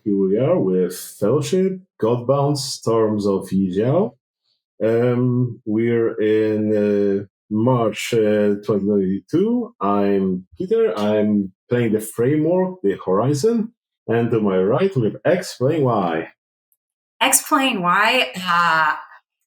here we are with Fellowship, Godbound, Storms of Yizhao. We're in March 2022. I'm Peter. I'm playing the framework, the Horizon. And to my right, we have Explain Why. Explain Why?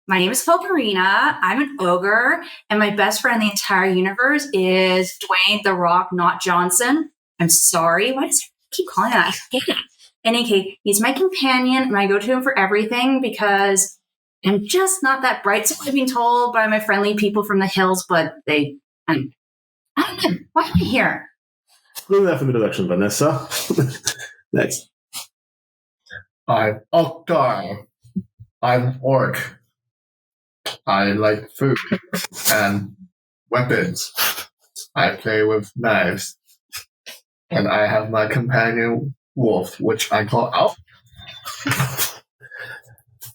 My name is Pulverina. I'm an ogre, and my best friend in the entire universe is Dwayne The Rock, not Johnson. I'm sorry. Why does he keep calling that? I hate it. In any case, he's my companion, and I go to him for everything because I'm just not that bright. So I've been told by my friendly people from the hills, but I don't know. Why am I here? Good enough introduction, Vanessa. Next. I'm Ogre. I'm orc. I like food and weapons. I play with knives. And I have my companion wolf, which I call Alf.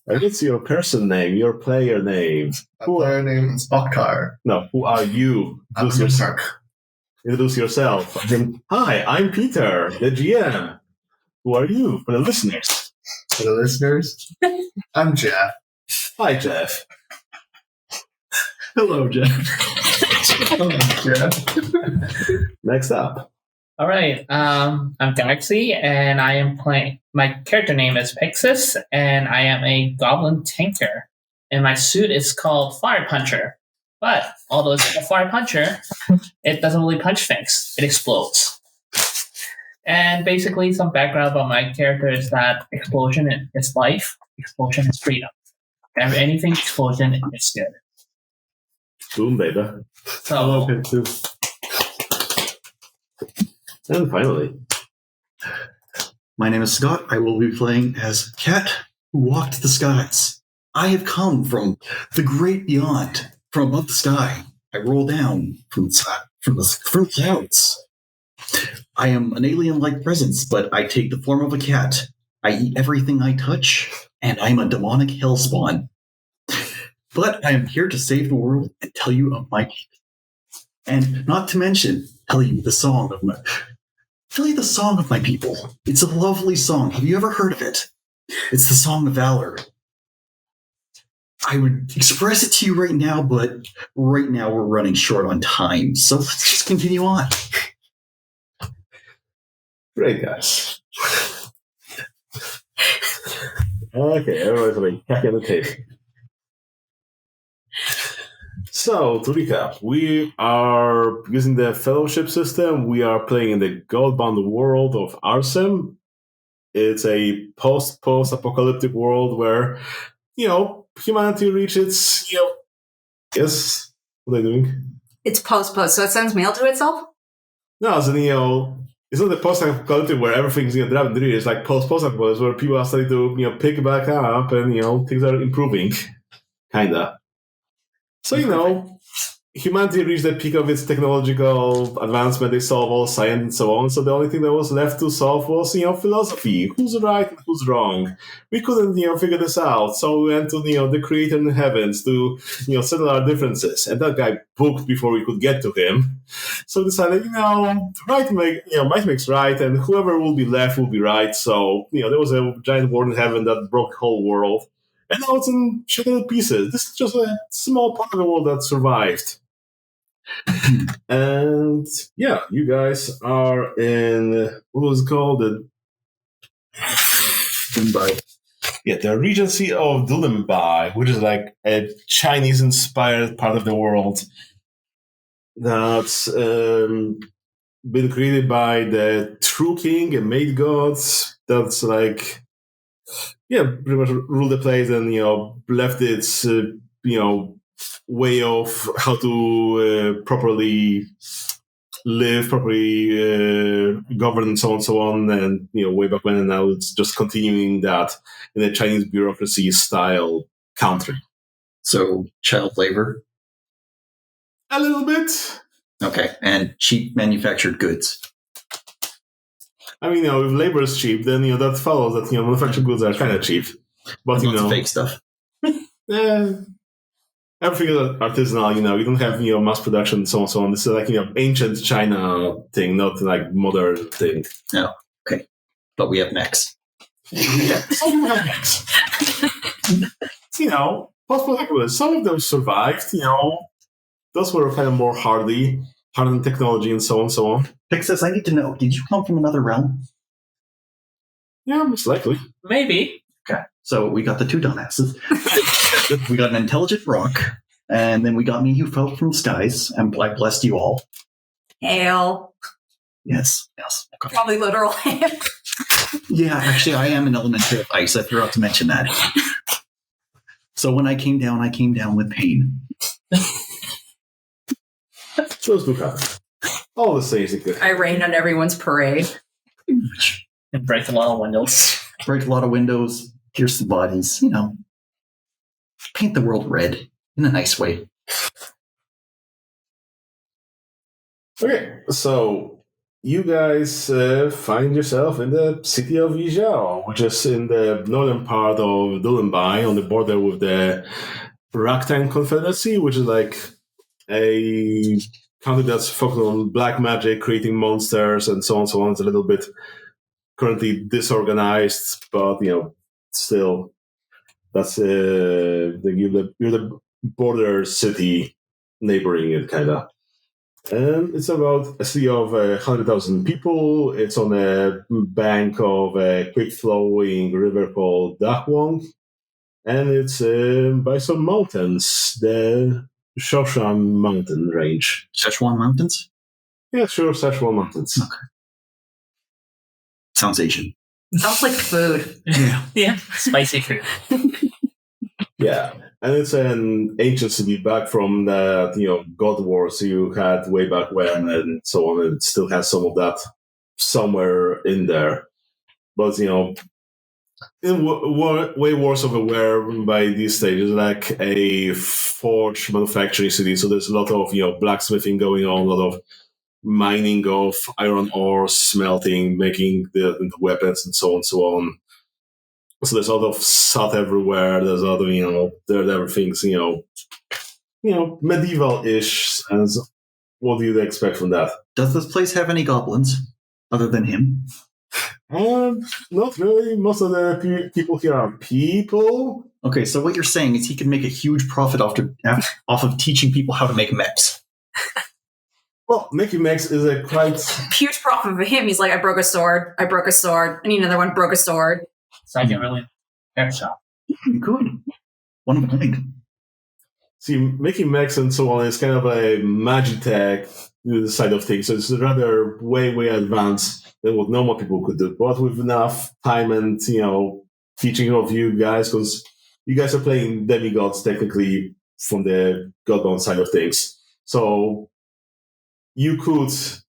It's your person name, your player name. My player name is Orktar. No, who are you? Introduce yourself. Hi, I'm Peter, the GM. Who are you? For the listeners. For the listeners, I'm Jeff. Hi, Jeff. Hello, Jeff. Hello, Jeff. Next up. All right. I'm Galaxy, and I am playing. My character name is Pixis, and I am a goblin tanker. And my suit is called Fire Puncher. But although it's a fire puncher, it doesn't really punch things. It explodes. And basically, some background about my character is that explosion is life, explosion is freedom. And anything explosion is good. Boom, baby. So, hello, Pixis. And finally, my name is Scott. I will be playing as Cat who walked the skies. I have come from the great beyond, from above the sky. I roll down from the clouds. I am an alien-like presence, but I take the form of a cat. I eat everything I touch, and I'm a demonic hellspawn. But I am here to save the world and tell you of my people. And not to mention, tell you the song of my people. It's a lovely song. Have you ever heard of it? It's the Song of Valor. I would express it to you right now, but right now we're running short on time. So let's just continue on. Great, guys. Okay, everybody's like hacking the tape. So, to recap, we are using the Fellowship system. We are playing in the Godbound world of Arsem. It's a post-apocalyptic world where, humanity reaches, yes, what are they doing? It's post, so it sends mail to itself? No, it's not the post-apocalyptic where everything's driving through. It's like post-apocalyptic where people are starting to, pick back up and, things are improving, kinda. So, humanity reached the peak of its technological advancement. They solved all science and so on. So the only thing that was left to solve was, philosophy. Who's right and who's wrong? We couldn't, figure this out. So we went to, the creator in the heavens to, settle our differences. And that guy booked before we could get to him. So we decided, might makes right. And whoever will be left will be right. So, there was a giant war in heaven that broke the whole world. And now it's in shattered pieces. This is just a small part of the world that survived. And yeah, you guys are in what was it called? The Regency of Dulembai, which is like a Chinese-inspired part of the world that's been created by the True King and Made Gods. That's like. Yeah, pretty much ruled the place and, left its, way of how to properly live, properly govern, and so on, and, way back when, and now it's just continuing that in a Chinese bureaucracy-style country. So, child labor? A little bit. Okay, and cheap manufactured goods. I mean, if labor is cheap, then, that follows that, manufactured goods are kind of cheap. But, lots of fake stuff. Everything is artisanal, you don't have, mass production and so on and so on. This is like, ancient China thing, not like modern thing. No, okay. But we have mechs. Post-protocol, some of them survived, those were kind of more hardened technology and so on and so on. Pixis, I need to know, did you come from another realm? Yeah, most likely. Maybe. Okay, so we got the two dumbasses. We got an intelligent rock, and then we got me who fell from skies, and I blessed you all. Hail. Yes. Okay. Probably literal hail. Yeah, actually, I am an elemental of ice. I forgot to mention that. So when I came down with pain. Those do happen. All the things that could. I rained on everyone's parade. And break a lot of windows. Break a lot of windows, pierce the bodies, paint the world red in a nice way. Okay, so you guys find yourself in the city of Yizhao, which is in the northern part of Dulanbai, on the border with the Ragtime Confederacy, which is like a country that's focused on black magic, creating monsters, and so on and so on. It's a little bit currently disorganized, but still, that's you're the border city neighboring it, kind of. And it's about a city of 100,000 people. It's on a bank of a quick-flowing river called Dakwang, and it's by some mountains, the Shoshan mountain range. Szechuan Mountains? Yeah, sure, Szechuan mountains. Okay. Sounds Asian. Sounds like food. Yeah. Yeah. Spicy food. Yeah, and it's an ancient city back from the God Wars you had way back when, and so on. And it still has some of that somewhere in there, but way worse of aware by these stages, like a forge manufacturing city. So there's a lot of blacksmithing going on, a lot of mining of iron ore, smelting, making the weapons, and so on and so on. So there's a lot of salt everywhere. There's a lot of everything's medieval-ish. And what do you expect from that? Does this place have any goblins other than him? Not really. Most of the people here are people. Okay, so what you're saying is he can make a huge profit off of teaching people how to make mechs. Well, making mechs is a quite huge profit for him. He's like, I broke a sword. I need another one. Broke a sword. So I can really hair shop. Good. One of a kind. See, making mechs and so on is kind of a magitech side of things. So it's rather way advanced than what normal people could do. But with enough time and teaching of you guys, because you guys are playing demigods technically from the Godbound side of things. So you could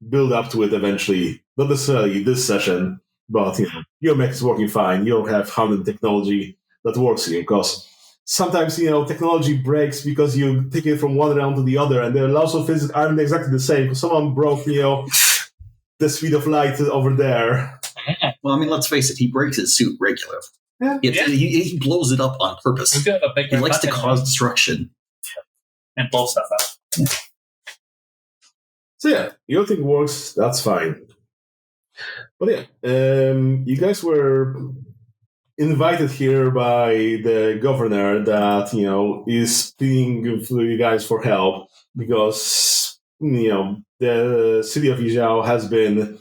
build up to it eventually. Not necessarily this session, but your mech is working fine. You don't have hardened technology that works here, because sometimes technology breaks because you take it from one round to the other, and the laws of physics aren't exactly the same. Someone broke the speed of light over there. Well, I mean, let's face it, he breaks his suit regularly. Yeah. He blows it up on purpose. He likes to cause destruction. And blow stuff up. Yeah. So yeah, your thing works, that's fine. But yeah, you guys were invited here by the governor that, is pleading for you guys for help because, the city of Yizhao has been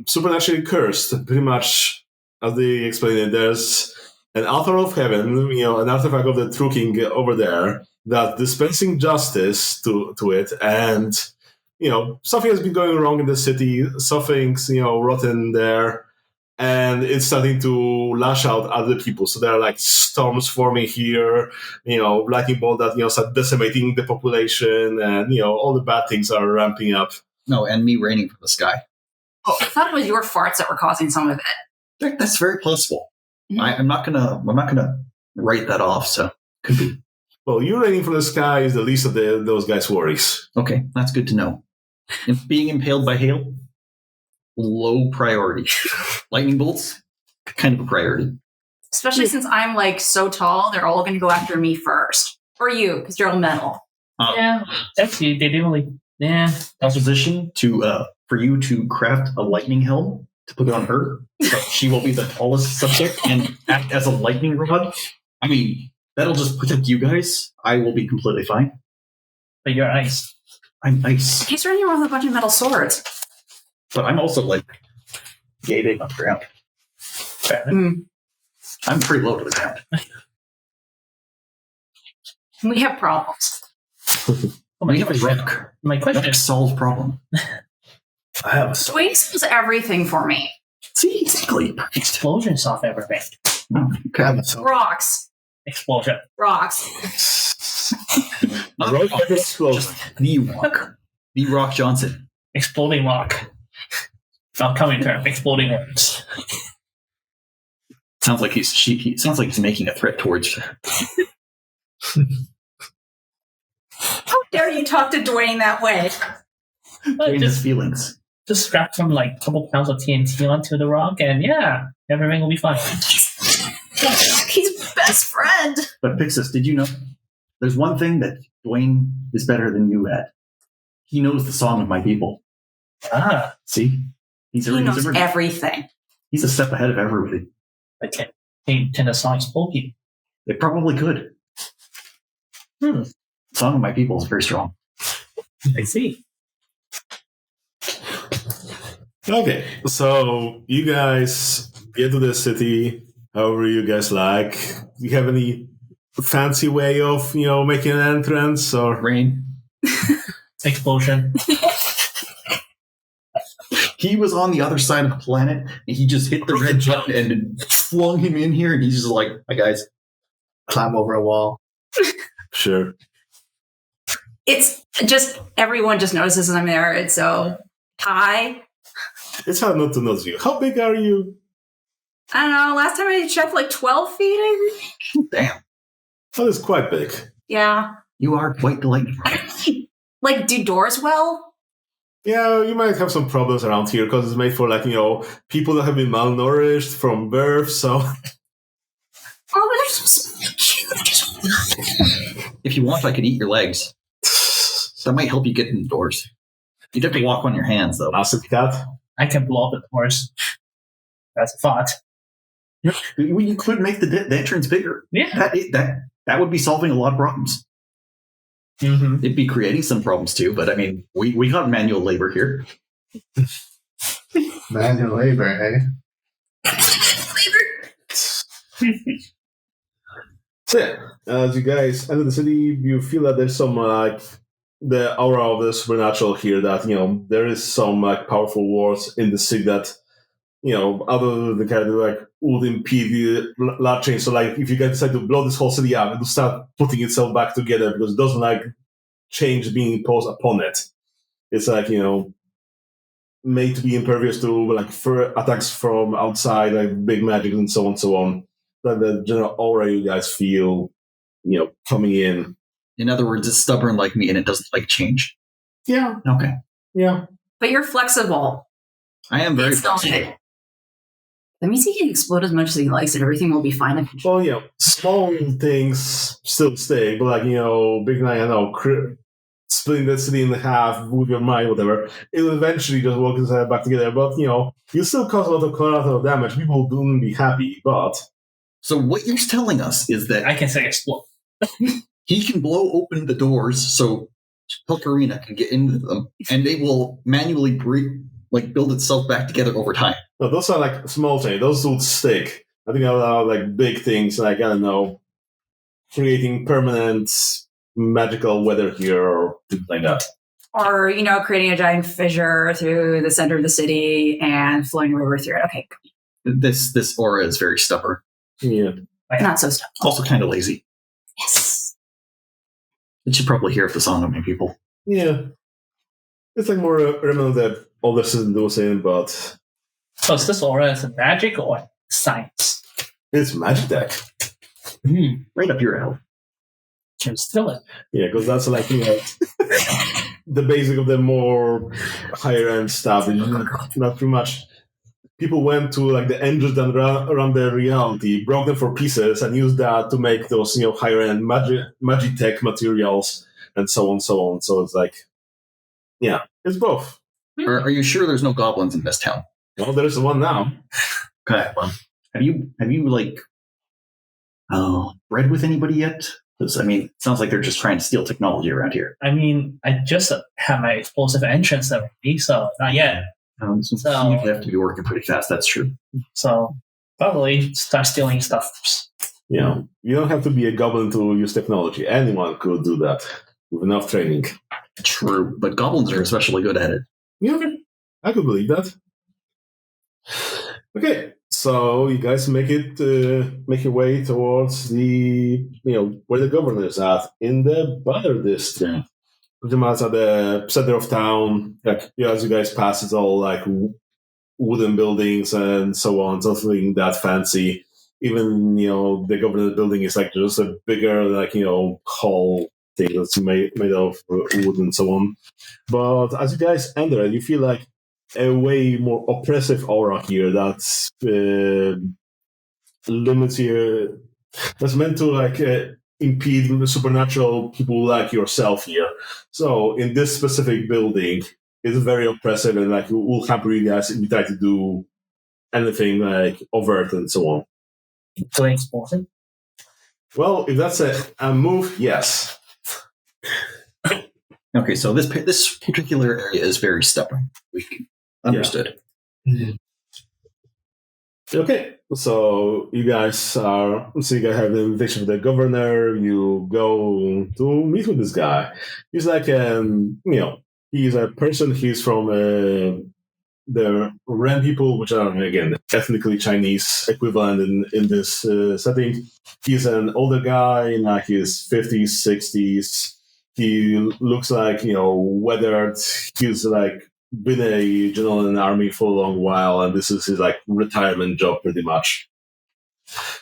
supernaturally cursed, pretty much, as they explained it. There's an altar of heaven, an artifact of the True King over there that dispensing justice to it, and something has been going wrong in the city, something's rotten there, and it's starting to lash out at other people. So there are like storms forming here, lightning bolt that start decimating the population, and all the bad things are ramping up. No, and me raining from the sky. Oh, I thought it was your farts that were causing some of it. That's very possible. Mm-hmm. I'm not gonna write that off. So could be. Well, you raining from the sky is the least of those guys' worries. Okay, that's good to know. And being impaled by hail, low priority. Lightning bolts, kind of a priority. Especially since I'm like so tall, they're all going to go after me first. Or you, because you're all metal. Yeah, that's you. They didn't really. Yeah. Opposition to for you to craft a lightning helm to put it on her. So she will be the tallest subject and act as a lightning rod. I mean, that'll just protect you guys. I will be completely fine. But you're ice. I'm ice. He's running around with a bunch of metal swords. But I'm also like yay big on the ground. I'm pretty low to the ground. We have problems. We have a rock. My question Rock is, solves problem. I have a Dwayne solves everything for me. See, exactly. explosions off everything. Okay. Rocks. Explosion. Rocks. Not Rock rock, explosion. just the rock. The Rock Johnson. Exploding rock. Upcoming term. Exploding words. Sounds like sounds like he's making a threat towards her. How dare you talk to Dwayne that way? In his feelings. Just strap some like couple pounds of TNT onto the rock, and yeah, everything will be fine. He's best friend. But Pixis, did you know there's one thing that Dwayne is better than you at? He knows the song of my people. Ah, See? He knows everything. He's a step ahead of everybody. okay. Can the song explode people? They probably could. Song of my people is very strong. I see. Okay, so you guys get to the city however you guys like. Do you have any fancy way of, making an entrance or? Rain. Explosion. He was on the other side of the planet, and he just hit the red button and flung him in here, and he's just like, hi guys. Climb over a wall. Sure. It's just, everyone just notices I'm there. And so, hi. It's hard not to notice you. How big are you? I don't know. Last time I checked, like 12 feet, I think. Damn. Oh, it's quite big. Yeah. You are quite the lightning. I don't really, like, do doors well? Yeah, you might have some problems around here because it's made for, people that have been malnourished from birth, so... Oh, but they're so cute. If you want, I could eat your legs. That might help you get indoors. You'd have to walk on your hands, though. Acid cat? I can blow up the doors. That's a thought. You could make the entrance bigger. Yeah. That would be solving a lot of problems. Mm-hmm. It'd be creating some problems too, but I mean, we got manual labor here. Manual labor, eh? So yeah, as you guys enter the city, you feel that there's some, the aura of the supernatural here that, there is some, powerful words in the city that, other than the kind of, would impede the large change. So, if you guys decide to blow this whole city up, it will start putting itself back together because it doesn't like change being imposed upon it. It's made to be impervious to for attacks from outside, big magic and so on and so on. Like the general aura you guys feel, coming in. In other words, it's stubborn like me and it doesn't like change. Yeah. Okay. Yeah. But you're flexible. I am very It's not- flexible. That means he can explode as much as he likes and everything will be fine eventually. Well, small things still stay, but big splitting the city in half with your mind, whatever, it'll eventually just work itself back together. But, you still cause a lot of collateral damage. People wouldn't be happy, but... So what you're telling us is that I can say explode. he can blow open the doors so Pulverina can get into them, and they will manually build itself back together over time. No, those are small things. Those would stick. I think are big things, I don't know, creating permanent magical weather here or things like that. Or, creating a giant fissure through the center of the city and flowing a river through it. Okay, This aura is very stubborn. Yeah. not so stuff. Also kind of lazy. Yes. It should probably hear the song of my people. Yeah. It's more remnant that all this is doing, but So is this aura is it magic or science? it's magic deck. Right up your alley. Can still it. Yeah, because that's the basic of the more higher end stuff. Not too much. People went to the engines that around their reality, broke them for pieces, and used that to make those higher end magitech materials and so on, so on. So it's yeah, it's both. Are you sure there's no goblins in this town? Well, there's one now. Okay. Well, have you like bred with anybody yet? Because I mean, it sounds like they're just trying to steal technology around here. I mean, I just have my explosive entrance already, so not yet. So you have to be working pretty fast. That's true. So probably start stealing stuff. You know, you don't have to be a goblin to use technology. Anyone could do that with enough training. True, but goblins are especially good at it. Yeah, I could believe that. Okay, so you guys make your way towards where the governor is at in the Butter District. Pretty much at the center of town. Like, as you guys pass, it's all like wooden buildings and so on. It's nothing that fancy. Even the governor's building is like just a bigger hall thing that's made of wood and so on. But as you guys enter, you feel like a way more oppressive aura here that's limits you. That's meant to impede supernatural people like yourself here. So in this specific building, it's very oppressive and like will hamper you guys if you try to do anything like overt and so on. Doing explosive? Well, if that's a move, yes. Okay, so this particular area is very stubborn. Understood. Yeah. Okay, so you guys have the invitation of the governor. You go to meet with this guy. He's like, he's a person. He's from the Ren people, which are again ethnically Chinese equivalent in this setting. He's an older guy in like his 50s, 60s. He looks like weathered. He's like been a general in the army for a long while, and this is his like retirement job pretty much.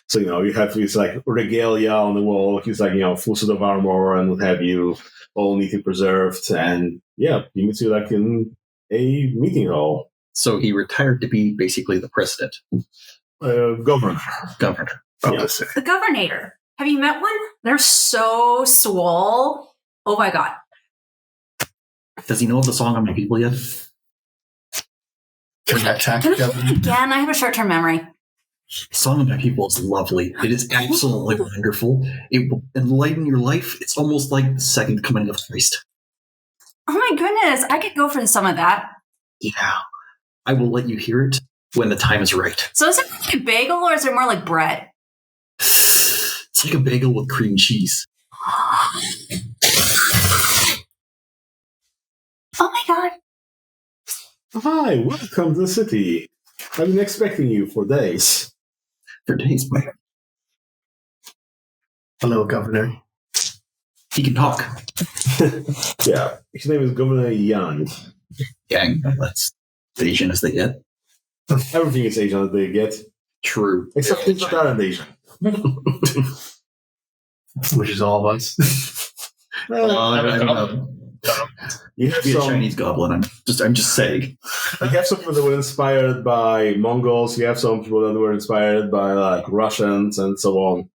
So you have his like regalia on the wall. He's like full suit of armor and what have you, all neatly preserved. And he meets you like in a meeting hall. So he retired to be basically the president. Governor. The governor. Have you met one? They're so swole. Oh my god. Does he know of the Song of My People yet? Can I say it again? I have a short-term memory. Song of My People is lovely. It is absolutely wonderful. It will enlighten your life. It's almost like the second coming of Christ. Oh my goodness. I could go for some of that. Yeah. I will let you hear it when the time is right. So is it like a bagel or is it more like bread? It's like a bagel with cream cheese. Oh my god. Hi, welcome to the city. I've been expecting you for days. For days, man. Hello, Governor. He can talk. Yeah, his name is Governor Yang. Yang, that's Asian as they get. Everything is Asian that they get. True. Except Pinchtar and Asian. Which is all of us. I don't know. You have Be a some Chinese goblin. I'm just saying. You have some people that were inspired by Mongols. You have some people that were inspired by like Russians and so on.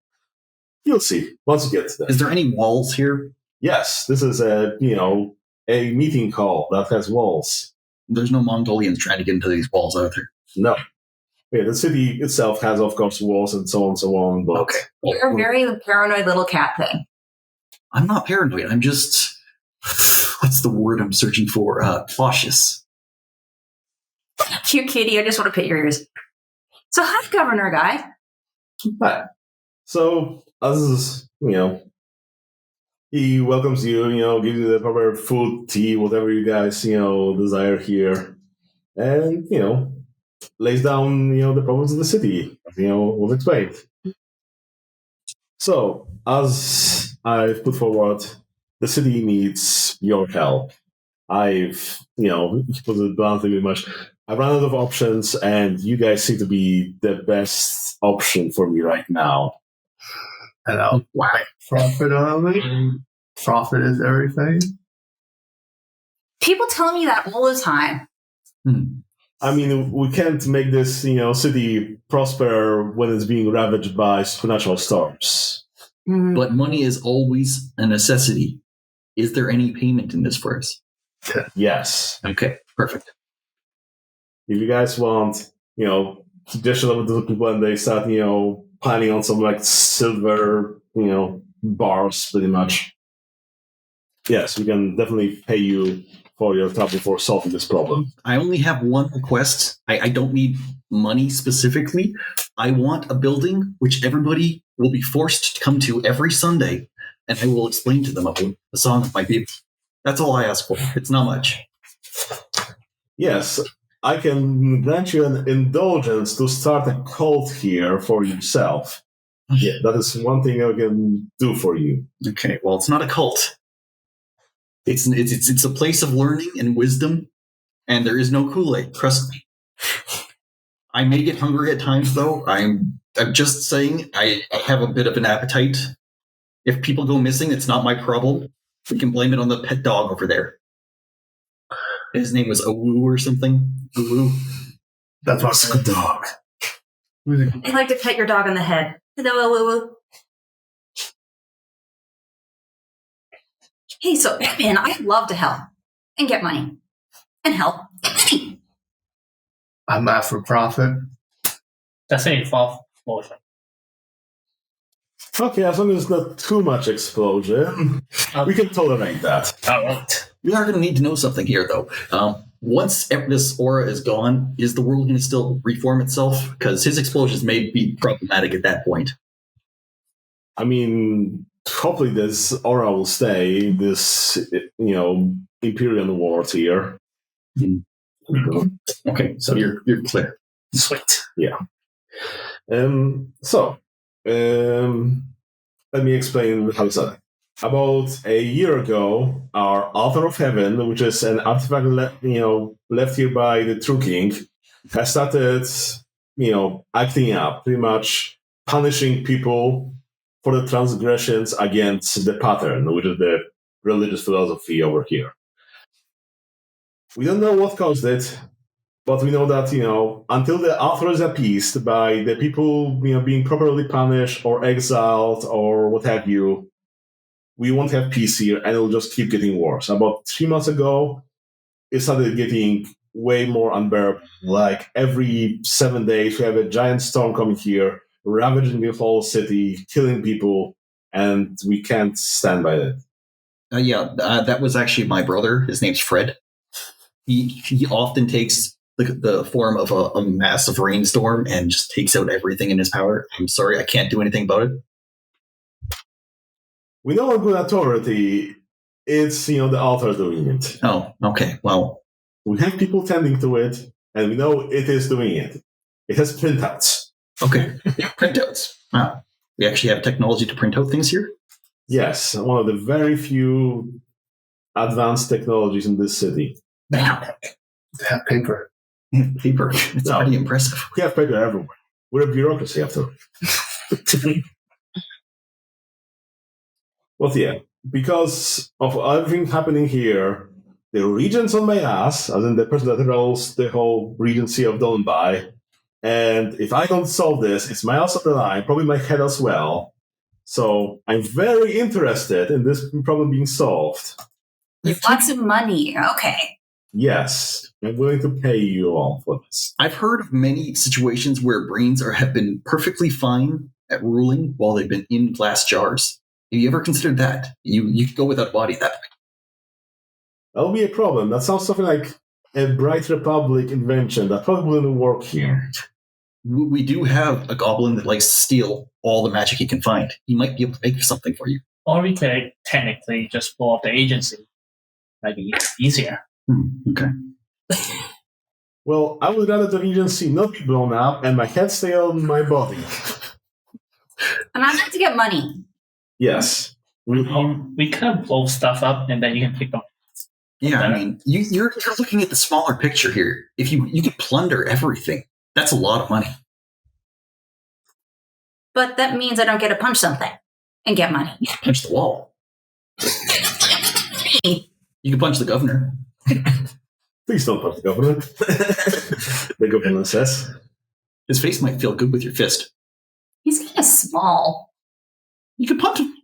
You'll see once you get to that. Is there any walls here? Yes, this is a meeting hall that has walls. There's no Mongolians trying to get into these walls out there. No. Yeah, the city itself has, of course, walls and so on. But Okay. You're a very paranoid little cat thing. I'm not paranoid. I'm just... What's the word I'm searching for? Cautious. Cute kitty, I just want to pet your ears. So hi, Governor Guy. Right. So, as he welcomes you, gives you the proper food, tea, whatever you guys, desire here. And, lays down, the problems of the city, was explained. So, as I've put forward, the city needs your help. I've, put it bluntly much, I've run out of options, and you guys seem to be the best option for me right now. And I'll profit on it. Profit is everything. People tell me that all the time. I mean, we can't make this, city prosper when it's being ravaged by supernatural storms. But money is always a necessity. Is there any payment in this for us? Yes. Okay, perfect. if you guys want, suggestion of the people and they start, planning on some like silver, bars pretty much. Yes, we can definitely pay you for your trouble for solving this problem. I only have one request. I don't need money specifically. I want a building which everybody will be forced to come to every Sunday, and I will explain to them about the song of my people. That's all I ask for. It's not much. Yes, I can grant you an indulgence to start a cult here for yourself. Yeah, that is one thing I can do for you. Okay, well, it's not a cult. It's a place of learning and wisdom, and there is no Kool-Aid. Trust me. I may get hungry at times, though. I'm just saying I have a bit of an appetite. If people go missing, it's not my problem. We can blame it on the pet dog over there. His name was Owu or something. Owu. That's what's Good dog. I'd like to pet your dog on the head. Hello. Hey, so man, I'd love to help and get money and help. I'm not for profit. That's an explosion. Okay, as long as it's not too much explosion, we can tolerate that. All right. We are going to need to know something here, though. Once this aura is gone, is the world going to still reform itself? Because his explosions may be problematic at that point. I mean, hopefully this aura will stay, this, Imperial Wars here. Okay, so you're clear. Sweet. Yeah. Let me explain how it's done. About a year ago, our Altar of Heaven, which is an artifact left here by the True King, has started, acting up, pretty much punishing people for the transgressions against the pattern, which is the religious philosophy over here. We don't know what caused it, but we know that, until the author is appeased by the people, being properly punished or exiled or what have you, we won't have peace here and it'll just keep getting worse. About 3 months ago, it started getting way more unbearable. Like every 7 days, we have a giant storm coming here, ravaging the whole city, killing people, and we can't stand by it. That was actually my brother. His name's Fred. He often takes the form of a massive rainstorm and just takes out everything in his power. I'm sorry, I can't do anything about it. We know a good authority. It's, the altar doing it. Oh, okay. Well, we have people tending to it, and we know it is doing it. It has printouts. Okay. Printouts. Wow. We actually have technology to print out things here? Yes, one of the very few advanced technologies in this city. They have paper. Yeah, paper. It's pretty impressive. We have paper everywhere. We're a bureaucracy after all. Well, yeah, because of everything happening here, the regent's on my ass, as in the person that rules the whole regency of Donbai. And if I don't solve this, it's my ass on the line, probably my head as well. So I'm very interested in this problem being solved. You've lots of money. Okay. Yes, I'm willing to pay you all for this. I've heard of many situations where brains have been perfectly fine at ruling while they've been in glass jars. Have you ever considered that? You could go without a body that way. That'll be a problem. That sounds something like a Bright Republic invention that probably wouldn't work here. We do have a goblin that likes to steal all the magic he can find. He might be able to make something for you. Or we could technically just blow up the agency. Might be easier. Okay. Well, I would rather the agency not be blown up and my head stay on my body. And I'd like to get money. Yes. We could blow stuff up and then you can pick them. Yeah, I mean, you're looking at the smaller picture here. If you could plunder everything, that's a lot of money. But that means I don't get to punch something and get money. You can punch the wall. You can punch the governor. Please don't punch the governor. The governor says. His face might feel good with your fist. He's kind of small. You can punch him.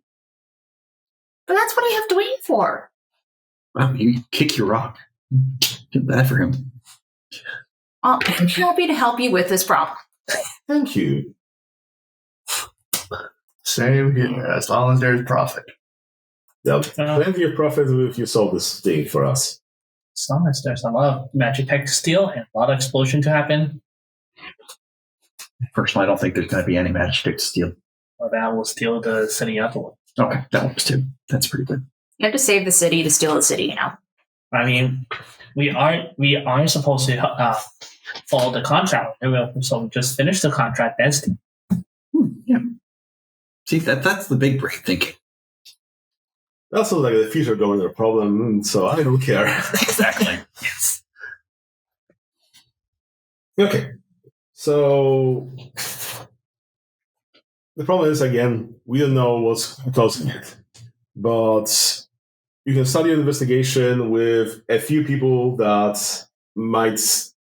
But that's what I have to aim for. Well, you kick your rock. Get that for him. I'm happy to help you with this problem. Thank you. Same here, as long as there's profit. There'll be plenty of profit if you solve this thing for us. As long as there's a lot of magic tech to steal and a lot of explosion to happen, Personally, I don't think there's going to be any magic to steal. well, that will steal the city afterward. Okay, that works too. That's pretty good. You have to save the city to steal the city, you know. I mean, we aren't supposed to follow the contract. So we just finish the contract, then steal. Yeah. See, that's the big brain thinking. That's like the future governor problem, so I don't care. Exactly. Yes. Okay. So the problem is, again, we don't know what's causing it. But you can study an investigation with a few people that might,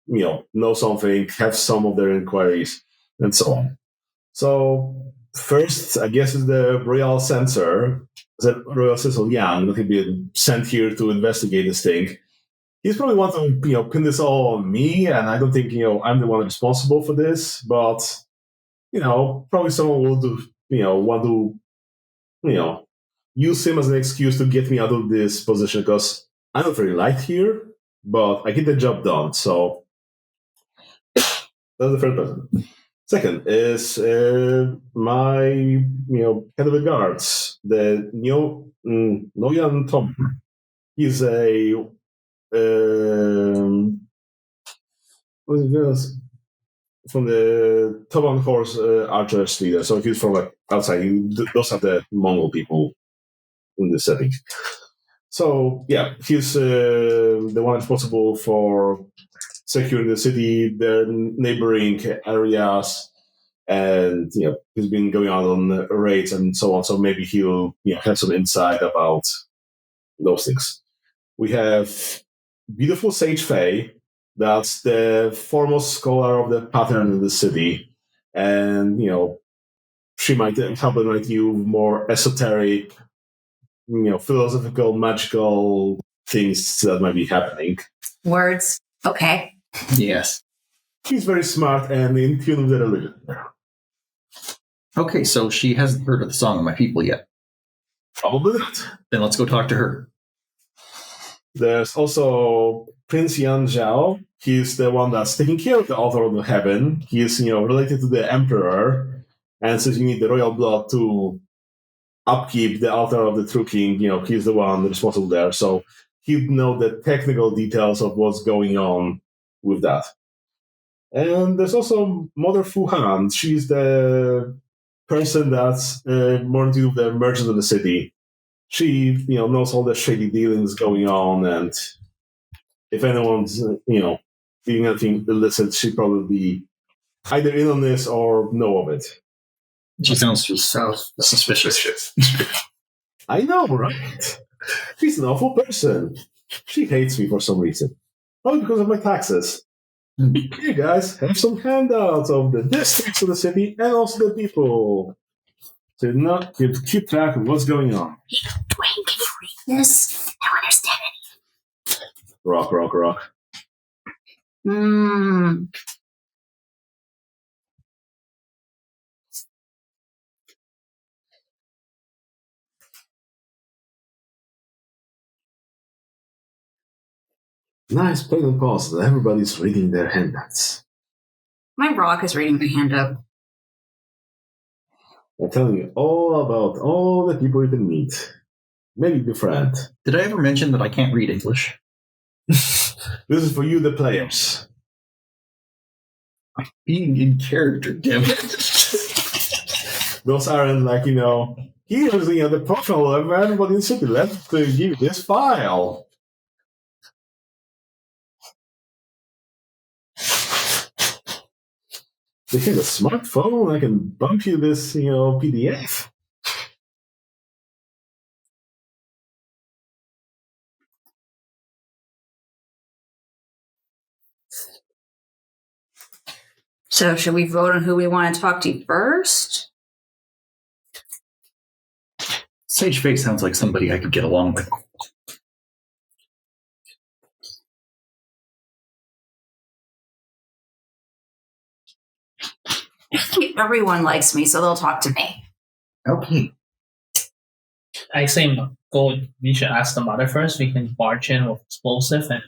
know something, have some of their inquiries, and so on. So first, I guess, is the royal censor, the royal censor Yang, that can be sent here to investigate this thing. He's probably want to, pin this all on me, and I don't think, I'm the one responsible for this, but, probably someone will do, want to, use him as an excuse to get me out of this position, because I'm not very liked here, but I get the job done, so that's the first person. Second is my, head of the guards, the Noyan Tom. He's a what is this? From the Toban Horse archers leader. So he's from outside. Those are the Mongol people in the setting. So yeah, he's the one responsible for securing the city, the neighboring areas, and he's been going on raids and so on. So maybe he'll have some insight about those things. We have beautiful Sage Faye. That's the foremost scholar of the pattern in the city, and she might help enlighten you more esoteric, philosophical, magical things that might be happening. Words. Okay. Yes. She's very smart and in tune with the religion. Okay, so she hasn't heard of the Song of My People yet. Probably not. Then let's go talk to her. There's also Prince Yan Zhao. He's the one that's taking care of the altar of the heaven. He's, related to the emperor. And since you need the royal blood to upkeep the altar of the true king, he's the one responsible there. So he'd know the technical details of what's going on with that. And there's also Mother Fu Han. She's the person that's more into the merchants of the city. She, knows all the shady dealings going on, and if anyone's, doing anything illicit, she'd probably be either in on this or know of it. She sounds so suspicious. I know, right? She's an awful person. She hates me for some reason. Probably because of my taxes. Here, guys, have some handouts of the districts of the city and also the people. To not keep track of what's going on. Dwayne, can you read this? I don't understand it. Rock. Nice pregnant pause that everybody's reading their handouts. My rock is reading my handout. I'm telling you all about all the people you can meet. Maybe befriend. Did I ever mention that I can't read English? This is for you, the players. Being in character, damn it. Those aren't here's the profile of everybody in the city. Let's give you this file. They have a smartphone. I can bump you this, PDF. So should we vote on who we want to talk to first? Sage Faye sounds like somebody I could get along with. Everyone likes me, so they'll talk to me. Okay. I say go. We should ask the mother first. We can barge in with explosive and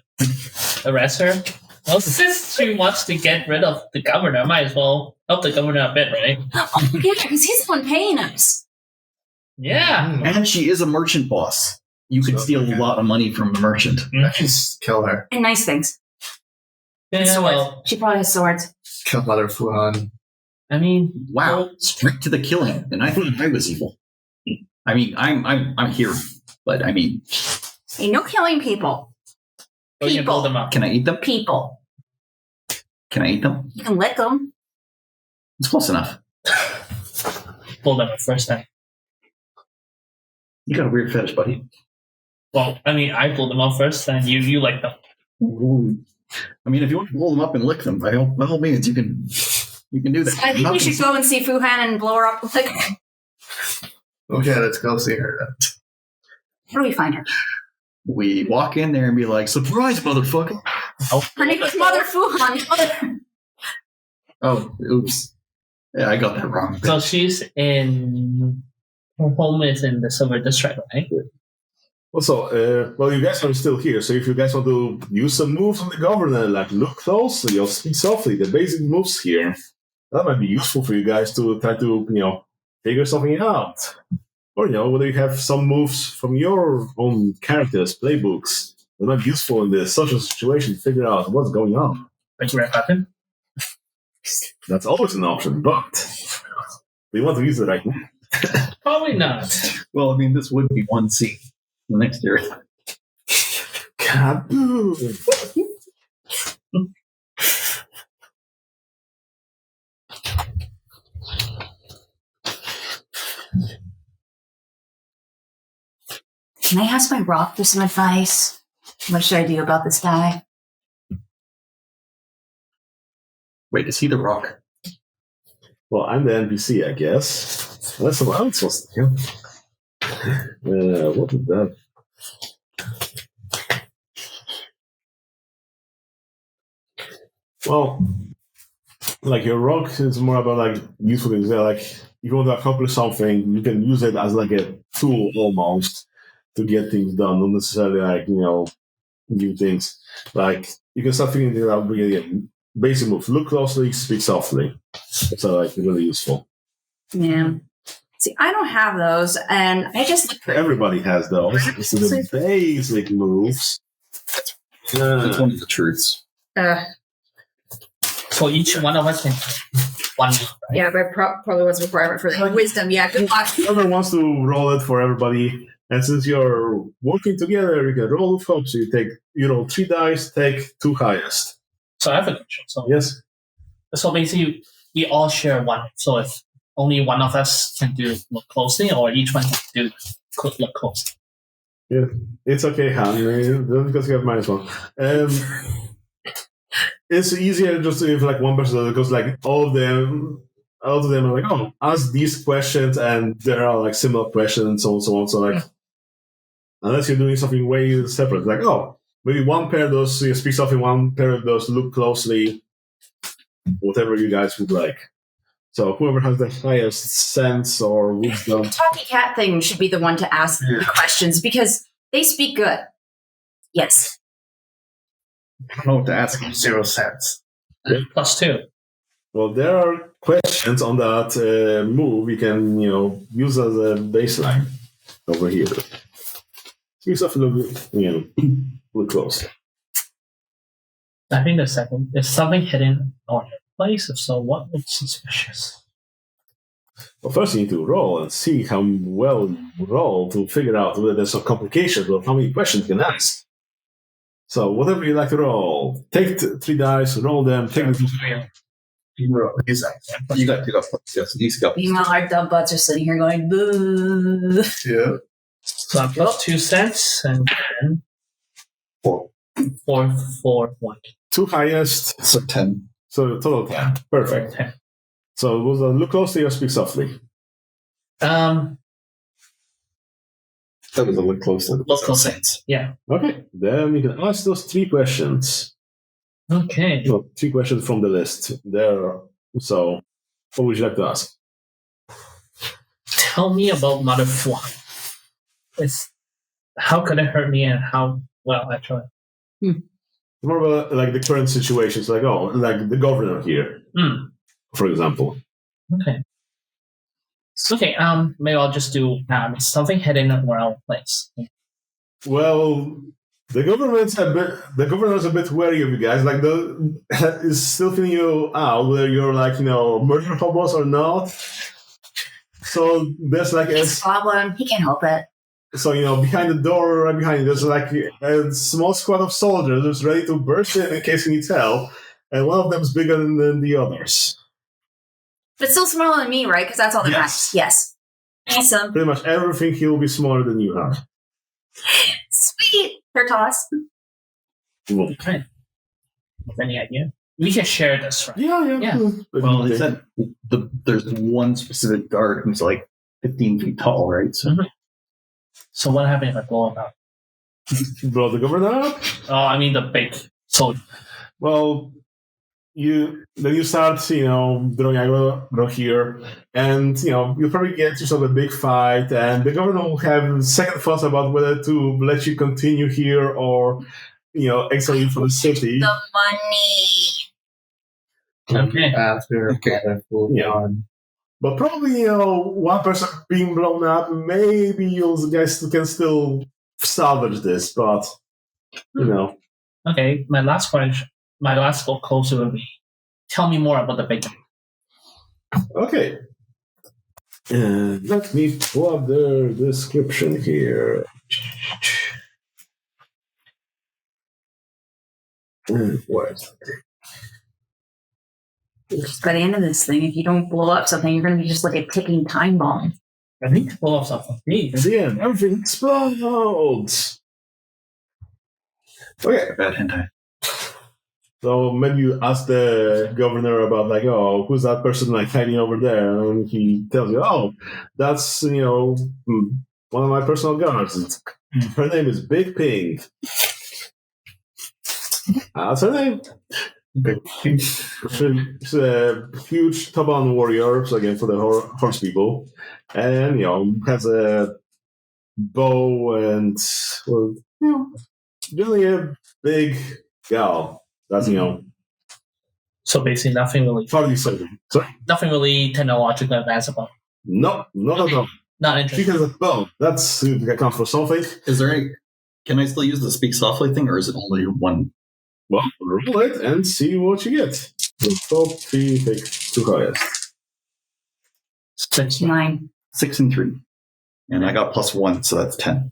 arrest her. Well, since she wants to get rid of the governor, might as well help the governor a bit, right? Oh, yeah, because he's the one paying us. Yeah. And she is a merchant boss. You could steal a lot of money from a merchant. Just kill her. And nice things. Yeah, Swords. well, She probably has swords. Kill Mother Fuhan. I mean, Wow, straight to the killing. And I thought I was evil. I mean, I'm here, but I mean, Ain't no killing people. we can build them up. can I eat them? People. Can I eat them? You can lick them. It's close enough. Pull them up first time. You got a weird fetish, buddy. Well, I mean, I pulled them up first, and you like them. Ooh. I mean, if you want to roll them up and lick them, by all means, you can do that. I think we should go and see Fuhan and blow her up. Like, Okay, let's go see her then. how do we find her? We walk in there and be like, "Surprise, motherfucker!" Her name is Mother Fuhan. Oh, oops. Yeah, I got that wrong. So she's in. Her home is in the Silver District, right? Also, well, you guys are still here, so if you guys want to use some moves on the governor, like look closely or speak softly, the basic moves here, that might be useful for you guys to try to, figure something out. Or, whether you have some moves from your own characters, playbooks, that might be useful in the social situation to figure out what's going on. Like red weapon? That's always an option, but we want to use it right now. Probably not. Well, I mean, this would be one scene. The next year. Kaboom! Can I ask my rock for some advice? What should I do about this guy? Wait, is he the rock? Well, I'm the NPC, I guess. That's what I'm supposed to do. What is that? Well, like your rock is more about like useful things. Like if you want to accomplish something, you can use it as like a tool almost to get things done, not necessarily like new things. Like you can start figuring things out. Basic move: look closely, speak softly. So like really useful. Yeah. See, I don't have those, and I just Everybody has those. This is the basic moves. That's one of the truths. So each one of us can one move, right? Yeah, but probably was a requirement for the wisdom. Yeah, good luck. Whoever wants to roll it for everybody, and since you're working together, you can roll with hope. So you roll 3 dice, take 2 highest. So I have a question. So Yes. So basically, we all share one. So if only one of us can do look closely, or each one can do look closely. Yeah, it's okay, Han. Because you have -1. It's easier just if like one person does it, because like all of them are like, oh, ask these questions, and there are like similar questions and so on, so on. So like, unless you're doing something way separate, like maybe one pair does speak something, one pair does look closely, whatever you guys would like. So whoever has the highest sense or wisdom. The talkie cat thing should be the one to ask the questions because they speak good. Yes. I don't know what to ask him. 0 cents. +2. Well, there are questions on that move you can use as a baseline over here. Speak softly, look close. I think the second is something hidden or place. If so, what looks suspicious? Well, first you need to roll and see how well you roll to figure out whether there's some complications or how many questions you can ask. So whatever you like to roll, take 3 dice, roll them, take them. You got to go. Yes, he's got. Meanwhile, our dumb butts are sitting here going, boo. Yeah. So I'm +2 cents and then 4. 4, 4, 1. 2 highest, So 10. so total 10. Perfect. 10. So it was look closely or speak softly. That was a look closer. Look closer. Yeah. Okay, then you can ask those 3 questions. Okay. Well, 3 questions from the list there. So What would you like to ask? Tell me about Mother Fly. How could it hurt me and how well, actually? More about like the current situations, like like the governor here, for example. Okay. Okay, maybe I'll just do something hidden in our place. Well, the governor's a bit wary of you guys. Like is still feeling you out whether you're like murder hobos or not. So there's like It's a problem. He can't help it. So behind the door, right behind you, there's like a small squad of soldiers just ready to burst in case he needs help, and one of them's bigger than the others. But still smaller than me, right? Because that's all that Yes. matters. Yes. Awesome. Pretty much everything he will be smaller than you are. Sweet. Hair toss. Okay. Any idea? We can share this, right? Yeah. Well, they said there's one specific guard who's like 15 feet tall, right? So. So what happened if I blow him up? Blow the governor up? Oh, I mean the big soldier. Well, you start, throwing aggro here, and you'll probably get yourself a big fight, and the governor will have second thoughts about whether to let you continue here or, exile you from the city. The money. Okay. After on. But probably, one person being blown up, maybe you guys can still salvage this, but, Okay, my last goal closer will be, tell me more about the big guy. Okay. Let me pull up the description here. What? By the end of this thing, if you don't blow up something, you're going to be just like a ticking time bomb. I need to blow up something. At the end, everything explodes. Okay. Bad hentai. So maybe you ask the governor about who's that person hiding over there, and he tells you, that's one of my personal guards. Her name is Big Pink. That's her name. She's a huge Taban warrior, so again for the horse people, and has a bow and really a big gal. That's So basically, nothing really. Sorry. Nothing really technologically advanced about. No. Not She interesting. has a bow. That's counts for something. Is there any? Can I still use the speak softly thing, or is it only one? Well, roll it and see what you get. The top 3 take 2 highest. 6. 9. 6 and 3, and I got +1, so that's 10.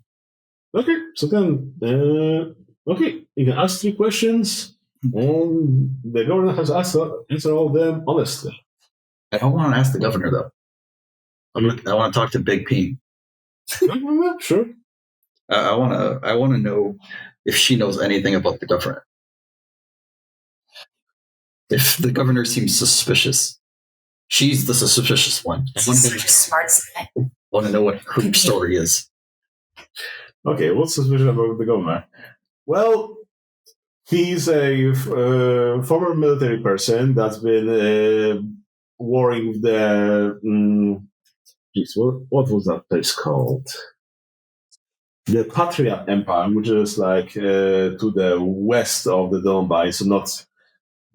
Okay, so then, you can ask 3 questions, and the governor has answer all of them honestly. I don't want to ask the governor though. I want to talk to Big P. Sure. I want to know if she knows anything about the governor. If the governor seems suspicious, she's the suspicious one. I want Such a smart set. to know what her story is. Okay, what's suspicious about the governor? Well, he's a former military person that's been warring with the... what was that place called? The Patria Empire, which is to the west of the Donbai, so not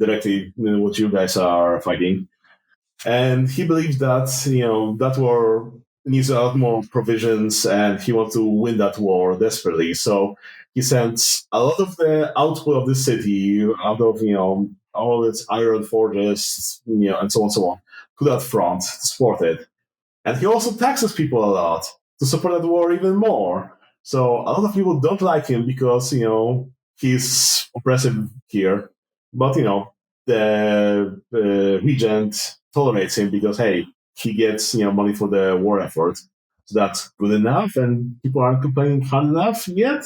directly what you guys are fighting. And he believes that, that war needs a lot more provisions, and he wants to win that war desperately. So he sends a lot of the output of the city, out of, all its iron forges, and so on and so on, to that front to support it. And he also taxes people a lot to support that war even more. So a lot of people don't like him because, he's oppressive here. But, the regent tolerates him because, hey, he gets, money for the war effort. So that's good enough, and people aren't complaining hard enough yet.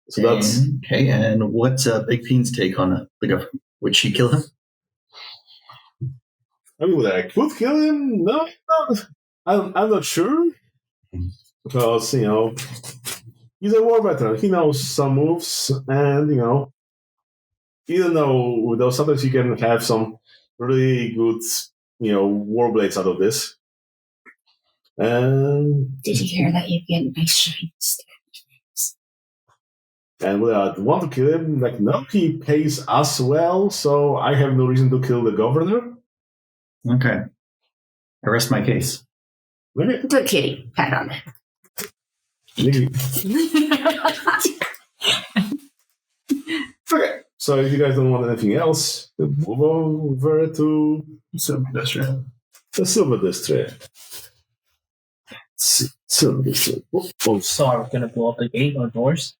So that's... Okay, and what's Big P's take on the governor? Would she kill him? I mean, would I could kill him? No. I'm not sure. Because, he's a war veteran. He knows some moves, and, even though sometimes you can have some really good war blades out of this. And Did you hear that? You get nice shiny stuff. And I want to kill him. Like, no, he pays us well, so I have no reason to kill the governor. Okay. I rest my case. Really? Do it, kitty. Pat on it. Okay. So if you guys don't want anything else, we'll move over to Silver District. the Silver District. Silver District. Oh, So are we going to blow up the gate or doors?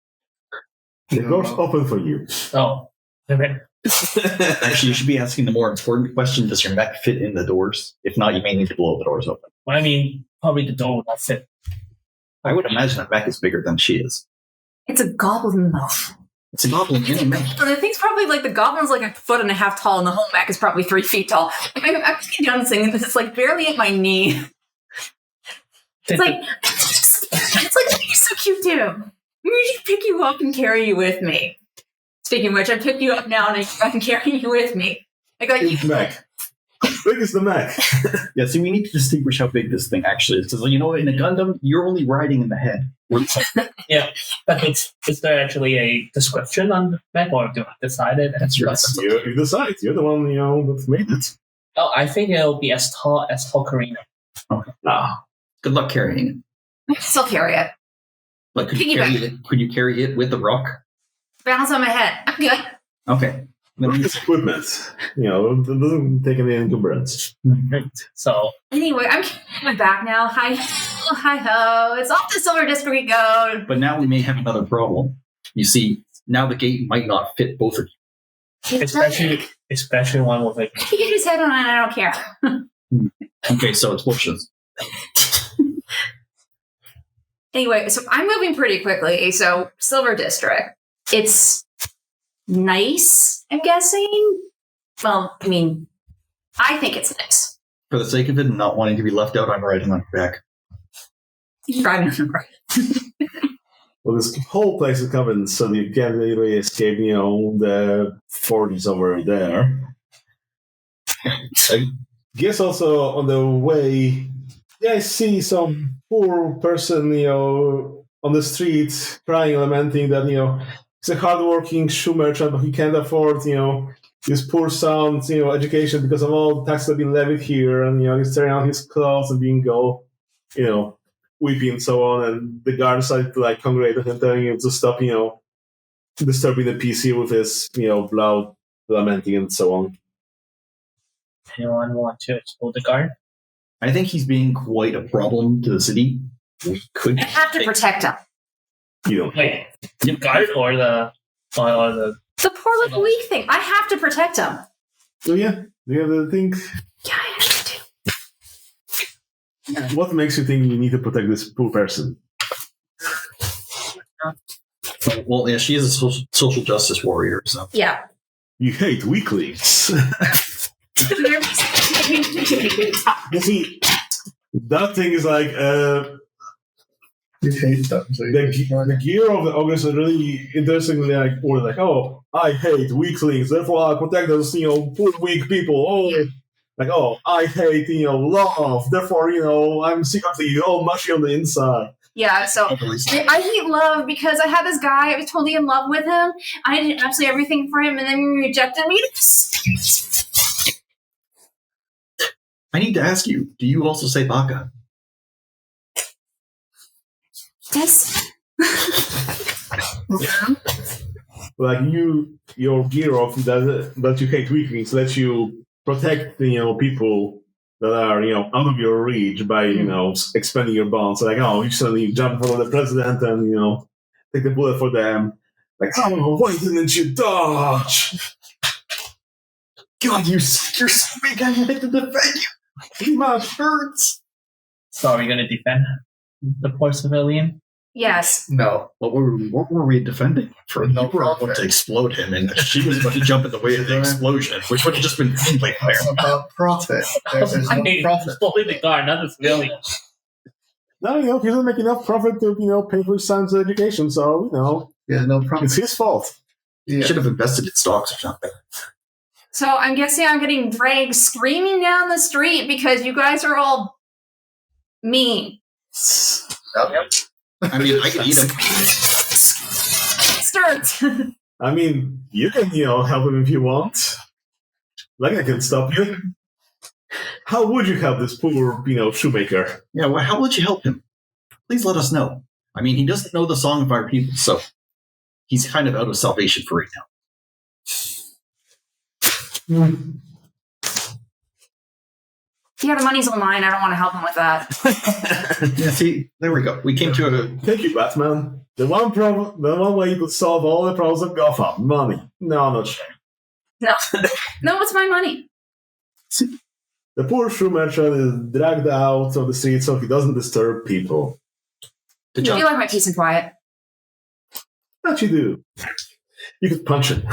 the door's open for you. Oh, okay. Actually, you should be asking the more important question: does your mech fit in the doors? If not, you may need to blow the doors open. Well, I mean, probably the door would not fit. I would imagine a mech is bigger than she is. It's a goblin mouth. It's a goblin in a mech. But the thing's probably like the goblin's like 1.5 feet tall, and the whole mech is probably 3 feet tall. Like, I'm getting down and saying this is like barely at my knee. It's like you're so cute too. I'm going to pick you up and carry you with me. Speaking of which, I picked you up now and I'm carrying you with me. I got you. Mech. Big is the mech. Yeah, see, we need to distinguish how big this thing actually is. Because, in a Gundam, you're only riding in the head. Yeah, but is there actually a description on the mech, or do I decide it? That's right. You decide. You're the one, that made it. Oh, I think it'll be as tall as Pulverina. Okay. Ah. Good luck carrying it. I can still carry it. Like, could you carry it with the rock? Bounce on my head. I'm good. Okay. It's equipment. It doesn't take any encumbrance. Right. So Anyway, I'm carrying my back now. Hi ho. It's off the Silver District we go. But now we may have another problem. You see, now the gate might not fit both of you. especially one with a He can his head on it, I don't care. Okay, so it's bushes. Anyway, so I'm moving pretty quickly. So Silver District, it's nice, I'm guessing. Well, I mean, I think it's nice. For the sake of it and not wanting to be left out, I'm riding on your back. You're driving on the road. Well, this whole place is covered, so you can't really escape, the 40s over there. I guess also on the way, I see some poor person, on the street crying, lamenting that, he's a hardworking shoe merchant, but he can't afford, his poor son's, education because of all the taxes that have been levied here, and, he's tearing out his clothes and being weeping and so on, and the guards decided to congregate with him, telling him to stop, disturbing the PC with his, loud lamenting and so on. anyone want to explode the guard? I think he's being quite a problem to the city. We could I have to protect him. You don't. Wait, the guard or the The poor little weak thing. I have to protect him. So yeah, do you have the thing? Yeah, I have to. What makes you think you need to protect this poor person? Well, yeah, she is a social justice warrior, so. Yeah. You hate weaklings. You see, that thing is You hate them. So the gear of the ogres are really interestingly I hate weaklings, therefore I protect those poor weak people. I hate love, therefore I'm secretly all mushy on the inside. Yeah, so I hate love because I had this guy, I was totally in love with him. I did absolutely everything for him, and then he rejected me. I need to ask you, do you also say baka? Yes. Your gear of that you hate weaklings lets you protect people that are out of your reach by expanding your bonds. You suddenly jump in front of the president and take the bullet for them. Why didn't you dodge? God, you're so weak. I had to defend you. My hurts. So are we going to defend the poor civilian? Yes. No. What were we defending? For No you were about profit. to explode him, and she was about to jump in the way of the explosion, which would have just been friendly fire. It's about profit. There's I no mean, profit. exploding the guard, not the civilian. No, he doesn't make enough profit to pay for his son's education, so Yeah, no profit. it's his fault. You Yeah. should have invested in stocks or something. So I'm guessing I'm getting dragged screaming down the street because you guys are all mean. Yep. I mean, I can eat him. Start. I mean, you can, help him if you want. Like, I can stop you. How would you help this poor, shoemaker? Yeah, well, how would you help him? Please let us know. I mean, he doesn't know the song of our people, so he's kind of out of salvation for right now. Yeah, the money's on mine. I don't want to help him with that. Yeah, see, there we go. We came to a... Thank you, Batman. The one way you could solve all the problems of Gotham. Money. No, not sure. No. No, it's my money. The poor shoe merchant is dragged out of the street so he doesn't disturb people. Good You job. like my peace and quiet. What you do? You could punch it.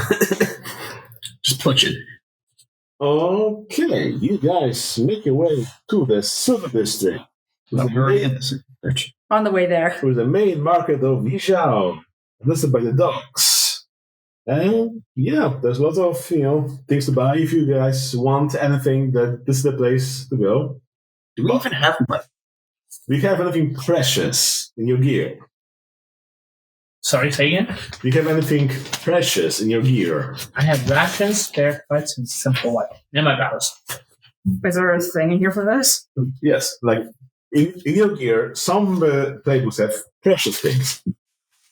Just punch it. Okay, you guys make your way to the Silver District. No, we're already in this. On the way there. To the main market of Yizhao, listed by the docks. And yeah, there's lots of things to buy if you guys want anything. That this is the place to go. Do we even have money? Do you have anything precious in your gear? Sorry, say again? Do you have anything precious in your gear? I have rations, spare parts, and simple weapon in my battles. Is there a thing in here for this? Yes, like in your gear, some playbooks have precious things.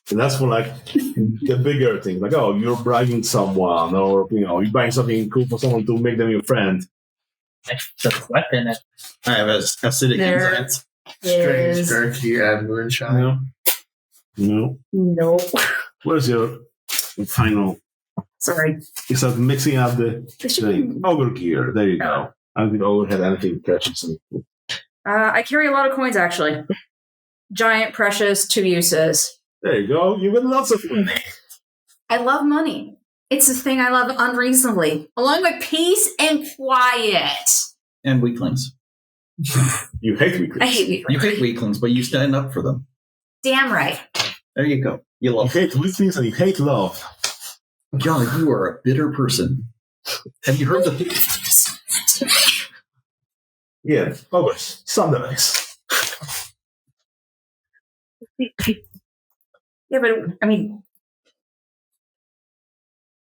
And that's for like the bigger things, like you're bribing someone, or you're buying something cool for someone to make them your friend. The weapon. I have acidic There enzymes. Strange Is... jerky and moonshine. No. Nope. Where's your final? Sorry. It's like mixing up the This should be... ogre gear. There you go. I don't think ogre had anything precious. I carry a lot of coins, actually. Giant, precious, 2 uses. There you go. You got lots of money. I love money. It's the thing I love unreasonably, along with peace and quiet. And weaklings. You hate weaklings. I hate you. You hate weaklings, but you stand up for them. Damn right. There you go. You You love hate weaklings and you hate love. John, you are a bitter person. Have you heard the... Yeah, ogres. Sometimes. Yeah, but I mean,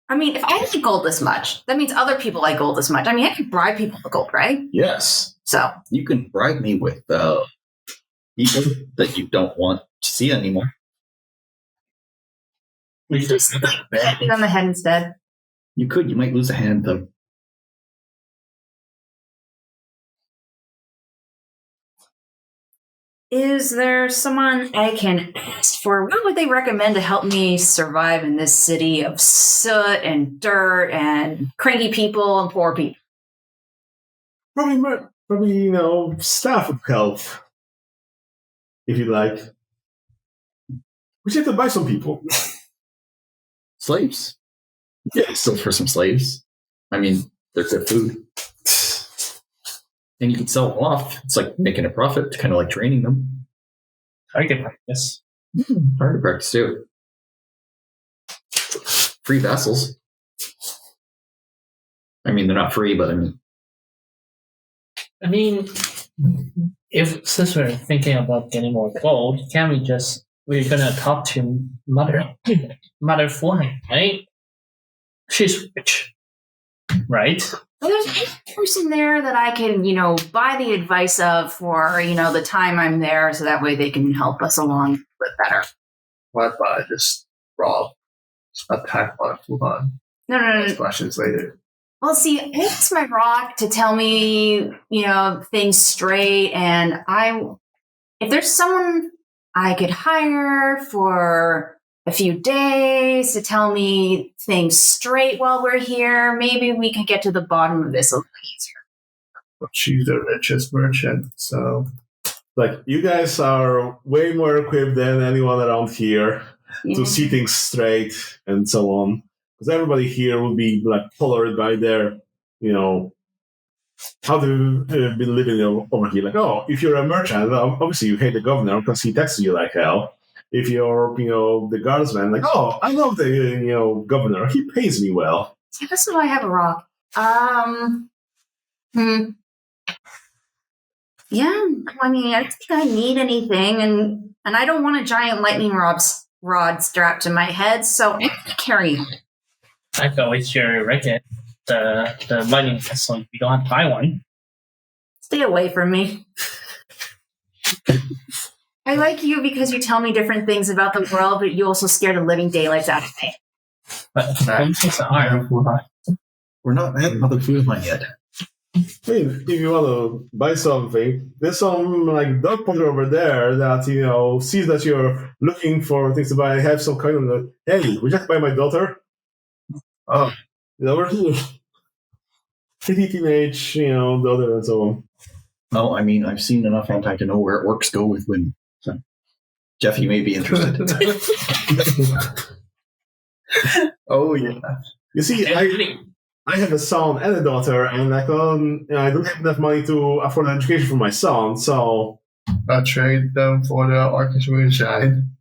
if I like gold this much, that means other people like gold this much. I mean, I can bribe people with gold, right? Yes. So You can bribe me with people that you don't want to see anymore. We just pat me on the head instead. You could. You might lose a hand, though. Is there someone I can ask for? What would they recommend to help me survive in this city of soot and dirt and cranky people and poor people? Probably, staff would help. If you like. We should have to buy some people. Slaves. Yes. Still for some slaves. I mean, they're good food. And you can sell them off. It's like making a profit, kind of like training them. I can practice. Hard to practice too. Free vassals. I mean, they're not free, but I mean, since we're thinking about getting more gold, we're gonna talk to Mother Flying, right? She's rich, right? Well, there's any person there that I can, buy the advice of for, the time I'm there, so that way they can help us along a bit better. What about I just rob? Attack one. Hold on. No. Ask questions later. Well, see, I asked my rock to tell me, things straight, and if there's someone I could hire for a few days to tell me things straight while we're here, maybe we can get to the bottom of this a little easier. But she's the richest merchant, so Like, you guys are way more equipped than anyone around here to see things straight and so on. Because everybody here will be, colored by their, how they've been living over here. Like, if you're a merchant, obviously you hate the governor because he taxes you like hell. If you're, the guardsman, I love the, governor. He pays me well. See, this is why I have a rock. Yeah, I mean, I don't think I need anything, and I don't want a giant lightning rod strapped to my head, so I can carry it. I thought it's your record, the lightning pistol. You don't have to buy one. Stay away from me. I like you because you tell me different things about the world, but you also scare the living daylights out of me. But don't take the harm. We're not at another food line yet. Hey, if you want to buy something, there's some like dog punter over there that sees that you're looking for things to buy. I have some kind of hey, would you like to buy my daughter? Oh, over here, pretty teenage, daughter and so on. Well, I mean, I've seen enough hentai to know where orcs go with women. So, Jeff, you may be interested. Oh yeah. You see, I have a son and a daughter, and I don't have enough money to afford an education for my son, so I'll trade them for the Orktar moonshine.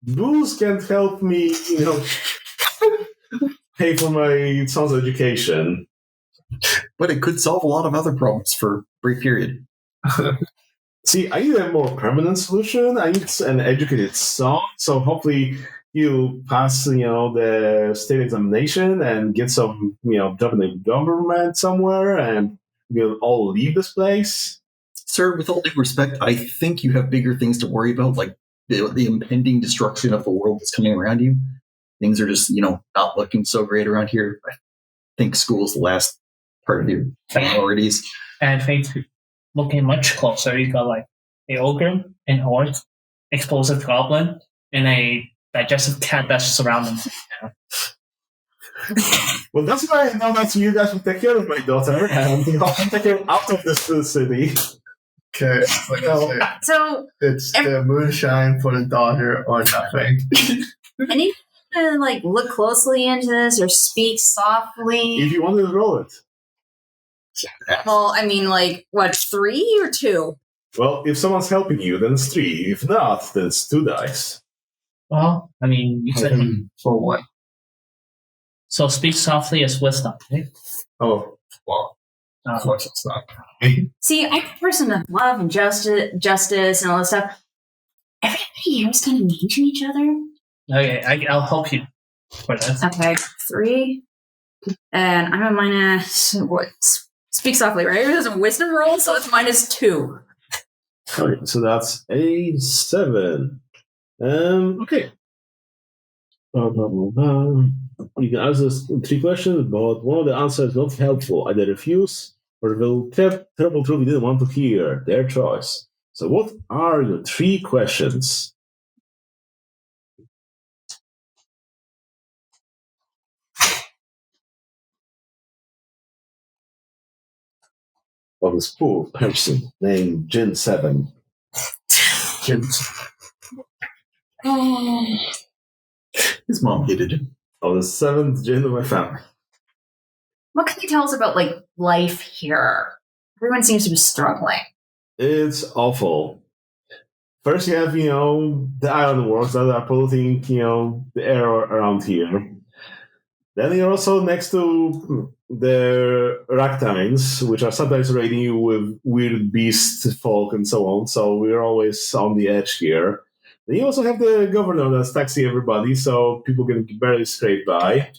booze can't help me, pay for my son's education. But it could solve a lot of other problems for a brief period. See, I need a more permanent solution. I need an educated son, so hopefully you pass, the state examination and get some, job in the government somewhere, and we'll all leave this place. Sir, with all due respect, I think you have bigger things to worry about, like the impending destruction of the world that's coming around you. Things are just, not looking so great around here. I think school's the last part of your priorities. And I think looking much closer, you got like a ogre, an orc, explosive goblin, and a digestive cat that's surrounding them. Well, that's why I know that you guys will take care of my daughter, and I'll take her out of this city. Okay, like I said, So, it's the moonshine for the daughter or nothing. any like look closely into this or speak softly? If you want to roll it. Well, I mean, like what, 3 or 2? Well, if someone's helping you, then it's 3. If not, then it's 2 dice. Well, I mean, you said For what? so. Speak softly as wisdom. Right? Oh, well, of course it's not. See, I'm a person of love and justice and all this stuff. Everybody here is kind of mean to each other. Okay, I'll help you for this. Okay, 3. And I'm a minus, what? Speak softly, right? It was a wisdom roll, so it's -2. Alright, so that's a 7. Okay. Blah, blah, blah, blah. You can answer 3 questions, but one of the answers is not helpful. Either refuse or reveal terrible truth you didn't want to hear. Their choice. So what are your 3 questions? Of this poor person named Jin 7. His mom hated him. Of the 7th Jin of my family. What can you tell us about like life here? Everyone seems to be struggling. It's awful. First, you have, the island works that are polluting, the air around here. Then you're also next to the Ractines, which are sometimes raiding you with weird beast folk and so on. So we're always on the edge here. Then you also have the governor that's taxing everybody, so people can barely scrape by.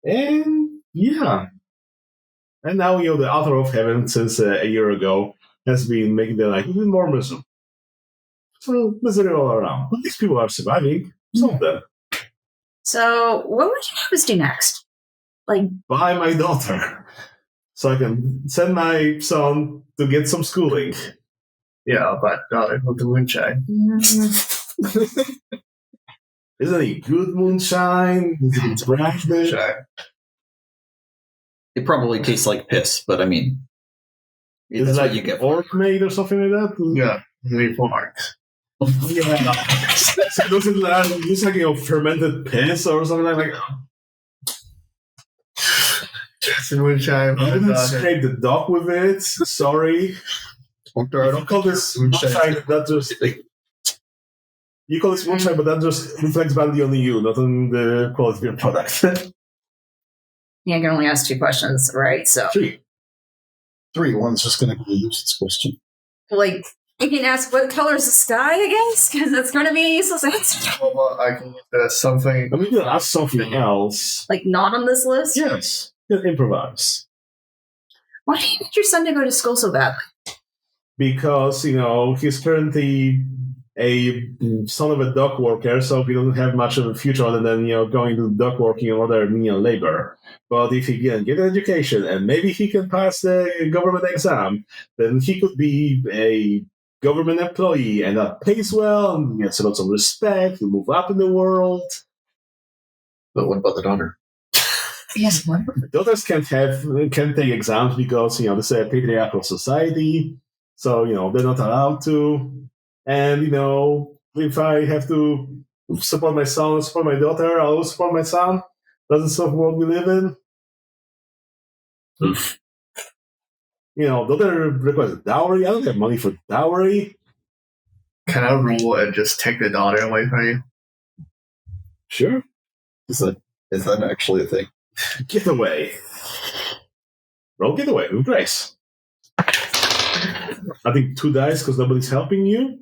And yeah. And now, the author of heaven, since a year ago, has been making their life even more miserable. So misery all around. But these people are surviving. Some of them. So, what would you have us do next? Like, Buy my daughter, so I can send my son to get some schooling. Yeah, but with the moonshine. Isn't it good moonshine? Is it brand new? Moonshine. It probably tastes like piss, but I mean, Is that's it what like you get. orc made or something like that? Yeah, really for marks. Yeah. So does it looks like fermented piss or something like that? It's the moonshine. I didn't scrape the dog with it. Sorry. You call this moonshine, that just you call this moonshine, but that just reflects badly on you, not on the quality of your product. I can only ask 2 questions, right? So, 3. 3. One's just going to be a useless question. like, you can ask what color is the sky, I guess, because that's going to be a useless answer. Well, I can something. I mean, you can ask something else. Like, not on this list? Yes. You can improvise. Why do you want your son to go to school so badly? Because, he's currently a son of a dock worker, so he doesn't have much of a future other than, going to dock working or other menial labor. But if he can get an education and maybe he can pass the government exam, then he could be a government employee and that pays well and gets lots of respect, he'll move up in the world. But what about the daughter? Yes, what? Daughters can't take exams because, this is a patriarchal society, so, they're not allowed to. And, if I have to support my son or support my daughter, I'll support my son. That's the sort of world we live in. Daughter requires dowry. I don't have money for dowry. Can I roll and just take the daughter away from you? Sure. Is that actually a thing? Get away. Roll get away with grace. I think 2 dice because nobody's helping you.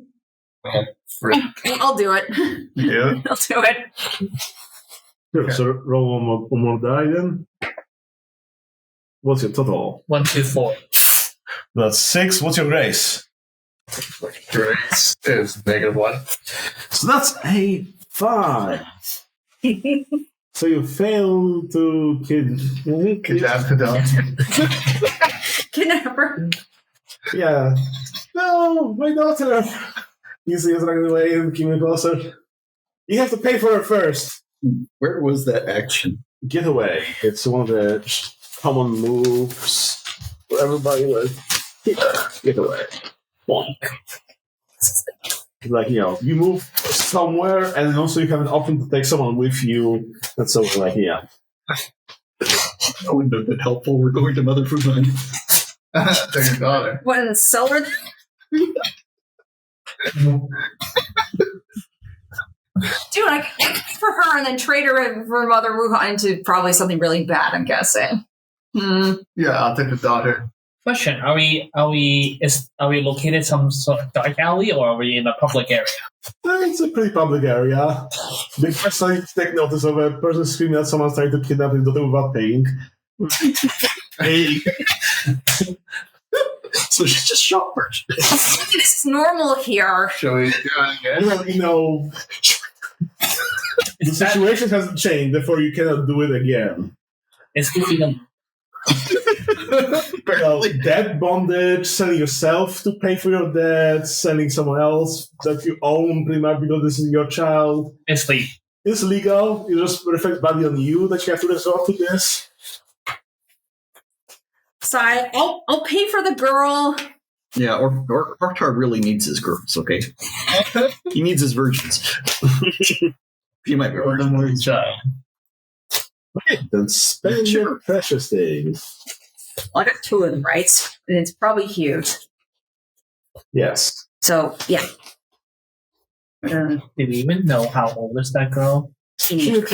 I'll do it. Yeah. I'll do it. Sure, Okay. so roll one more die then. What's your total? 1, 2, 4. That's 6. What's your grace? Grace is -1. So that's a 5. So you fail to Kidnap the daughter. Kidnapper. Yeah. No, my daughter. You see us running away and keep me closer. You have to pay for her first. Where was that action? Get away. It's one of the common moves for everybody with get away. Bonk. Like, you move somewhere and then also you have an option to take someone with you. That's so like, yeah. That wouldn't have been helpful. We're going to Mother Fruitland. Take your daughter. What, in the cellar? Dude, I can pay for her and then trade her for Mother Wuhan into probably something really bad, I'm guessing. Yeah, I'll take the daughter. Question: Are we located in some sort of dark alley, or are we in a public area? It's a pretty public area. The first time you take notice of a person screaming at someone trying to kidnap his daughter without paying. Hey. So she's just shot first. This is normal here. Shall we do it again? Well, the situation hasn't changed, therefore you cannot do it again. It's giving Debt bondage, selling yourself to pay for your debt, selling someone else that you own pretty much because this is your child. it's legal. It's legal. It just reflects badly on you that you have to resort to this. So I'll pay for the girl. Yeah, or Orktar really needs his girls, okay? He needs his virgins. He might be Or the more child. Okay, then spend your precious things. I got 2 of them, right? And it's probably huge. Yes. So, yeah. Did we even know how old is that girl? Teenage.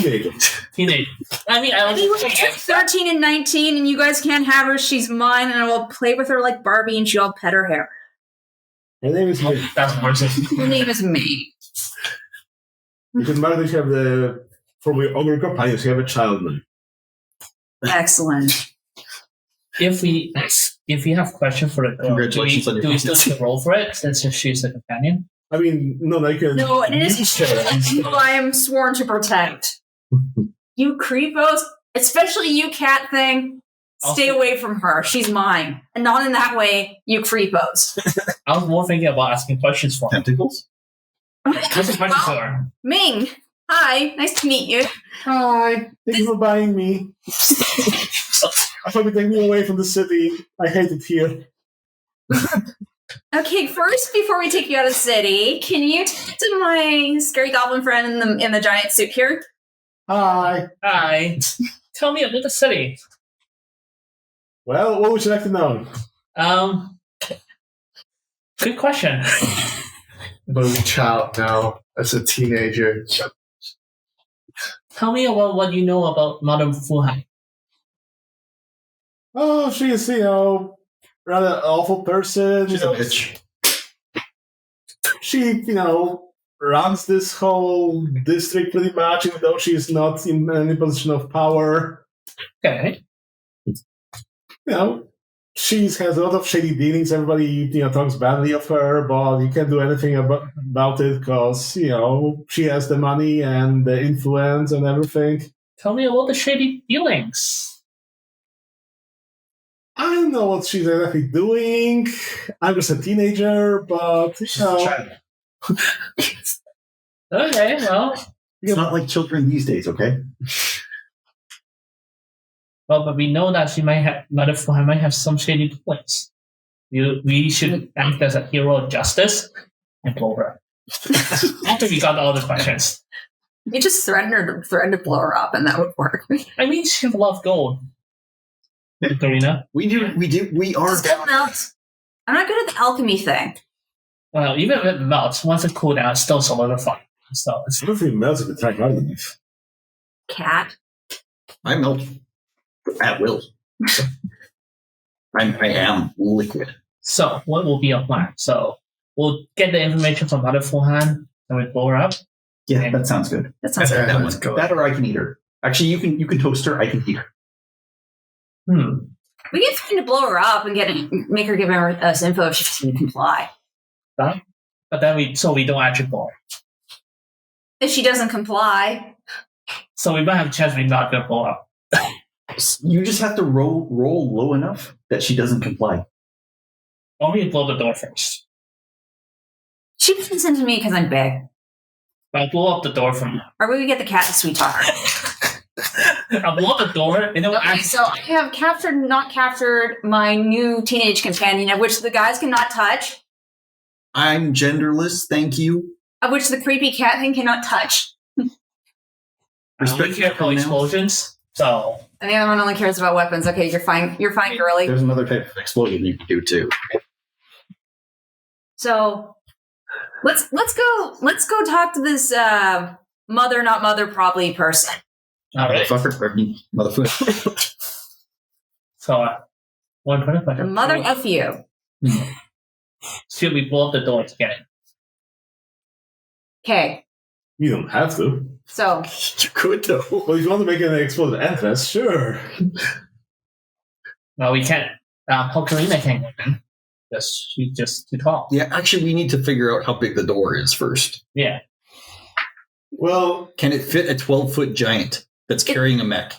I mean, I don't Anyway, think she's 13 and 19, and you guys can't have her. She's mine, and I will play with her like Barbie, and she'll pet her hair. Her name is May. that's worse. Her name is May. You can imagine you have from your Ogre companions, you have a child now. Excellent. If we have questions for the girl, Congratulations on your do we still pregnancy. need to roll for it since she's a companion? I mean, no, you can. No, it is use her. who I am sworn to protect. You creepos, especially you cat thing, stay Also- away from her. She's mine. And not in that way, you creepos. I was more thinking about asking questions for her. Tentacles? What's the question for her? Ming, hi, nice to meet you. Hi, thank you for buying me. I thought you'd take me away from the city. I hate it here. Okay, first, before we take you out of the city, can you talk to my scary goblin friend in the giant suit here? Hi. Hi. Tell me about the city. Well, what would you like to know? Good question. But a child now, as a teenager. Tell me about what you know about Madame Fuhan. Oh, she's, rather awful person. She's a bitch. She, runs this whole district pretty much, even though she's not in any position of power. Okay. She has a lot of shady dealings. Everybody, talks badly of her, but you can't do anything about it because, she has the money and the influence and everything. Tell me about the shady dealings. I don't know what she's exactly doing. I'm just a teenager, but, Okay, well. It's not like children these days, okay? Well, but we know that she Mother Fuhan might have some shady dealings. We should act as a hero of justice and blow her up. After we got all the questions. You just threaten to blow her up, and that would work. I mean, she has a lot of gold. Pulverina. We are. Just don't melt. I'm not good at the alchemy thing. Well, even if it melts, once it cools down, it's still solidified. So it's I don't think it melts if you try hard enough. Cat. I melt at will. I am liquid. So what will be our plan? So we'll get the information from Mother Fuhan and we blow her up. Yeah, that sounds good. That sounds That good. one. That or I can eat her. Actually, you can toast her. I can eat her. We can find to blow her up and make her give us info if she doesn't comply. But then we don't actually blow her. If she doesn't comply, So we might have a chance we're not going to blow up. You just have to roll low enough that she doesn't comply. Why don't we blow the door first? she listens to me because I'm big. I'll blow up the door from Or we could get the cat to sweet talk her. I'll blow up the door and then Okay, so I have captured, not captured, my new teenage companion, of which the guys cannot touch, I'm genderless, thank you. of which the creepy cat thing cannot touch. Respect careful explosions. So And the other one only cares about weapons. Okay, you're fine, girly. There's another type of explosion you can do too. So let's go talk to this not mother probably person. all right. Motherfucker. So one point of The question. mother of you. Should we blow up the door to get it? Okay, You don't have to. so You could though. Well, if you want to make an explosive entrance, sure. Well, we can't. Pulverina can't go in. She's just too tall. Yeah, actually, we need to figure out how big the door is first. Yeah. Well, Can it fit a 12-foot giant that's carrying a mech?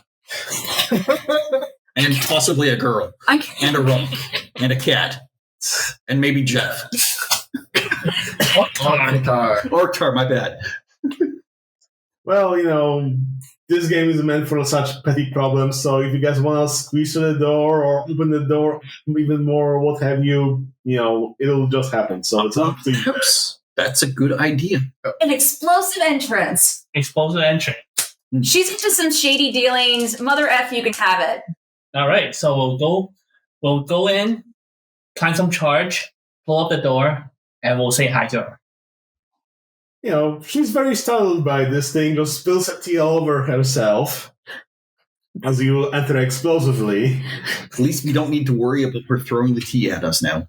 And possibly a girl. And a rook. And a cat. And maybe Jeff. Orktar, my bad. well, this game is meant for such petty problems, so if you guys want to squeeze through the door or open the door even more or what have you, it'll just happen. So it's up to you. That's a good idea. an explosive entrance. Explosive entry. She's into some shady dealings. Mother F, you can have it. All right. So we'll go in, find some charge, pull up the door, and we'll say hi to her. She's very startled by this thing, just spills a tea all over herself as you enter explosively. At least we don't need to worry about her throwing the tea at us now.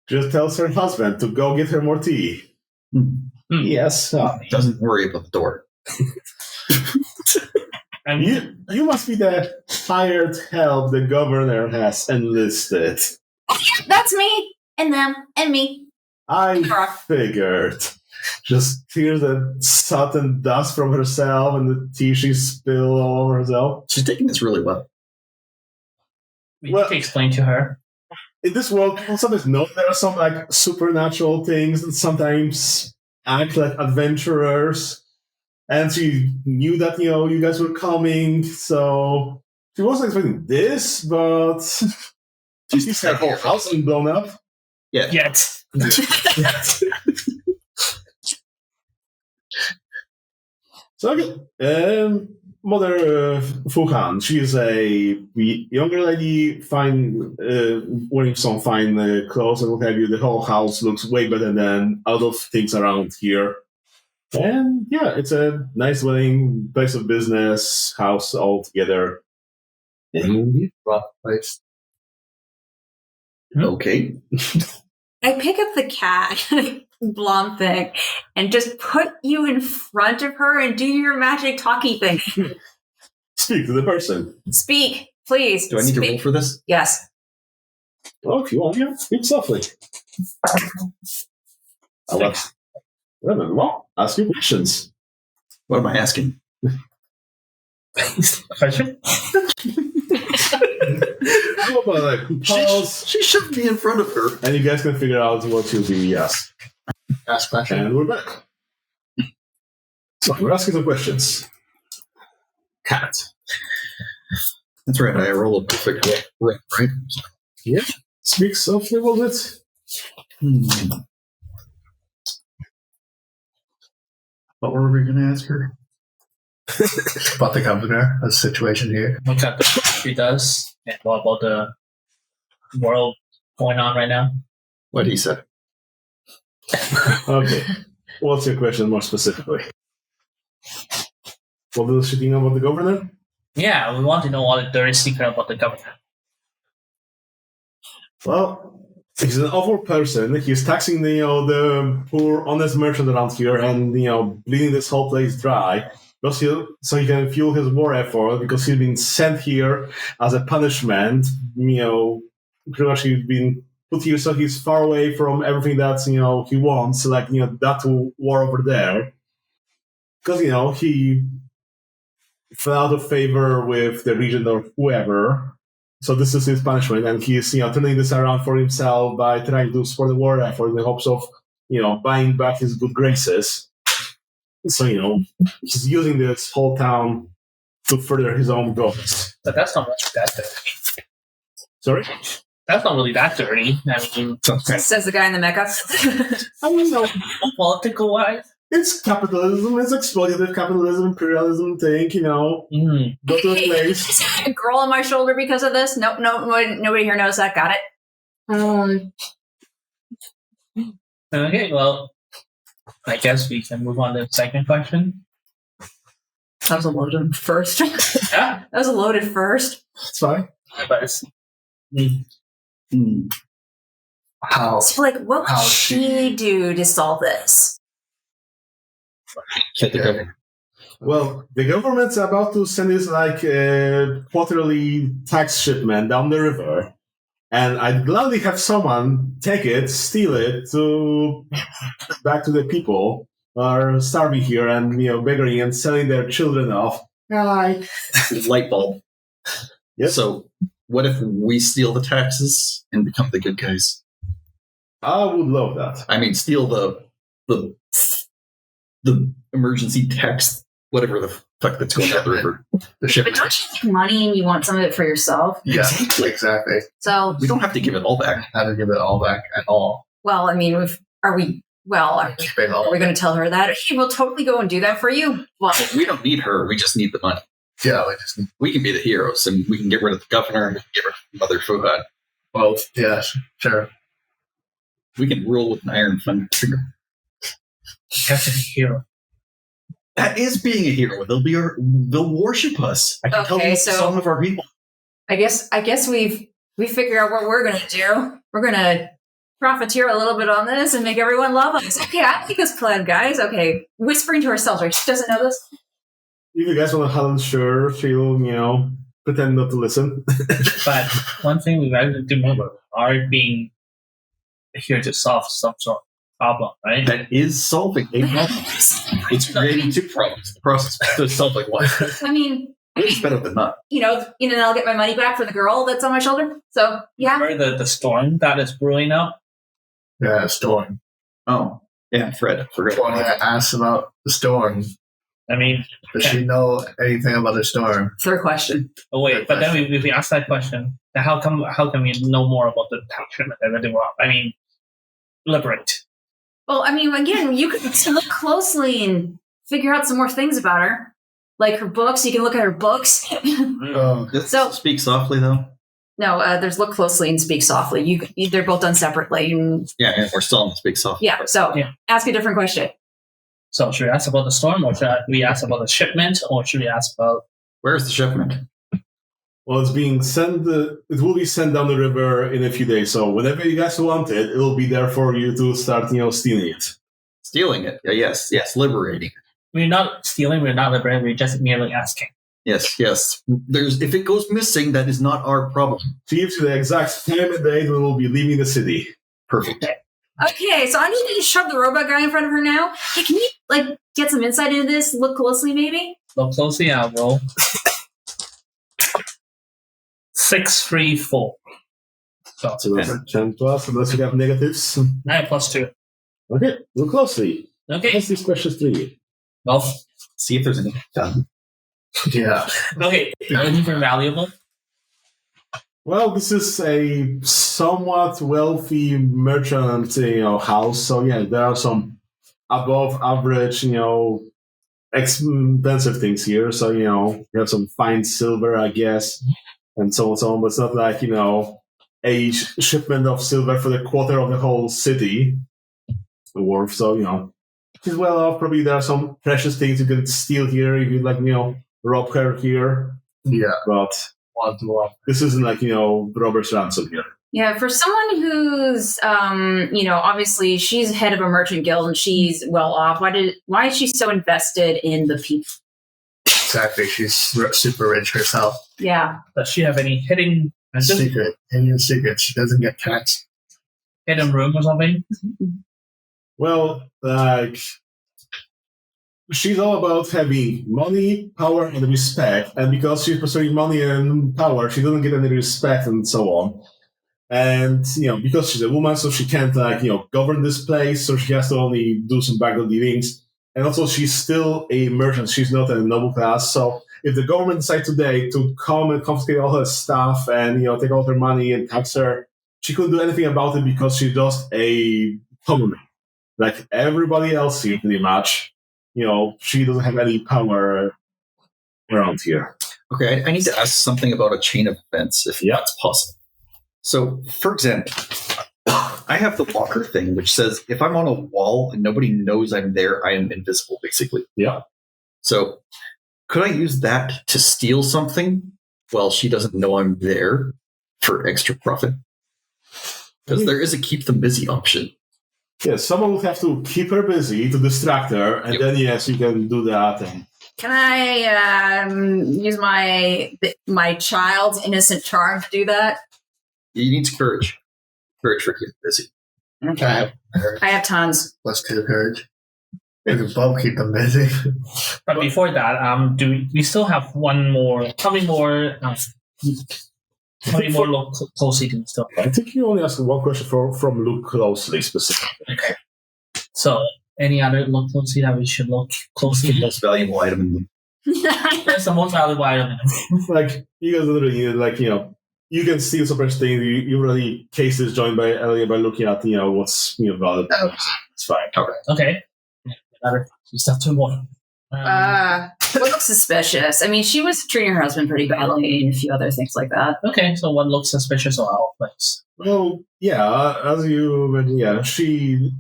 Just tells her husband to go get her more tea. Yes. Doesn't worry about the door. And You must be the hired help the governor has enlisted. That's me and them and me. I figured. Just tears the soot and dust from herself and the tea she spilled all over herself. She's taking this really well. we Well- need to explain to her. In this world, people sometimes know there are some supernatural things that sometimes act like adventurers. And she knew that, you guys were coming, so she wasn't expecting this, but she's her whole house is blown up. Yeah. Yet. So, okay. Mother Fuhan, she is a younger lady, fine, wearing some fine clothes and what have you. The whole house looks way better than other things around here. And yeah, it's a nice, willing place of business, house all together. Rough place. Okay. I pick up the cat, blonde thing, and just put you in front of her and do your magic talkie thing. Speak to the person. Speak, please. Do I need to speak. roll for this? Yes. Well, if you want, yeah, speak softly. Well, ask you questions. What am I asking? Question? How about like who pause? She shoved me in front of her. And you guys can figure out what you'll be yes. Ask question. And we're back. So we're asking some questions. Cat. That's right. I roll a perfect right? Yeah. Speak softly, was it? What were we going to ask her? About the governor, the situation here. What kind of she does, and what about the world going on right now? What he said. Okay. What's your question more specifically? What does she think about the governor? Yeah, we want to know all the dirty secret about the governor. Well, he's an awful person. He's taxing the poor, honest merchant around here and, bleeding this whole place dry. So he can fuel his war effort because he's been sent here as a punishment. Pretty much he's been put here so he's far away from everything that, he wants, like, that war over there. Because, he fell out of favor with the regent or whoever. So this is his punishment, and he's turning this around for himself by trying to support the war effort in the hopes of buying back his good graces. So he's using this whole town to further his own goals. But that's not really that dirty. Sorry, That's not really that dirty. I mean, Says the guy in the mecha. I mean, political wise. it's capitalism. It's exploitative capitalism, imperialism thing. Go to a place. Is there a girl on my shoulder because of this? Nope, nobody here knows that. Got it. Okay, well, I guess we can move on to the second question. That was a loaded first. Yeah, That was a loaded first. It's fine. but it's, How? So, like, what would How she do to solve this? Get the governor. Well, the government's about to send this quarterly tax shipment down the river. And I'd gladly have someone take it, steal it, to back to the people who are starving here and begging and selling their children off. Right. Light bulb. Yep. So, what if we steal the taxes and become the good guys? I would love that. I mean, steal the emergency tax, whatever the fuck that's going down the river. The But shipment. don't you make money and you want some of it for yourself? Yeah, Exactly. exactly. So, We don't have to give it all back. How to give it all back at all. well, I mean, are we going to tell her that? She will totally go and do that for you. Well, We don't need her. We just need the money. Yeah, we just need We can be the heroes, and we can get rid of the governor and we can get rid of Mother Fuhad. both. Yeah, sure. We can rule with an iron finger. have to be hero. That is being a hero. They'll worship us. I can tell Okay, you so- some of our people. I guess we figure out what we're going to do. We're going to profiteer a little bit on this and make everyone love us. Okay, I like this plan, guys. Okay, whispering to ourselves, right? She doesn't know this. If you guys want to Helen, sure, she'll, pretend not to listen. But one thing we have to remember are being here to solve some sort of problem, right? That is solving a problem. It's creating two problems. The process of solving one. I mean, It's better than not. I'll get my money back for the girl that's on my shoulder. So, yeah. Remember the storm that is brewing up? Yeah, storm. Oh, yeah, Fred. I forgot. When I asked about the storm, I mean, does she know anything about the storm? Third question. oh wait, but then we asked that question. Then how can we know more about the attachment and everything wrong? I mean, liberate. Well, I mean, again, you can look closely and figure out some more things about her. Like her books. You can look at her books. Oh, So- Speak softly, though. No, there's look closely and speak softly. They're both done separately. Yeah, we're still on Speak softly. Yeah, so Yeah. ask a different question. So should we ask about the storm, or should we ask about the shipment, or should we ask about? Where's the shipment? Well, it's being sent. It will be sent down the river in a few days. So whenever you guys want it, it will be there for you to start, stealing it. Stealing it. Yes, liberating. We're not stealing, we're not liberating, we're just merely asking. Yes. If it goes missing, that is not our problem. She gives you the exact time and date when we'll be leaving the city. Perfect. Okay, so I need to shove the robot guy in front of her now. Hey, can you get some insight into this? Look closely, maybe. Look closely, I'll roll. 6, 3, 4. So that's 10 plus, unless you have negatives. 9 plus 2. Okay, look closely. Okay. What's this precious 3? Well, See if there's anything done. Yeah. okay. Anything valuable? Well, this is a somewhat wealthy merchant, house. So yeah, there are some above average, expensive things here. So you have some fine silver, I guess, and so on, so on. But it's not like a shipment of silver for the quarter of the whole city worth. So she's well off. Probably there are some precious things you can steal here if you rob her here. Yeah. But One. this isn't like robber's ransom here. Yeah, for someone who's, obviously she's head of a merchant guild and she's well off. Why is she so invested in the people? Exactly. She's super rich herself. Yeah. Does she have any hidden Secret. She doesn't get taxed. hidden room or something? Well, she's all about having money, power, and respect. And because she's pursuing money and power, she doesn't get any respect and so on. And, because she's a woman, so she can't, govern this place, so she has to only do some backdoor dealings. And also, she's still a merchant. She's not a noble class. So if the government decides today to come and confiscate all her stuff and, take all her money and tax her, she couldn't do anything about it because she's just a common, like everybody else here, pretty much. She doesn't have any power around here. Okay, I need to ask something about a chain of events, if that's possible. So, for example, I have the walker thing, which says if I'm on a wall and nobody knows I'm there, I am invisible, basically. Yeah. So, could I use that to steal something while she doesn't know I'm there for extra profit? Because there is a keep them busy option. Yeah, someone would have to keep her busy to distract her, and then yes, you can do that. And Can I use my child's innocent charm to do that? You need courage. Courage for keeping busy. Okay. I have tons. Let's do courage. We can both keep them busy. But before that, we still have one more? How many more? Look closely to stuff? I think you only asked one question from Look Closely specifically. Okay. So, any other look closely that we should look closely? The most valuable item in the That's the most valuable item. Like, you guys literally, you can steal some precious things. You already cased this joint earlier by looking at, what's valuable. Oh. It's fine. Okay. We still have 2 more. What looks suspicious? I mean, she was treating her husband pretty badly and a few other things like that. Okay, so what looks suspicious or out of place? Well, yeah, as you mentioned, she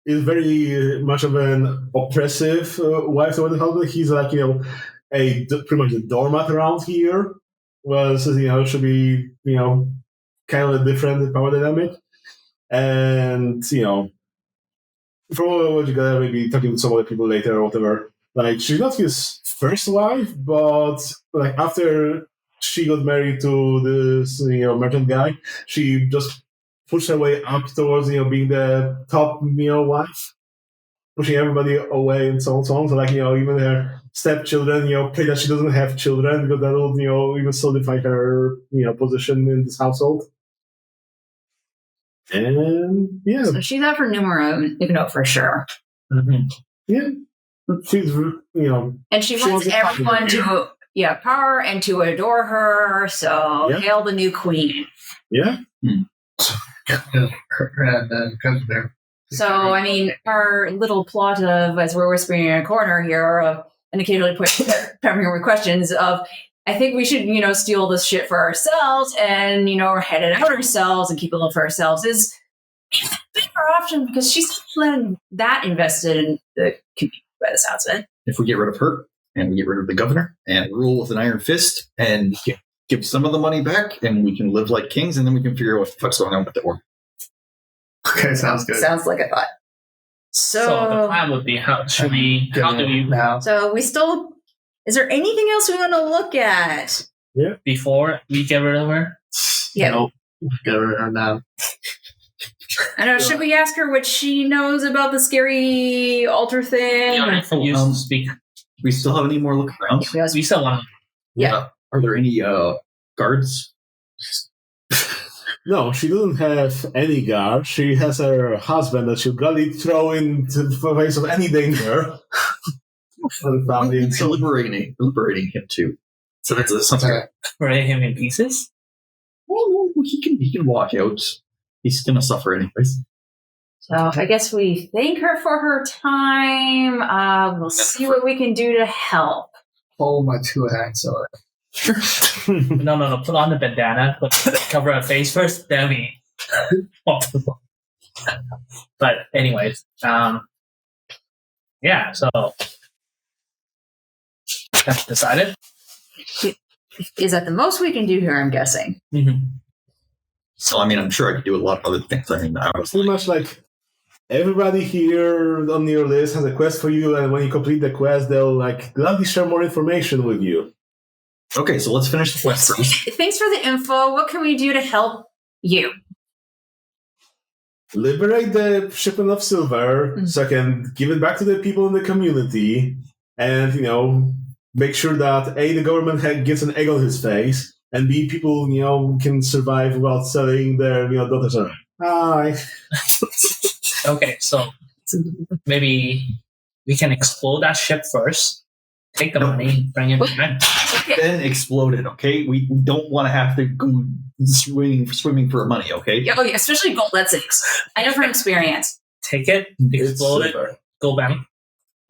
is very much of an oppressive wife to the husband. He's like, pretty much a doormat around here. Well, so, it should be, kind of a different power dynamic. And, from what you got, maybe talking to some other people later or whatever, like, she's not his first wife, but, like, after she got married to this, merchant guy, she just pushed her way up towards, being the top, wife, pushing everybody away and so on, so on. So, like, even her stepchildren, pray that she doesn't have children because that will, even solidify her, position in this household. And, yeah. So she's out for numero, uno for sure. Mm-hmm. Yeah. She's, And she wants everyone to, power and to adore her. So hail the new queen. Yeah. So, I mean, our little plot of, as we're whispering in a corner here, and occasionally peppering with questions of, I think we should, steal this shit for ourselves and, head it out ourselves and keep it low for ourselves is a bigger option because she's not that invested in the community by the sounds of it. If we get rid of her and we get rid of the governor and rule with an iron fist and give some of the money back, and we can live like kings, and then we can figure out what the fuck's going on with the orc. Okay, sounds good. Sounds like a thought. So the plan would be how do we now? So we still. Is there anything else we want to look at? before we get rid of her? Yeah. Nope. Get rid of her now. I know. Should we ask her what she knows about the scary altar thing? You speak. We still have any more look around? We still want. Yeah. Are there any guards? No, she doesn't have any guard. She has her husband that she'll gladly throw into the face of any danger. For the family and So liberating him too. So that's something. Break him in pieces. Well, he can walk out. He's gonna suffer anyways. So I guess we thank her for her time. We'll see what we can do to help. Hold my two hands on it. No. Put on the bandana. Cover her face first. Then we. But anyways, yeah. So that's decided. Is that the most we can do here? I'm guessing. Mm-hmm. So I mean, I'm sure I could do a lot of other things. I mean, I was pretty much like everybody here on your list has a quest for you, and when you complete the quest, they'll like gladly share more information with you. okay. So let's finish the quest first. Thanks for the info. What can we do to help you? Liberate the shipment of silver, so I can give it back to the people in the community, and make sure that A, the government gets an egg on his face, and B, people can survive without selling their daughters. Hi. Okay, so maybe we can explode that ship first. Take the money, bring it back. Okay. Then explode it. Okay, we don't want to have to go swimming for money. Okay. Yeah, especially gold. That's it. I know from experience. Take it, explode it, go back.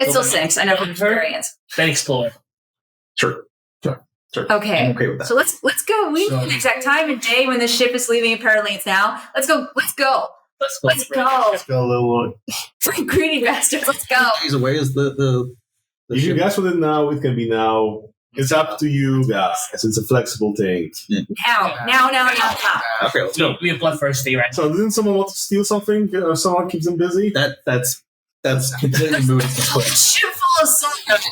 It still back. sinks. I know from experience. Then explode. Sure. Okay. I'm okay with that. So let's go. We know the exact time and day when the ship is leaving. Apparently, it's now. Let's go. Let's go. Let's go. Let's go, little one. Freaking greedy bastards. Let's go. Days away is the If you ship. guys want it now, it can be now. It's up to you guys. It's a flexible thing. Now. Okay, let's go. We have bloodthirsty, right? So didn't someone want to steal something? Or someone keeps them busy? That's completely moving the quick. Ship full of silver.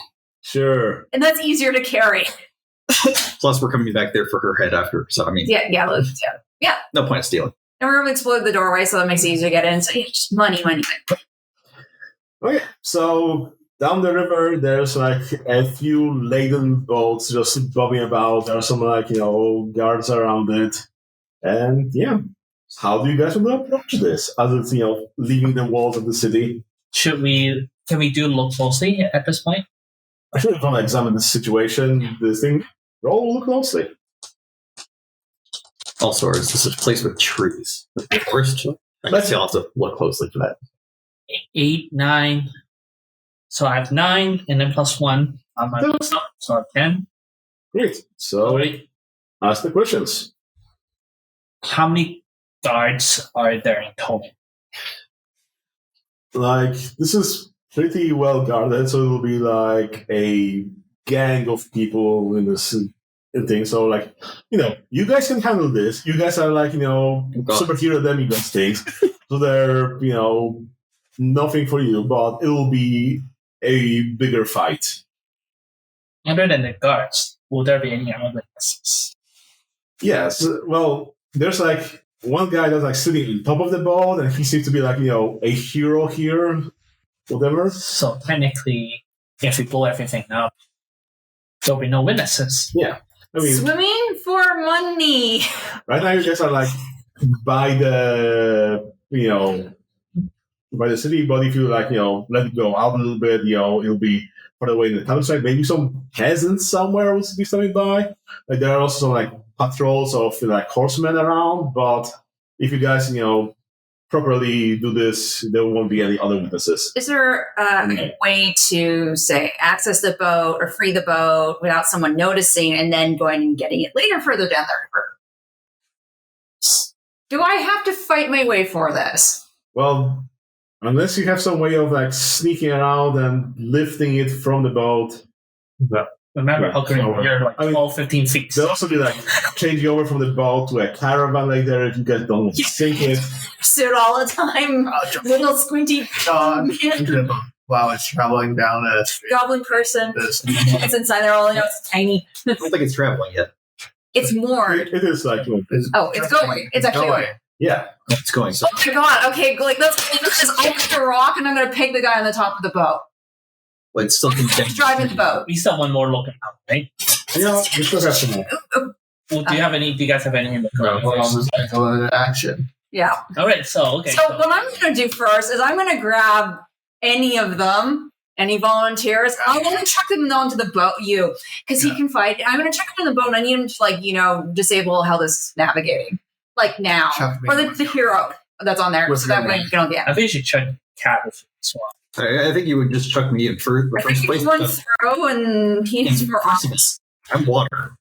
Sure. And that's easier to carry. Plus, we're coming back there for her head after. So I mean, Yeah. no point in stealing. And we're going to explode the doorway, so that makes it easier to get in. So just money. Okay, so down the river, there's like a few laden boats just bobbing about. There are some guards around it, and yeah. How do you guys want to approach this? Other than leaving the walls of the city? Can we do look closely at this point? I should have examined the situation. This thing. Roll look closely. Also, is this a place with trees? The forest? I guess you'll have to look closely for that. 8, 9. So I have 9 and then plus 1 on my list. So I have 10. Great. So ask the questions. How many guards are there in total? Like, this is pretty well guarded, so it will be like a gang of people in this thing. So, like, you guys can handle this. You guys are like, superhero demigods things. So they're, nothing for you, but it will be a bigger fight. Other than the guards, will there be any other witnesses? Yes. Well, there's like one guy that's like sitting on top of the boat, and he seems to be like, a hero here, whatever. So technically, if we blow everything up, there'll be no witnesses. Yeah. I mean, Swimming for money. right now you guys are like by the, by the city, but if you like, let it go out a little bit, it'll be further away in the countryside. Maybe some peasants somewhere will be stopping by. Like there are also some like patrols of like horsemen around, but if you guys, properly do this, there won't be any other witnesses. Is there a way to, say, access the boat or free the boat without someone noticing and then going and getting it later further down the river? Do I have to fight my way for this? Well, unless you have some way of like sneaking around and lifting it from the boat. Remember, Yeah. Ogre, you're like I mean, 12, 15 feet. They'll also be like changing over from the boat to a caravan like there if you guys don't sink it. Suit all the time. Little squinty While it's traveling down a street. goblin person. This- It's inside there. All I know it's tiny. I don't think it's traveling yet. It's moored. It is like, Oh, it's going. It's actually going. yeah. It's going. So Oh my god. Okay, like let's just open the rock and I'm gonna peg the guy on the top of the boat. well, it's still He's driving the boat. We still have one more looking out, right? Yeah, we still have some more. Well, do you guys have any in the No, car? this is excellent action. Yeah. All right, so okay. So what I'm gonna do first is I'm gonna grab any of them, any volunteers. I'm gonna chuck them onto the boat, because he can fight. I'm gonna chuck him in the boat and I need him to disable how this is navigating. Like now. Chuck me. Or the hero that's on there. What's So that your way name? you can all get. I think you should check cat if it's one. I think you would just chuck me in for the I think first place. he's one throw and he's for Pixis. I'm water.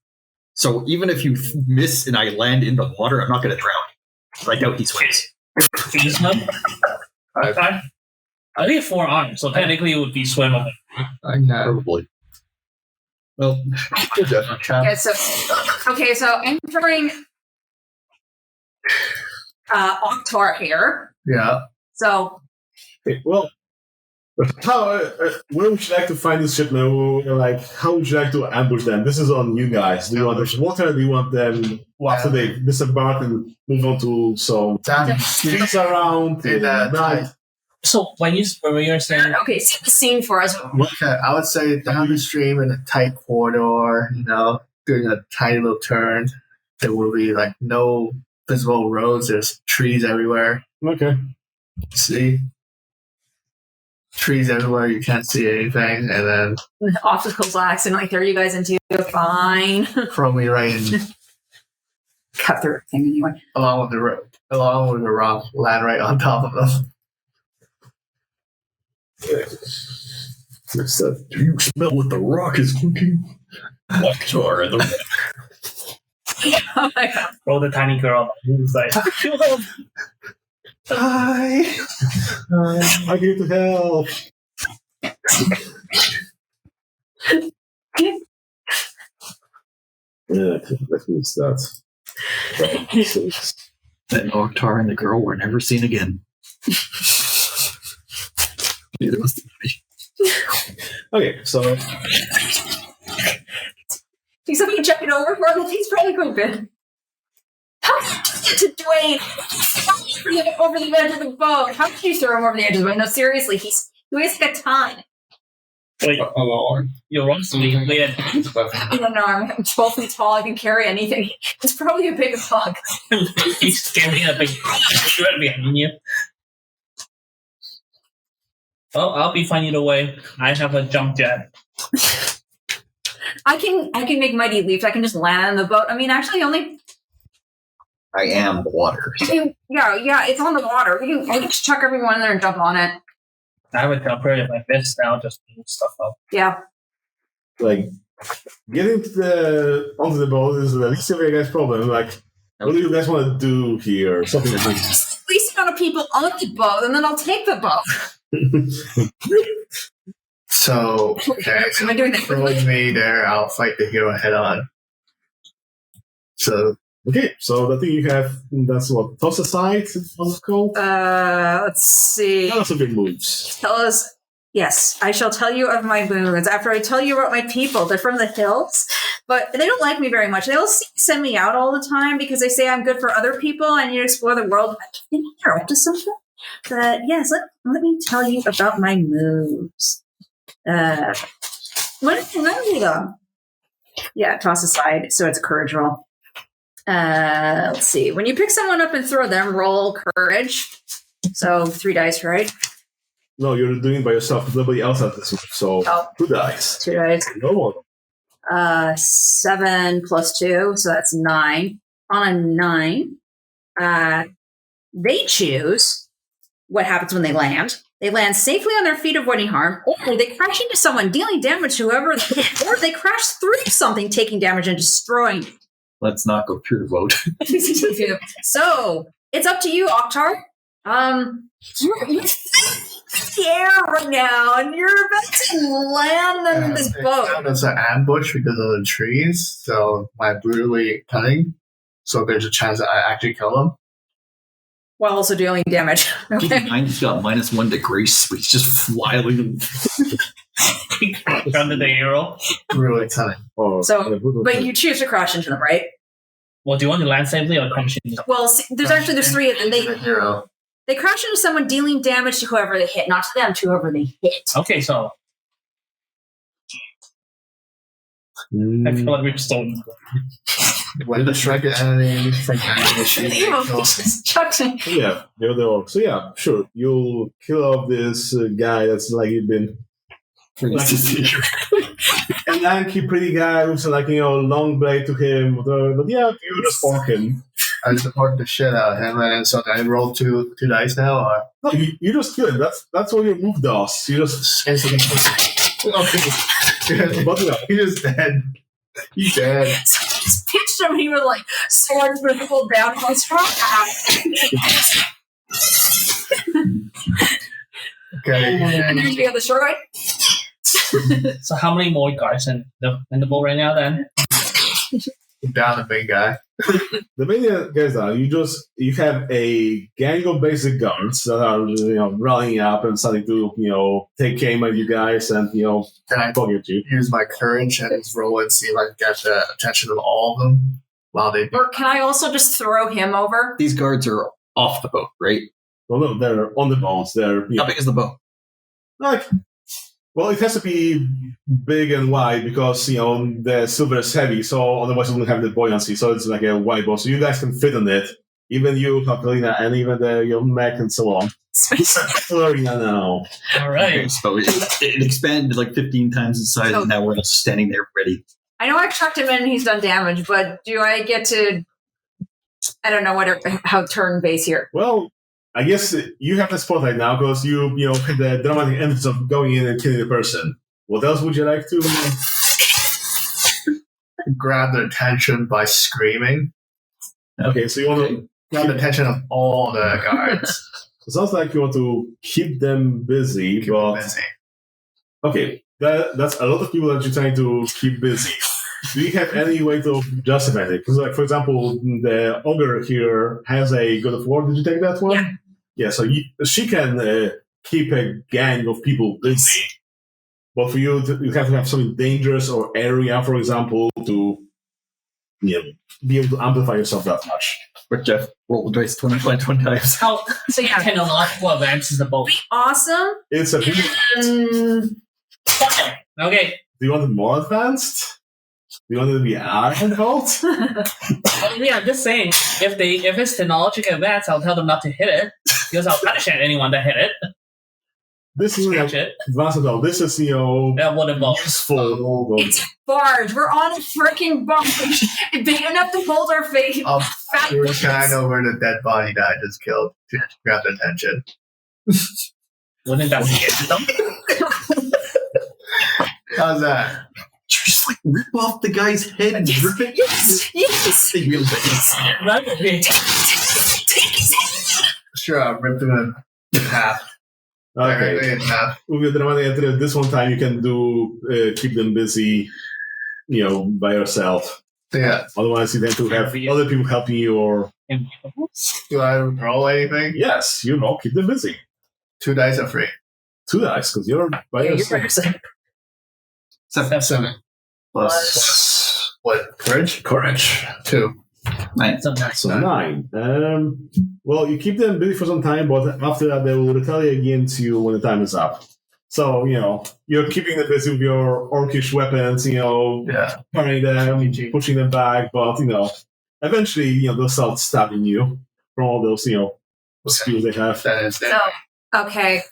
So even if you miss and I land in the water, I'm not going to drown you. But I doubt he swims. Swim? Okay. I think 4 arms, so technically it would be swimmable. I know. Probably. Well, Yeah, so entering Orktar here. Yeah. So Okay, well, how? Where would you like to find this ship now? Like, how would you like to ambush them? This is on you guys. Do you want them to water? Or do you want them after they disembark and move on to some Down streets around? in night? So when you're saying okay, set the scene for us. Okay, I would say down the stream in a tight corridor, doing a tiny little turn. There will be like no visible roads. There's trees everywhere. Okay. See? Trees everywhere. You can't see anything. And then Obstacles will accidentally throw you guys into fine. throw me right in Cut through thing anyway. along with the rock, land right on top of them. do you smell what the rock is cooking? Orktar and the Oh my god. throw the tiny girl who's like, Hi. I'm here to help. Yeah, that means that. Then Orktar and the girl were never seen again. Neither was the baby. Okay, so Do something jumping over for him. He's probably going good. How did you get to Dwayne? Over the edge of the boat. How did you throw him over the edge of the boat? No, seriously, he weighs like a ton. wait, you're wrong, weird. I don't know. I'm 12 feet tall. I can carry anything. It's probably a big bug. He's standing a big shred behind you. Well, I'll be finding a way. I have a jump jet. I can make mighty leaps. I can just land on the boat. I mean, actually, only I am the water. So yeah, it's on the water. I can just chuck everyone in there and jump on it. I have a jumper like this now, just move stuff up. Yeah. like getting onto the boat is the least of your guys' problem. Like, what do you guys want to do here? Something like that. Just the least amount of people on the boat, and then I'll take the boat. So, okay, Am I doing that throwing me there, I'll fight the hero head on. So, Okay, so I think you have, that's what, toss aside, what's it called? Let's see. Tell us of your moves. Tell us. Yes, I shall tell you of my moons after I tell you about my people. They're from the hills, but they don't like me very much. They all send me out all the time because they say I'm good for other people. I need to explore the world. I think they're up to something. But yes, let me tell you about my moves. What did you them? Yeah, toss aside. So it's a courage roll. Let's see. When you pick someone up and throw them, roll courage. So 3 dice, right? No, you're doing it by yourself. Nobody else has this move, so 2 dice. 2 dice. No one. 7 plus 2, so that's 9. On a 9, they choose what happens when they land. They land safely on their feet, avoiding harm, or they crash into someone, dealing damage to whoever, or they crash through something, taking damage and destroying it. let's not go through the boat. So it's up to you, Orktar. the air right now, and you're about to land on this boat. It's an ambush because of the trees, so my brutally cunning. So there's a chance that I actually kill him. While also dealing damage. Keep Okay. in mind, he's got -1 to grace, but he's just flying. Under the arrow. Brutally cunning. Oh, So, but you choose to crash into them, right? Well, do you want to land safely or crash into? Well, see, there's 3 of them. The hero. They crash into someone, dealing damage to whoever they hit, not to them, to whoever they hit. Okay, so I feel like we've stolen. When the strike an enemy from ammunition, Just chucks me. yeah, they're the orc. So yeah, sure. You'll kill off this guy that's like you've been. And lanky, pretty guy with long blade to him. But yeah, you just fork him. I support the shit out of him, and so I roll two dice now, or No, you just kill him. That's what your move does. You just instantly. He's just dead. He's dead. Just pitched him, and he was like, sword vertical down on strong. Okay. And there's the other short right. So how many more guards in the boat right now then? Down the big guy. the main guys are you have a gang of basic guards that are rallying up and starting to take aim at you guys and Can I target you. use my courage and just roll and see if I can get the attention of all of them while they do? Or can I also just throw him over? These guards are off the boat, right? Well, no, they're on the bones. They're How big is the boat? Well, it has to be big and wide because the silver is heavy, so otherwise it wouldn't have the buoyancy. So it's like a wide boat, so you guys can fit on it. Even you, Pulverina, and even your mech and so on. Pulverina now. All right. Okay, so it expanded like 15 times in size, and now we're just standing there ready. I know I chucked him in and he's done damage, but do I get to... I don't know how turn base here. Well, I guess you have the spotlight now because you had the dramatic entrance of going in and killing the person. What else would you like to? Grab their attention by screaming. Okay, so you want to. Grab the attention of all the guards. It sounds like you want to keep them busy, Keep but them busy. okay, that's a lot of people that you're trying to keep busy. Do you have any way to justify it? Because, for example, the Ogre here has a God of War. Did you take that one? Yeah. Yeah, so she can keep a gang of people busy. But for you, you have to have something dangerous or area, for example, to be able to amplify yourself that much. But Jeff, roll the dice 20 times. How So yeah, technological advances the boat? awesome. It's a big. Okay. Do you want it more advanced? Do you want it to be Iron Bolt? Yeah, I'm just saying, if it's technological advance, I'll tell them not to hit it because I'll punish anyone that hit it. This is Scratch like it. advanced adult. This is That would involve. useful. It's a barge. We're on a freaking barge. Big enough to hold our face. Fat We're bitches. shining over the dead body that I just killed to grab their attention. Wouldn't that scare them? How's that? Just like rip off the guy's head and rip it. Yes. They real big. That would be. Sure, I'll rip them in half. Okay. In half. With the dramatic entrance, this one time you can keep them busy, by yourself. Yeah. Otherwise, you tend to have other people helping you, or Do I roll anything? yes, keep them busy. 2 dice are free. 2 dice because you're by Yeah, yourself. you're yourself. 7. Plus What? Courage? Courage. 2. 9. So 9. Well, you keep them busy for some time, but after that, they will retaliate against you when the time is up. So, you're keeping them busy with your orcish weapons, Yeah. carrying them, pushing them back, but, eventually, they'll start stabbing you from all those, skills they have. That is So, okay.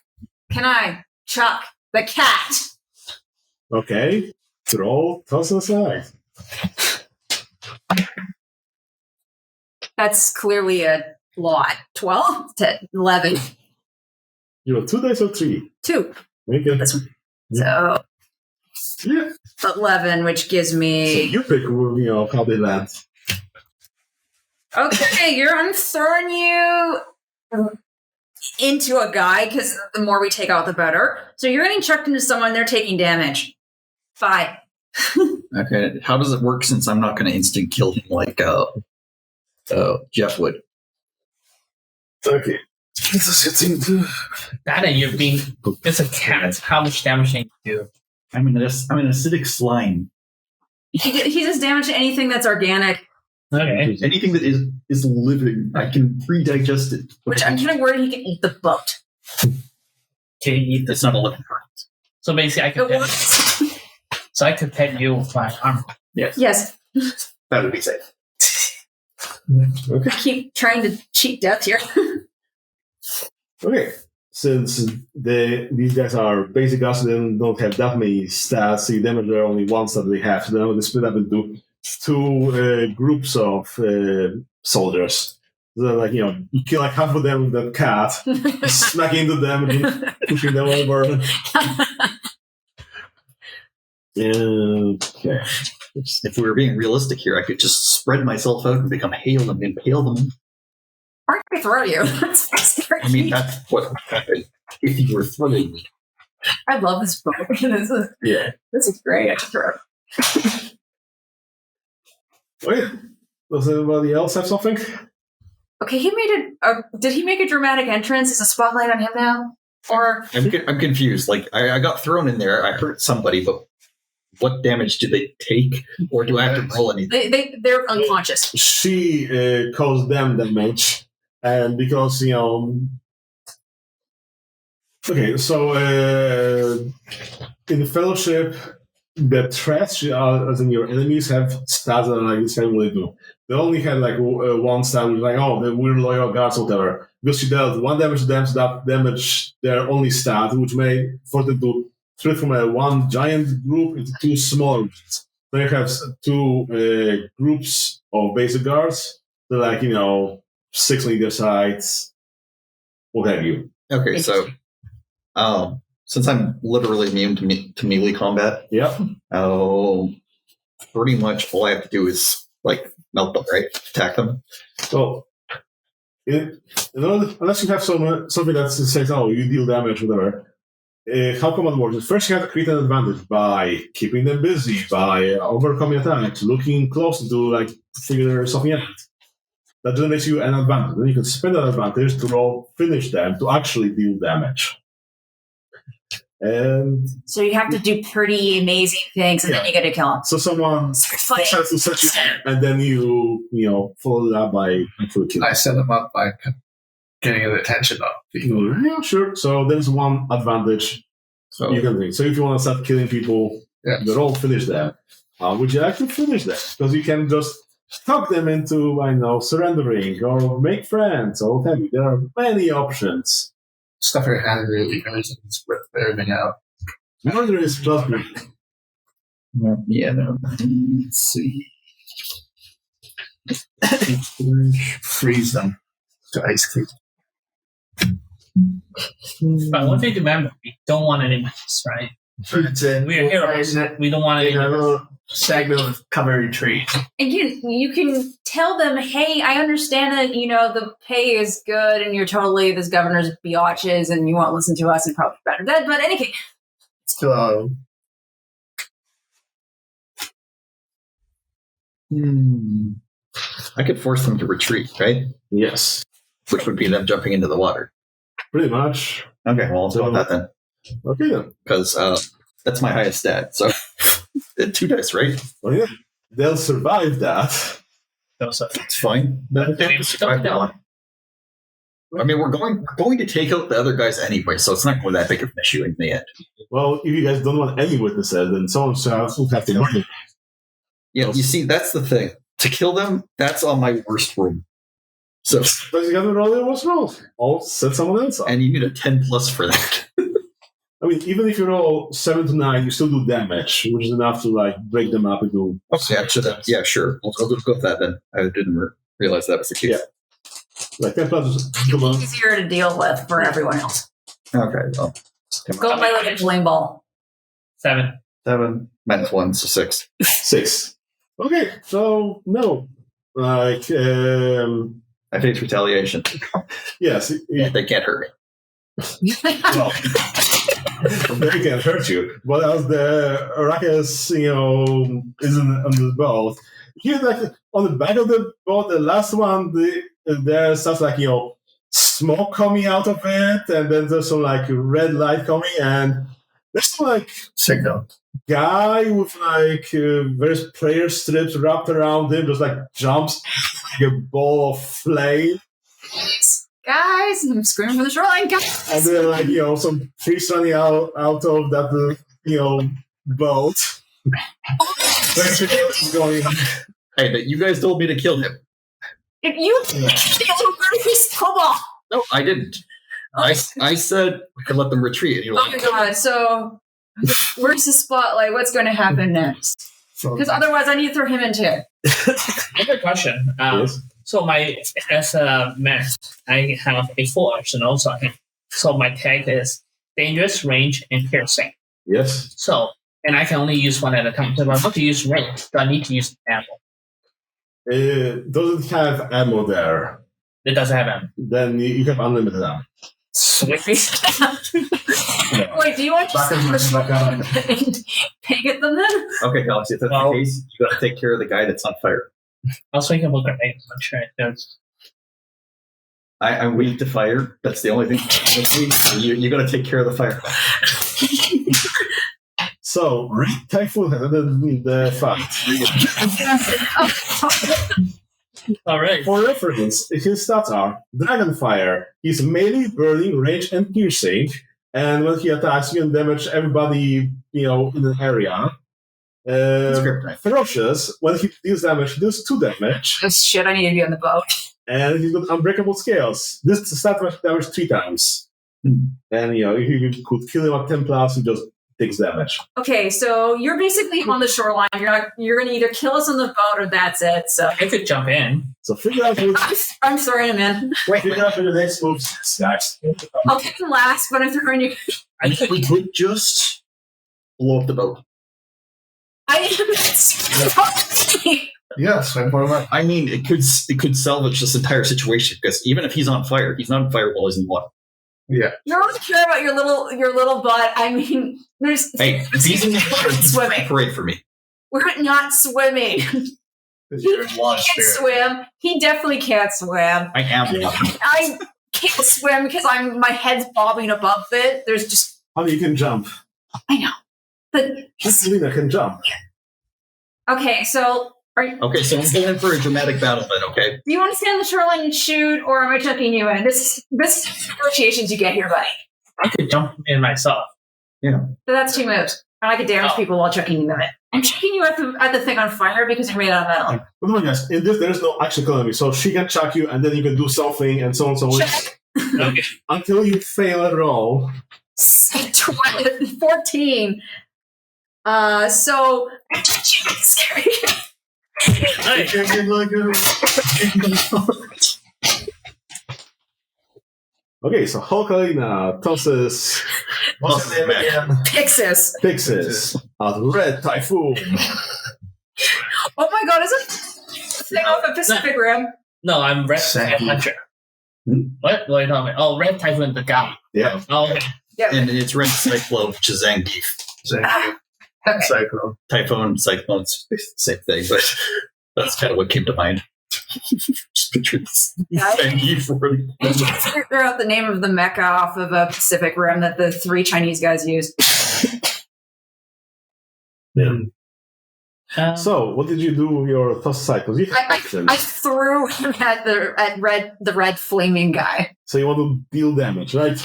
Can I chuck the cat? Okay. Toss aside. That's clearly a lot. 12 to 11. You have 2 dice or 3? 2. Make it. This one. So, Yeah. 11, which gives So me... you pick, how they land. Okay, I'm throwing you into a guy because the more we take out, the better. So you're getting chucked into someone, they're taking damage. 5. Okay, how does it work since I'm not going to instant kill him like Jeff would? Okay. Let's get into... That and you're being... It's a cat. How much damage can you do? I'm an acidic slime. He does damage to anything that's organic. Okay. Anything that is living, I can pre-digest it. Which I'm kind of worried he can eat the boat. Can you eat this? It's not a living part. So basically, I could pet you with my armor. Yes. That would be safe. Okay. I keep trying to cheat death here. Okay. Since these guys are basic guys, they don't have that many stats, so you damage their only one stat they have. So then they split up into 2 groups of soldiers. So like, you kill like half of them with that cat, smack into them and pushing them over. Okay. If we were being realistic here, I could just spread myself out and become hail and impale them. Or I could throw you. That's scary. I mean, that's what would happen if you were throwing me. I love this book. This is great. I could throw it. Okay. Does anybody else have something? Okay, he made did he make a dramatic entrance? Is a spotlight on him now? Or I'm confused. Like, I got thrown in there, I hurt somebody, but what damage do they take? Or do I have to roll anything? they're unconscious. She caused them damage. And because, Okay, so in the Fellowship, the threats, as in your enemies, have stats that are like this kind of do. They only had like one stat, which is like, we're loyal guards or whatever. Because she dealt 1 damage to them, so that damage their only stat, which may force them to split from one giant group into 2 smaller groups. So you have 2 groups of basic guards. They're like, 6 on either side, what have you. Okay, so since I'm literally immune to melee combat, Yep. pretty much all I have to do is like melt them, right? Attack them. So, unless you have something that says, you deal damage, whatever, how command works is first you have to create an advantage by keeping them busy, by overcoming attacks, looking closely to like figure something out. That generates you an advantage. Then you can spend that advantage to roll finish them to actually deal damage. And So you have to do pretty amazing things, and then you get to kill them. so someone tries to set you up, and then you follow it up by kill. I set them up by getting the attention of people. Yeah, sure. So there's one advantage So you can do. So if you want to start killing people, the roll finish them. How would you actually finish them? Because you can just talk them into, surrendering or make friends or whatever. There are many options. Stuff your hand really goes and rip everything out. Murder is plus me. yeah, no. Let's see. Freeze them to ice cream. But one thing to remember, we don't want enemies, right? We're heroes. We don't want In a enemies. little segment of covered trees. And you can tell them, hey, I understand that, the pay is good and you're totally this governor's biatches and you won't listen to us and probably better dead. But anyway. So, I could force them to retreat, right? Yes, Which would be them jumping into the water. pretty much. Okay, well, I'll go with that then. Okay then. Because that's my highest stat. So 2 dice, right? Well, yeah, they'll survive that. It's fine. But they have to survive that one. I mean, we're going to take out the other guys anyway, so it's not going to be that big of an issue in the end. Well, if you guys don't want any witnesses, then someone will have to know. Yeah, you see, that's the thing. To kill them, that's on my worst room. So, But you got to roll the worst rolls. I'll set someone else up. and you need a 10 plus for that. I mean, even if you roll 7 to 9, you still do damage, which is enough to break them up into. Okay, yeah, sure. I'll go with that then. I didn't realize that was the case. Yeah. 10 plus. Come on. Easier to deal with for everyone else. Okay, well, Go play like a bowling ball. 7. 7 minus 1, so 6. 6. Okay, so no. I face retaliation. Yes, They can't hurt me. well, they can hurt you. But as the Arrakis, is on the boat, here, like on the back of the boat, the last one, there's stuff like smoke coming out of it, and then there's some like red light coming, and there's some like Signal. guy with like various prayer strips wrapped around him, just like jumps like a ball of flame. Guys, I'm screaming for the shoreline, guys. And then, like, some trees running out of that, boat. What's going on? Hey, but you guys told me to kill him. If you come on. No, I didn't. I said we could let them retreat. And you're Oh my god, so where's the spotlight? What's going to happen next? Because otherwise I need to throw him into it. I have a question. Yes. So as a man, I have a full arsenal. So my tag is dangerous, range, and piercing. Yes. So, and I can only use one at a time. So if I want to use range, do I need to use ammo? It doesn't have ammo there. It doesn't have ammo. Then you have unlimited ammo. Sweet. Wait, do you want to and pig at them then? Okay, Galaxy, if that's the case, you gotta take care of the guy that's on fire. I was thinking about grenades. I'm sure it does. I'm weak to fire. That's the only thing. You gotta take care of the fire. So, Typhoon has the fight. All right. For reference, his stats are Dragonfire. He's melee, burning, range, and piercing. And when he attacks, you can damage everybody, in an area. Ferocious, when he deals damage, he deals 2 damage. Oh, shit, I need to be on the boat. And he's got Unbreakable Scales. This stat damage 3 times. And, you could kill him at 10 plus and just takes damage. Okay, so you're basically on the shoreline. You're going to either kill us on the boat or that's it. So I could jump in. So figure out I'm throwing him in. figure out your next moves, guys. I'll pick him last, but I'm throwing you. I think we could just blow up the boat. Yeah, swim for him. I mean, it could salvage this entire situation because even if he's on fire while he's in water. Yeah. You don't really care about your little butt. I mean, there's Hey, these are swimming. parade for me. We're not swimming. He can't swim. He definitely can't swim. I am. I can't swim because my head's bobbing above it. There's just. Honey, you can jump. I know, but Selena can jump. okay. So Okay, so I'm going for a dramatic battle then. Okay. do you want to stand on the shoreline and shoot, or am I chucking you in? This is negotiations you get here, buddy. I could jump in myself. But that's 2 moves. I can damage people while chucking them in. I'm chucking you at the thing on fire because you're made out of metal. But no, guys, in this, there's no action economy. So she can chuck you, and then you can do something, and so on, so on. Check. Okay. Until you fail a roll. 14. So. Nice. Okay, so Hulkalina tosses. What's her name again? Pixis. Red Typhoon. Oh my god, is it thing off the Pacific Rim? No, I'm Red Thank you. Hunter. What are you talking about? Oh, Red Typhoon, the guy. Yeah. Oh, okay. Yeah. And it's Red Cyclone, which is Zangief. Okay. Cyclone. Typhoon, Cyclone's same thing, but that's kind of what came to mind. Just picture this Zangief running. I just figure out the name of the mecha off of a Pacific Rim that the 3 Chinese guys used. So, what did you do with your toss cycles? You have action. I threw him at the red flaming guy. So you want to deal damage, right?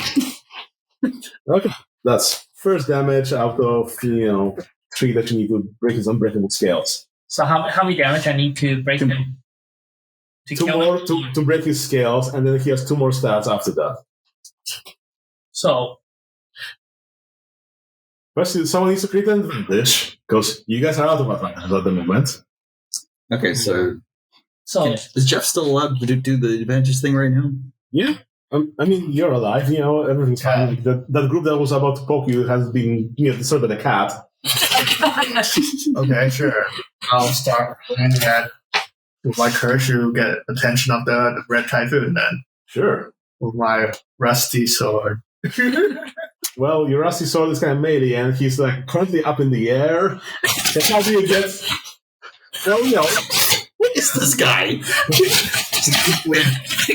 Okay. That's first damage out of 3 that you need to break his unbreakable scales. So how many damage I need to break him? To 2 kill more him? to break his scales, and then he has 2 more stats after that. So First, someone needs to create an advantage, because you guys are out of advantage at the moment. Okay, so is Jeff still allowed to do the advantage thing right now? Yeah. I mean, you're alive, everything's fine. That group that was about to poke you has been disturbed by the cat. Okay, sure. I'll start doing that. With my curse, you get attention of the red typhoon then. Sure. With my rusty sword. Well, your rusty sword is kind of melee, and he's like currently up in the air. That's how you get. Well, What is this guy?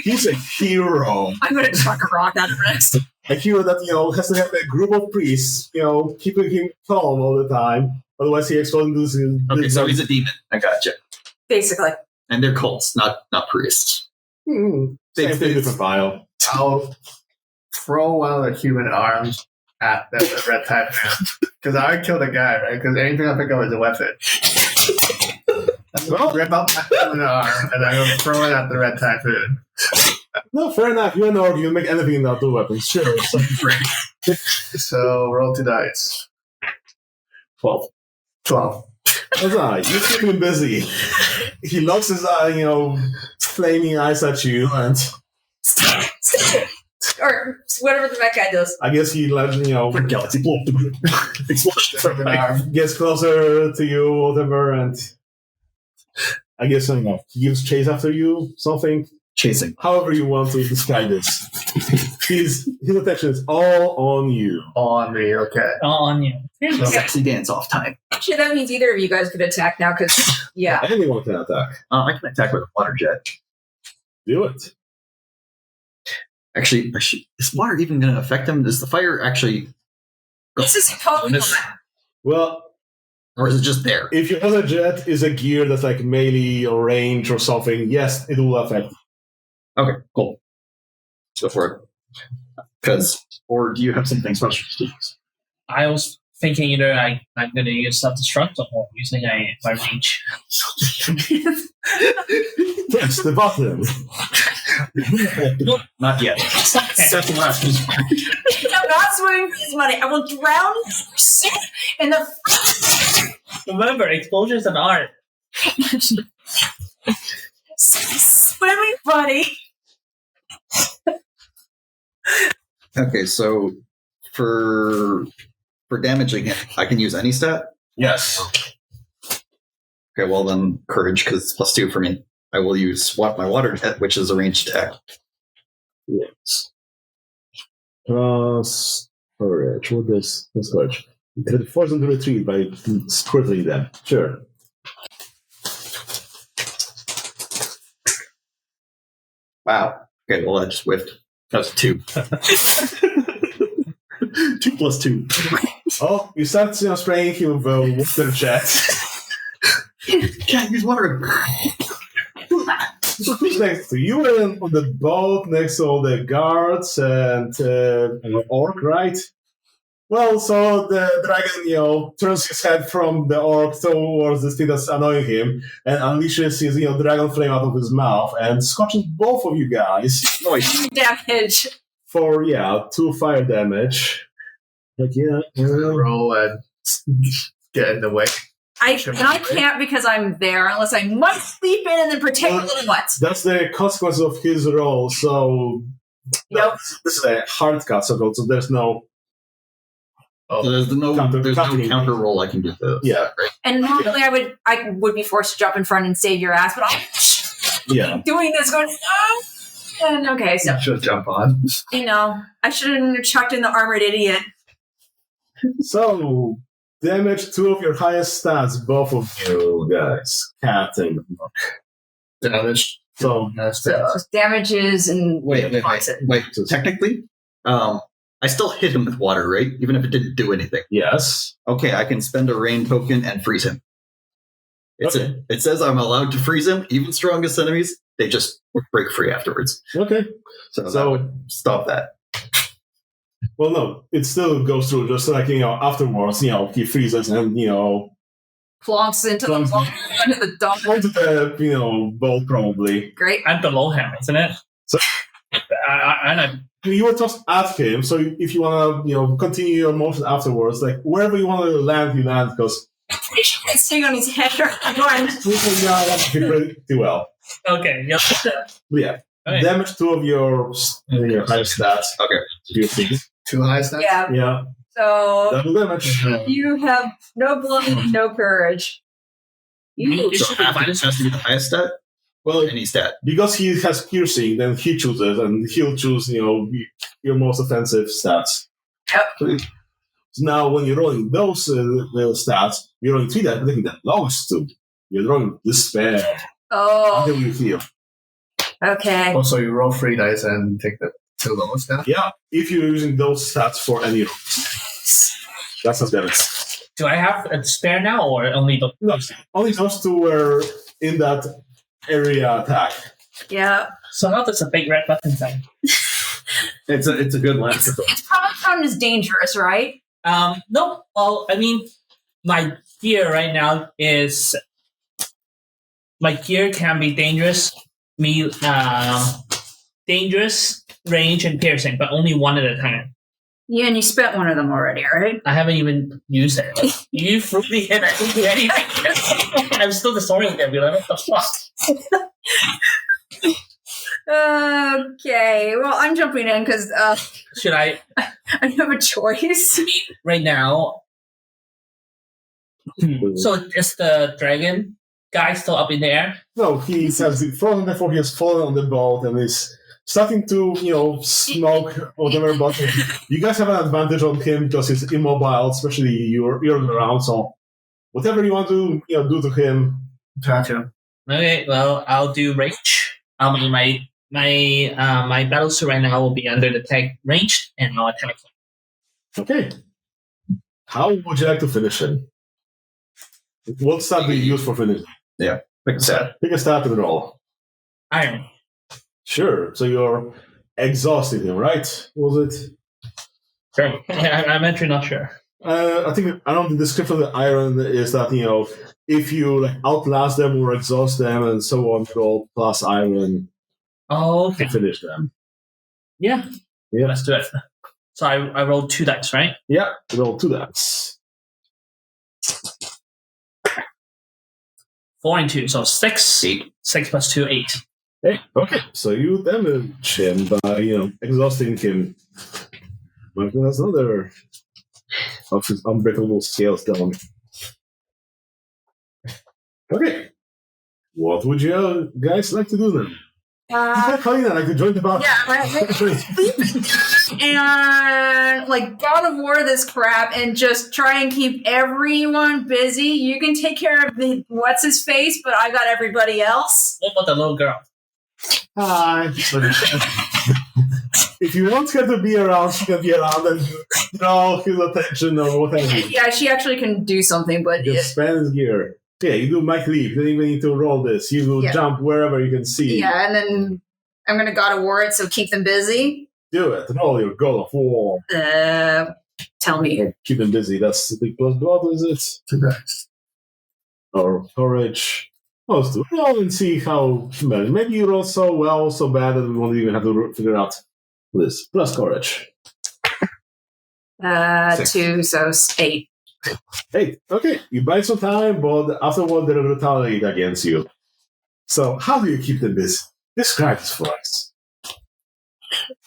he's a hero. I'm going to chuck a rock at Rex. A hero that has to have a group of priests, keeping him calm all the time. Otherwise, he explodes into this. Okay, so he's a demon. I gotcha. Basically. And they're cults, not priests. Same thing, different file. I'll throw one of the human arms at the red typhoon. Because I would kill the guy, right? Because anything I pick up is a weapon. I'm going to rip up my human arm and I'm going to throw it at the red typhoon. No, fair enough. You're an orc. You can make anything without two weapons. Sure. So roll 2 dice. 12. 12. That's all right. You keep him busy. He locks his eye, flaming eyes at you, and Or whatever the mech guy does. I guess he Galaxy blow up the explosion. From an arm. gets closer to you, whatever, and I guess he gives chase after you, something. Chasing. However you want to describe this. His attention is all on you. On me, okay. All on you. Sexy dance off time. Actually, that means either of you guys could attack now, because, yeah. Anyone can attack. I can attack with a water jet. Do it. Actually, is water even going to affect him? Does the fire actually... This is totally This- fine. Well, Or is it just there? if your other jet is a gear that's like melee or range or something, yes, it will affect. Okay, cool. Go for it. Or do you have something special to use? I was thinking either I'm going to use self-destruct or using my reach. Press the button. Not yet. Set the last piece. I'm not swimming for this money. I will drown in the Remember, explosions and art. swimming buddy. Okay, so for damaging him, I can use any stat? Yes. Okay, well then, courage, because it's +2 for me. I will use swap my water jet, which is a ranged attack. Yes. Plus courage. What is courage? It forces them to retreat by squirtling them. Sure. Wow. Okay, well I just whiffed. That's 2. 2 plus 2. Oh, you start spraying him with a water jet. Can't use water. Who's next to you? Were on the boat next to all the guards and an orc, right? Well, so the dragon, turns his head from the orc towards the thing that's annoying him and unleashes his, dragon flame out of his mouth and scorches both of you guys. Noise. Damage. For, 2 fire damage. Like, Roll and get in the way. I can't because I'm there unless I must sleep in and then protect the little ones. that's the consequence of his role, so... Nope. This is a hard cut, so there's no... So there's no Counter- counter roll I can do to this. Yeah. Right? And normally I would be forced to jump in front and save your ass, but I'm Yeah. doing this going, oh. And okay, so, Should jump on. I should have chucked in the armored idiot. So, damage 2 of your highest stats, both of you guys. Cat and Rook. Damage. So, So damages and Wait. Technically, I still hit him with water, right? Even if it didn't do anything. yes. Okay, I can spend a rain token and freeze him. Okay. It says I'm allowed to freeze him. Even strongest enemies, they just break free afterwards. Okay. So that So, would stop that. well, no, it still goes through, just like, afterwards, he freezes and, plonks into the dump. onto the, boat, probably. Great. I'm below him, isn't it? So- I'm You were just at him, so if you want to, continue your motion afterwards, like, wherever you want to land, you land, because I'm pretty sure I can sing on his head or I'm pretty well. okay. Yep. But yeah, Okay. damage 2 of your highest stats. Okay. Do you think? 2 high stats? Yeah. Yeah, So double damage. you have no blood, no courage. You So should be half minus has to be the highest stat? Well, any stat. because he has piercing, then he chooses, and he'll choose, your most offensive stats. Yep. So now, when you're rolling those little stats, you're rolling 3 dice, taking the lowest 2. You're rolling despair Oh, until you heal. okay. Also, you roll 3 dice and take the 2 lowest now. Yeah, if you're using those stats for any rolls. That's what's better. Do I have a spare now, or only the? No, only those 2 were in that area attack. Yeah. So now there's a big red button thing. It's a good line. It's probably counted as dangerous, right? No. Well, I mean, my gear right now is my gear can be dangerous, dangerous, range, and piercing, but only one at a time. Yeah, and you spent one of them already, right? I haven't even used it. Like, you threw me in, I didn't do anything. I'm still disoriented. Like, what the fuck? Okay, well, I'm jumping in because Should I? I have a choice. Right now. So is the dragon guy still up in the air? No, he has frozen, therefore he has fallen on the boat and is starting to, smoke whatever, but you guys have an advantage on him because he's immobile, especially you're around, so whatever you want to, do to him. Gotcha. Okay, well, I'll do range. My battle suit right now will be under the tag range, and I'll attack him. Okay. How would you like to finish him? What stat do you use for finishing? Pick a stat. Pick a stat and roll. Iron. Sure. So you're exhausting him, right? Was it? Sure. I'm actually not sure. I think the description of the iron is that if you outlast them or exhaust them and so on, roll plus iron Oh, to okay. finish them. Yeah. Yeah. Let's do it. So I rolled 2 dice, right? Yeah, roll 2 dice. 4 and 2, so 6. 8. 6 plus 2, 8. Hey, okay. So you damage him by exhausting him. But that's another of his unbreakable scales down. Okay. What would you guys like to do then? Kalina, like to join the battle. And God of War this crap and just try and keep everyone busy. You can take care of the what's his face, but I got everybody else. What about the little girl? Hi. If you want her to be around, she can be around and draw his attention or whatever. Yeah, she actually can do something, but Just spend his gear. Yeah, you do Mike Leap. You don't even need to roll this. You will jump wherever you can see. yeah, and then I'm gonna God of War it, so keep them busy. Do it. Roll your God of War. Tell me. Keep them busy. That's the big plus blood, is it? 2 dice. Or courage. Most do. Roll and see how maybe you roll so well, so bad that we won't even have to figure out this. Plus courage. 6. 2, so 8. 8. Okay, you buy some time, but afterward they retaliate against you. So how do you keep them busy? Describe this for us.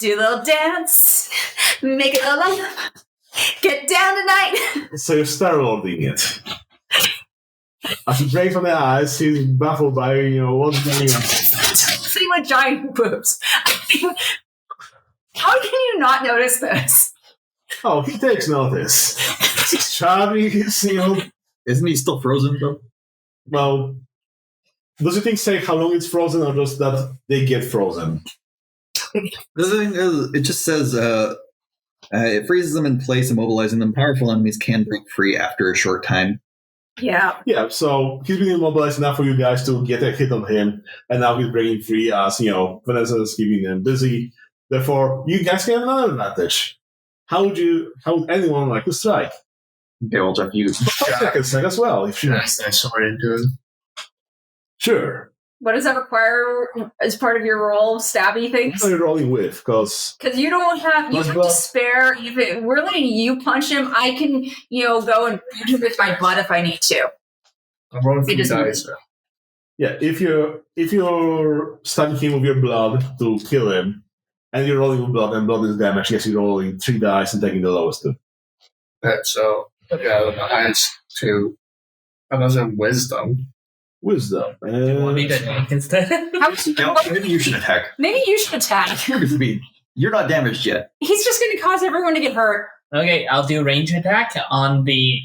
Do a little dance, make it a laugh, get down tonight. So you start rolling it. As he breaks from the eyes, he's baffled by, what's going on. See my giant boobs. How can you not notice this? Oh, he takes notice. Charlie is, Isn't he still frozen, though? well, does your thing say how long it's frozen or just that they get frozen? The thing is, it just says it freezes them in place, immobilizing them. Powerful enemies can break free after a short time. Yeah. Yeah, so he's been immobilized enough for you guys to get a hit on him, and now he's breaking free as, Vanessa is keeping them busy. Therefore, you guys can have another advantage. How would anyone like to strike? Okay, we'll just use. I can strike as well, if she wants. Nice sword into it. Sure. What does that require as part of your roll? Stabby things? What are you rolling with? Because Because you don't have, you have to spare, if we're letting you punch him, I can, go and boot him with my butt if I need to. I'm rolling It 3 doesn't- dice. yeah, if you're stunning him with your blood to kill him, and you're rolling with blood and blood is damage, yes, you're rolling 3 dice and taking the lowest two. So, the highest 2. I was in wisdom. Wisdom. Do you want me to attack instead? Now, maybe you should attack. Maybe you should attack. Because, I mean, you're not damaged yet. He's just going to cause everyone to get hurt. Okay, I'll do range attack on the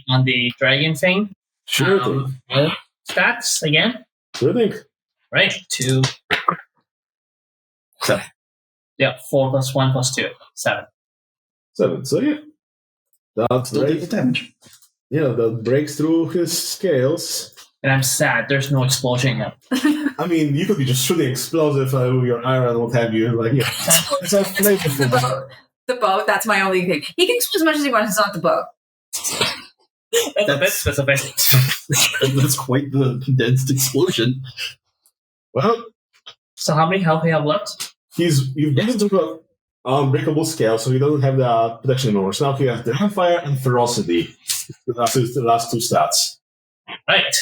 dragon thing. Sure thing. Stats again. Sure thing. Right, 2. 7. Yeah, 4 plus 1 plus 2. 7. 7. So yeah. That Still takes damage. that breaks through his scales. And I'm sad, there's no explosion yet. I mean, you could be just shooting explosive with your iron and what have you. Like, yeah. It's all flavorful. The boat, that's my only thing. He can explode as much as he wants, it's not the boat. That's a bit. That's quite the condensed explosion. Well, So how many health do you have left? you've been into an unbreakable scale, so he doesn't have the protection anymore. So now he has the fire and ferocity. That's the last 2 stats. Right.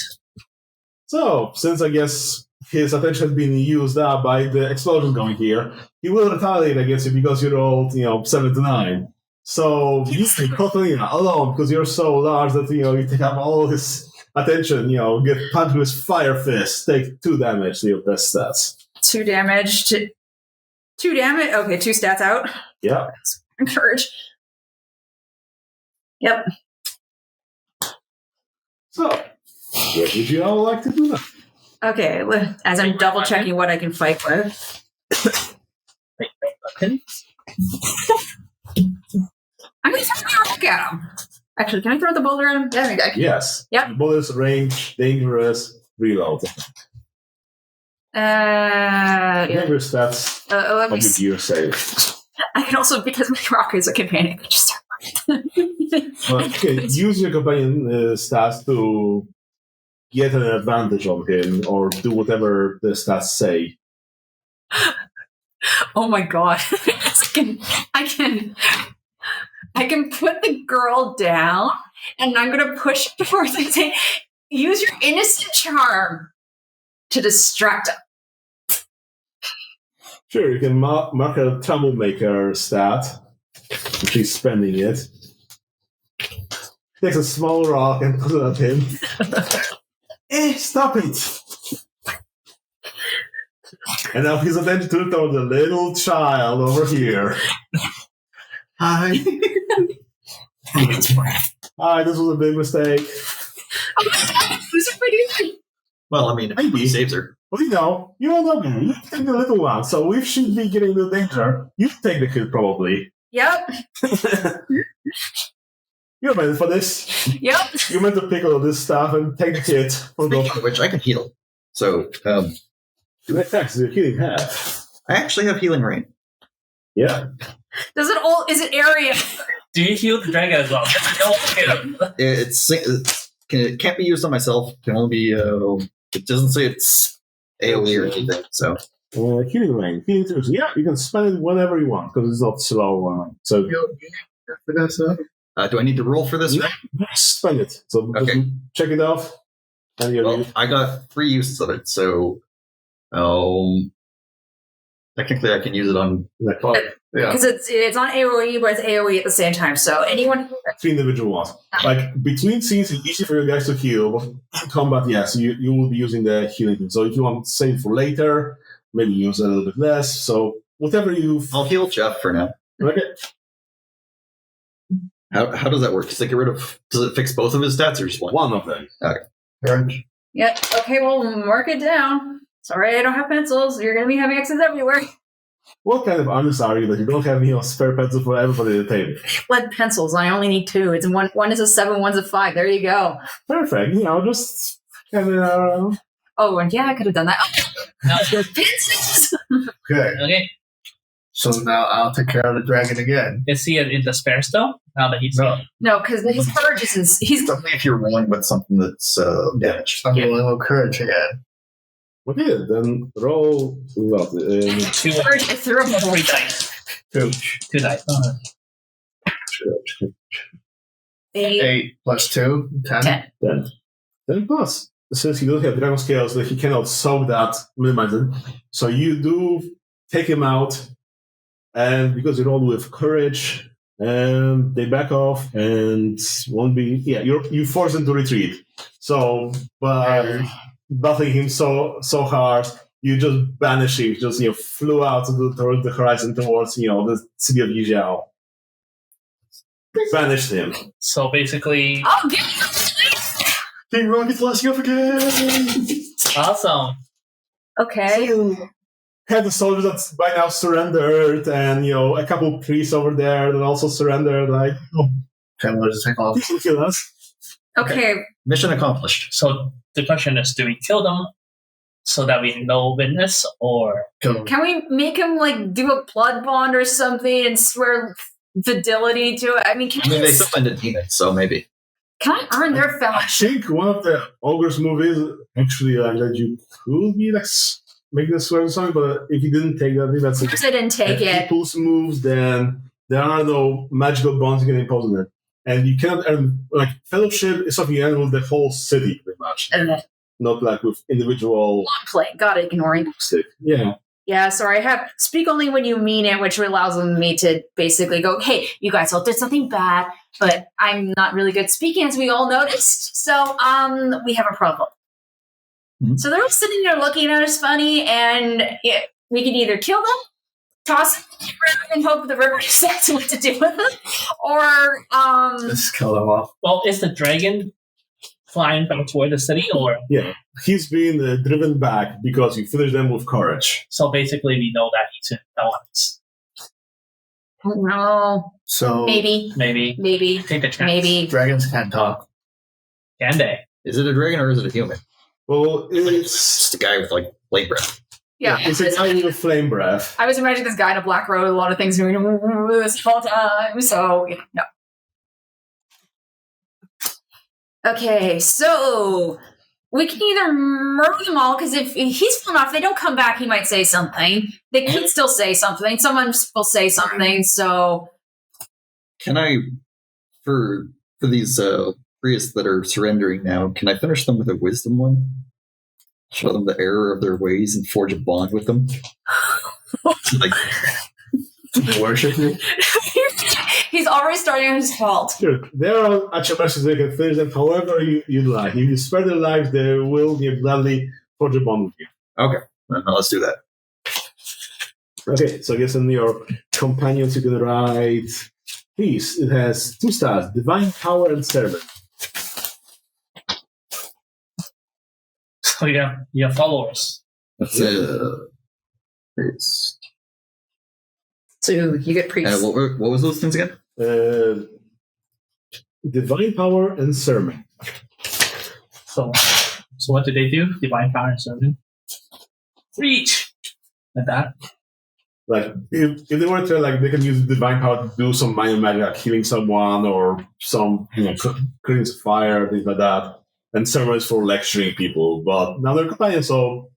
So, since I guess his attention has been used up by the explosion going here, he will retaliate against you because you rolled, 7 to 9. So, you take Pulverina alone because you're so large that, you take up all his attention, get punched with fire fist, take 2 damage to your best stats. 2 damage to... 2 damage? Okay, 2 stats out. Yeah. Encourage. Yep. So, what would you all like to do now? Okay, as I'm double checking what I can fight with. I'm going to throw the rock at him. Actually, can I throw the boulder at him? Yeah, I can. Yes. Yep. Bonus, range, dangerous, reload. Yeah. Remember stats Let of me your see. gear save. I can also, because my rock is a companion, I can just Well, okay, use your companion stats to get an advantage on him or do whatever the stats say. Oh my god. I can put the girl down and I'm gonna push it towards and say, use your innocent charm to distract him. Sure, you can mark a troublemaker stat. She's spending it. Takes a small rock and puts it at him. Stop it! And now he's attention to the little child over here. Hi. Hi, this was a big mistake. Who's a pretty Well, I mean, Maybe. he saves her. Well, you don't know me. You take the little one, so we shouldn't be getting into danger. You take the kid, probably. Yep. You're meant for this. Yep. You're meant to pick all this stuff and take the kid. Speaking of which, I can heal. So, Your attacks, you're healing half. I actually have healing rain. Yeah. Does it all is it area? Do you heal the dragon as well? It can't be used on myself. It can only be. It doesn't say it's AoE or anything. So Healing rain. Healing tools. Yeah, you can spend it whenever you want because it's not slow. So Vanessa? do I need to roll for this? Yeah. Spend it. So Okay. just check it off. And you're Well, I got 3 uses of it, so technically I can use it on. like, oh, Yeah. Because it's on AoE, but it's AoE at the same time. So anyone 3 individual ones. Like between scenes, it's easy for you guys to heal. In combat, yes, you will be using the healing thing. So if you want to save for later, maybe use a little bit less. So whatever you. I'll heal Jeff for now. Okay. How does that work? Does it get rid of? Does it fix both of his stats or just one? One of them. Orange. Yep. Okay, well mark it down. Sorry I don't have pencils. You're gonna be having X's everywhere. What kind of honest are you that you don't have spare pencil for everybody at the table? Lead pencils. I only need 2. It's one is a 7, one's a 5. There you go. Perfect. Just kind of. Oh, and yeah, I could have done that. No. Pencils. Okay. Okay. So now I'll take care of the dragon again. Is he in despair still? Now that he's No. No, because his courage is he's Only if you're rolling with something that's damaged. I'm Yeah. rolling a little courage again. Okay, then roll. What? 2 courage. I threw him 3 dice. 2. 2 dice. 8, 8 plus 2, 10. 10. 10 plus. Since he doesn't have dragon scales, that he cannot soak that minimize it. So you do take him out, and because you rolled with courage, and they back off and won't be. Yeah, you force them to retreat. So, but buffing him so hard, you just banish him. Just flew out towards the horizon, towards the city of Yizhao. Banished him. So basically, Oh, give me the King Rocket's last go again! awesome. Okay. Had the soldiers that by now surrendered, and a couple priests over there that also surrendered. Like, Can we just take off? please don't kill us. Okay. Mission accomplished. So the question is, do we kill them so that we know witness, or Kill him. Can we make him do a blood bond or something and swear fidelity to it? I mean, I mean, they summoned a demon, so maybe. can I earn their I fellowship? think one of the Ogre's movies actually that you could be make this swear or something, but if you didn't take that, I think that's Of course I didn't take if it. people's moves, then there are no magical bonds you can impose on it. And you cannot earn, fellowship is something you earn with the whole city, pretty much. Not with individual Play. Got it, ignoring. stick. Yeah. Yeah, sorry. I have speak only when you mean it, which allows me to basically go, hey, you guys all did something bad, but I'm not really good speaking, as we all noticed. So, we have a problem. Mhm. So they're all sitting there looking at us funny, and we can either kill them, toss them in the river, and hope the river decides what to do with them, or Just kill them off. well, is the dragon flying back toward the city, or Yeah. He's been driven back because you finished them with courage. so basically we know that he's in elements. no, So maybe, Maybe take the chance. maybe. dragons can't talk. Can they? Is it a dragon or is it a human? Well, It's it's just a guy with blade breath. Yeah, it's a tiny little flame breath. I was imagining this guy in a black robe with a lot of things doing this whole time. So, no. Okay, so we can either murder them all, because if he's fallen off, they don't come back, he might say something. They could still say something. Someone will say something, so... Can I, for these priests that are surrendering now, can I finish them with a wisdom one? Show them the error of their ways and forge a bond with them? They worship you. He's already starting on his fault. Sure, they're at your mercy, so you can finish them however you'd like. If you spare their lives, they will gladly forge a bond with you. Okay, well, let's do that. Okay, so I guess in your companions you can write peace. It has 2 stars: divine power and servant. So you have followers. That's priest. So you get priest. What was those things again? Divine power and sermon. So what do they do? Divine power and servant. Reach like that. If they want to, they can use divine power to do some minor magic, like healing someone or some creating fire, things like that. And sermon is for lecturing people, but now they're companions, so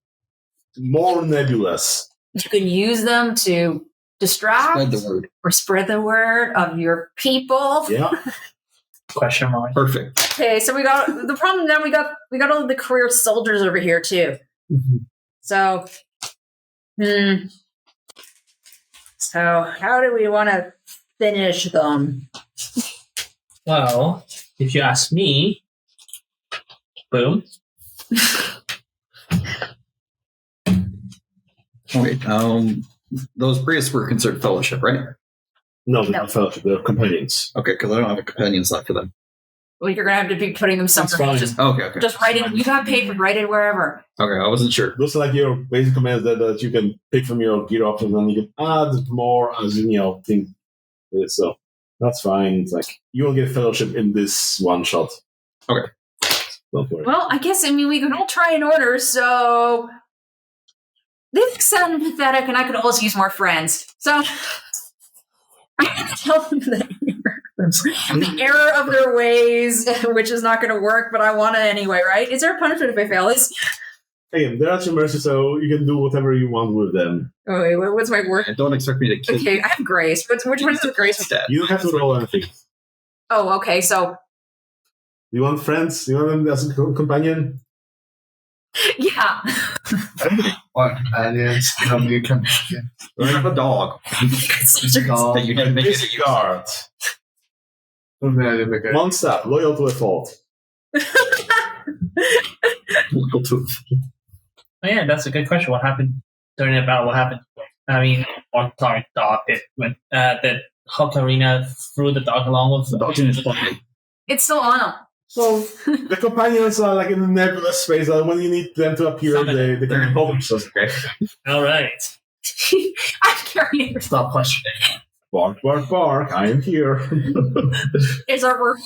more nebulous. You can use them to distract Spread the word. or spread the word of your people. Yeah. Question mark. Perfect. Okay, so we got the problem now. We got all of the career soldiers over here too. So, so how do we want to finish them? Well, if you ask me, boom. Okay. Those priests were considered fellowship, right? No, they're No. not fellowship, they're companions. Okay, because I don't have a companion slot for them. Well, you're gonna have to be putting them That's somewhere. fine. Okay. Just write it. You have paper. Write it wherever. Okay, I wasn't sure. Those are your basic commands that you can pick from your gear options, and you can add more as thing. So that's fine. It's you will get fellowship in this one shot. Okay. Don't worry. Well, I guess we can all try in order. So they sound pathetic, and I could always use more friends. So I can tell them the error of their ways, which is not going to work, but I want to anyway, right? Is there a punishment if I fail this? Again, they're at your mercy, so you can do whatever you want with them. Oh, wait, what's my word? And don't expect me to kill Okay, I have grace. Which one is the grace? that. You don't have to roll anything. Oh, okay, so You want friends? You want them as a companion? yeah. What? Aliens? You can. You have a dog. That you didn't make it. Discard. One step, loyal to a fault. difficult to. Oh, yeah, that's a good question. What happened during the battle? What happened? I mean, Orktar dog it when that Pulverina threw the dog along with The dog is fine. It's still on them. So the companions are like in the nebulous space. When you need them to appear, Summon they can hold themselves. Okay. All right. I'm carrying it. Stop questioning. Bark, bark, bark! I am here. Is our work.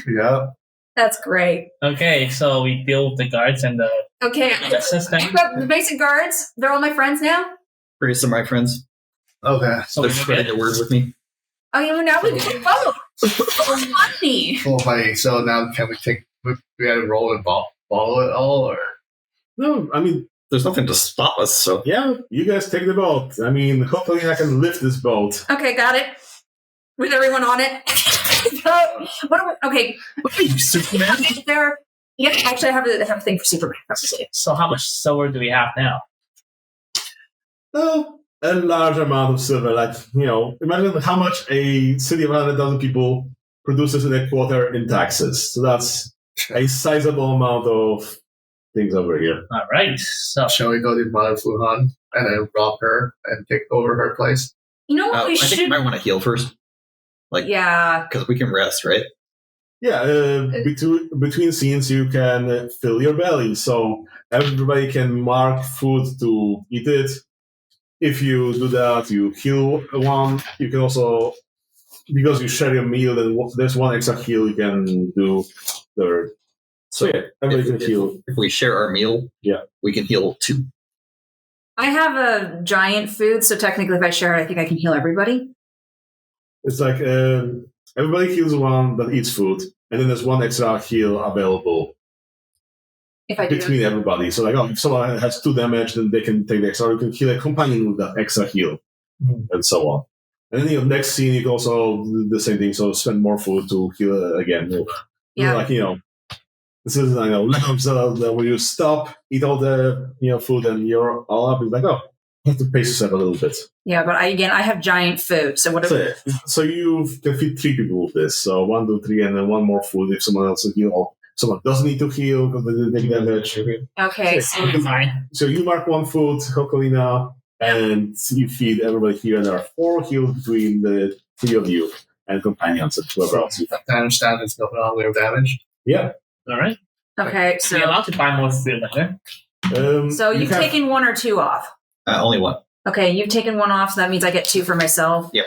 Yeah. That's great. Okay, so we deal with the guards and the Okay. justice thing. I've got the basic guards. They're all my friends now. Raise some my friends. Okay. So They're we spreading get a word with me. Oh, yeah, now we can vote. Money. Full money. So now can we take? We gotta roll and follow it all, or No, I mean, There's nothing to stop us, so. yeah, you guys take the boat. I mean, hopefully I can lift this boat. Okay, got it. With everyone on it. Okay. What are you, Superman? There. Yeah, actually, I have a thing for Superman. So how much silver do we have now? Well, a large amount of silver. Like, imagine how much a city of 100,000 people produces in a quarter in taxes. So that's a sizable amount of things over here. All right. So shall we go to Mother Fuhan and then rob her and take over her place? You know what we I think should. you might want to heal first. Yeah. Because we can rest, right? Yeah, between scenes you can fill your belly, so everybody can mark food to eat it. If you do that, you heal one. You can also, because you share your meal, then there's one extra heal you can do there. So yeah, everybody can heal. If we share our meal, Yeah. we can heal 2. I have a giant food, so technically if I share it, I think I can heal everybody. It's like everybody heals one that eats food, and then there's one extra heal available If I do. between everybody. So like, if someone has 2 damage, then they can take the extra. You can heal a companion with that extra heal, and so on. And then next scene, you can also do the same thing. So spend more food to heal again. Yeah. This is where you stop, eat all the food, and you're all up. It's like, oh, you have to pace yourself a little bit. Yeah, but I have giant food, so whatever. So you can feed 3 people with this. So 1, 2, 3, and then 1 more food if someone else will heal. Or someone doesn't need to heal because they didn't take damage. Okay, so we're fine. So you mark 1 food, Hokolina, and you feed everybody here. And there are 4 heals between the 3 of you and companions and whoever else. I understand there's no longer damage. Yeah. All right. Okay, So you're allowed to buy more food later. so you've taken 1 or 2 off. Only 1. Okay, you've taken 1 off, so that means I get 2 for myself. Yep.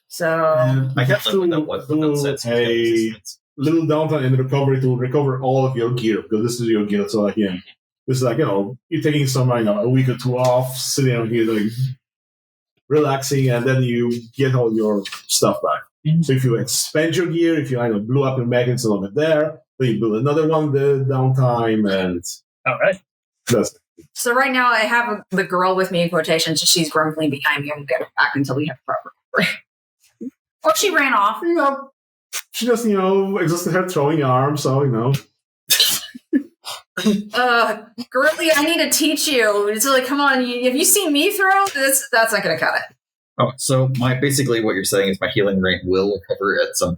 So I have have to to do a little downtime in recovery to recover all of your gear, because this is your gear. So like, yeah, this is like, you're taking some, a week or 2 off, sitting out here, like relaxing, and then you get all your stuff back. Mm-hmm. So if you expand your gear, if you blew up your mag and it's no longer there, then you build another one, the downtime, and All right. that's So right now I have the girl with me in quotations. She's grumbling behind me. I won't get her back until we have proper. Or she ran off. she just, exhausted her throwing arms, so, Girly, I need to teach you. It's like, come on, have you seen me throw? That's not going to cut it. Oh, so basically what you're saying is my healing rate will recover at some.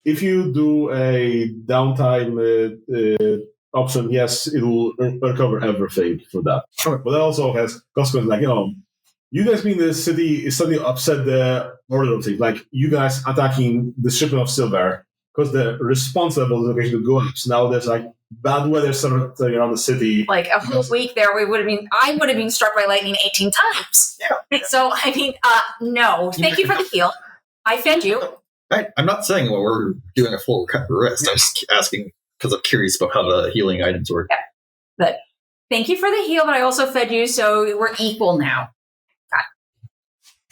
If you do a downtime option, yes, it will recover everything for that. Okay. But that also has consequences, like, you guys being in the city is suddenly upset the order of things. Like, you guys attacking the shipment of silver, because the response level is going to go up. So now there's, like, bad weather surrounding around the city. Like a whole week there, I would have been struck by lightning 18 times. Yeah. So, I mean, no. Thank you for the heal. I fed you. I'm not saying we're doing a full recovery rest. I'm just asking because I'm curious about how the healing items work. Yeah. But thank you for the heal, but I also fed you, so we're equal now.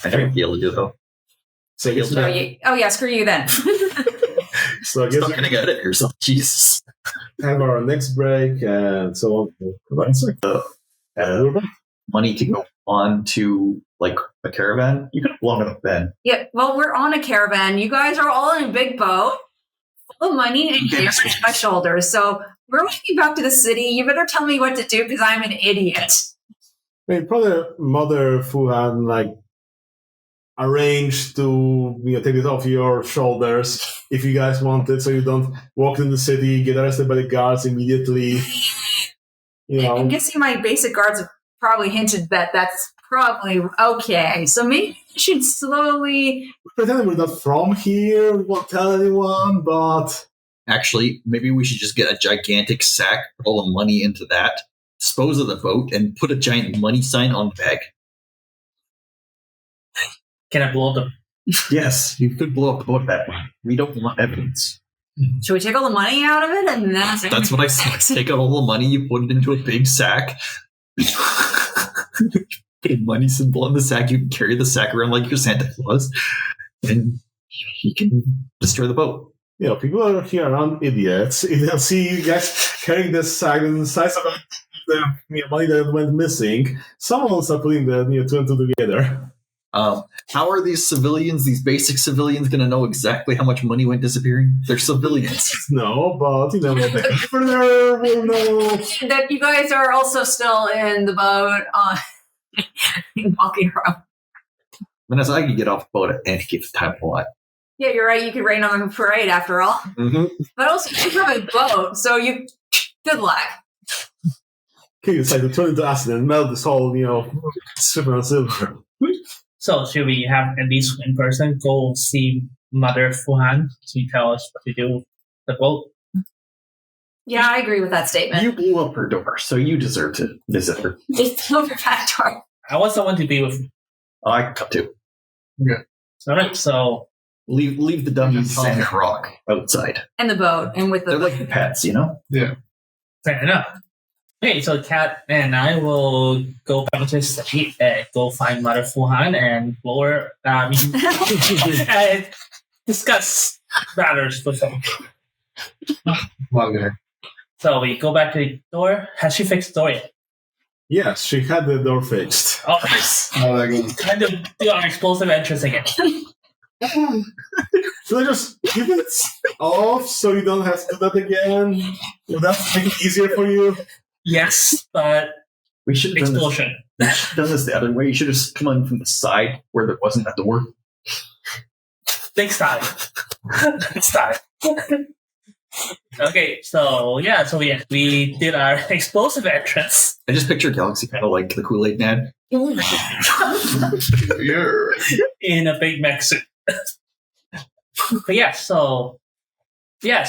I haven't healed you though. So I guess Screw you then. So I guess Stop getting ahead of yourself, Jesus. have our next break and so on. And we're back. Money to go on to like a caravan. You could have blown it up then. Yeah, well, we're on a caravan. You guys are all in a big boat full of money and gear on my shoulders. So we're walking back to the city. You better tell me what to do because I'm an idiot. I mean, probably Mother Fuhan, like, arrange to take this off your shoulders if you guys want it, so you don't walk in the city, get arrested by the guards immediately. I'm guessing my basic guards have probably hinted that that's probably okay. So maybe we should slowly pretend we're not from here. We won't tell anyone, but Actually, maybe we should just get a gigantic sack, put all the money into that, dispose of the boat, and put a giant money sign on the back. Can I blow them? Yes, you could blow up the boat that way. We don't want evidence. should we take all the money out of it and then That's what I said. Take out all the money, you put it into a big sack. Put a money symbol on the sack. You can carry the sack around like your Santa Claus, and you can destroy the boat. People are here around idiots. If they'll see you guys carrying this sack and the size of the money that went missing, someone will start putting the two and two together. How are these civilians, these basic civilians, going to know exactly how much money went disappearing? They're civilians. No, but the governor will know. that you guys are also still in the boat walking around. Vanessa, I can get off the boat at any given time a lot. Yeah, you're right. You could rain on the parade after all. Mm-hmm. But also, you have a boat, so good luck. Okay, you decide to turn into acid and melt this whole, strip on silver. So should we have at least one person go see Mother Fuhan to tell us what to do with the boat? Yeah, I agree with that statement. You blew up her door, so you deserve to visit her. It's over back door. I want someone to be with me. Oh, I can come too. All right, so Leave the dungeon Santa Rock outside. And the boat, and with the... They're like pets, Yeah. fair enough. Okay, so Kat and I will go back to the city and go find Mother Fuhan and blow her. And discuss matters with them. Longer. So we go back to the door. Has she fixed the door yet? Yes, she had the door fixed. Oh, nice. Kind of do our explosive entrance again. So just keep it off so you don't have to do that again. Will that make it easier for you? Yes, but We should have explosion. done this the other way. You should have just come in from the side where there wasn't a door. Next time. Next time. Okay, so we did our explosive entrance. I just picture Galaxy kind of like the Kool-Aid Man. In a big mech suit. But so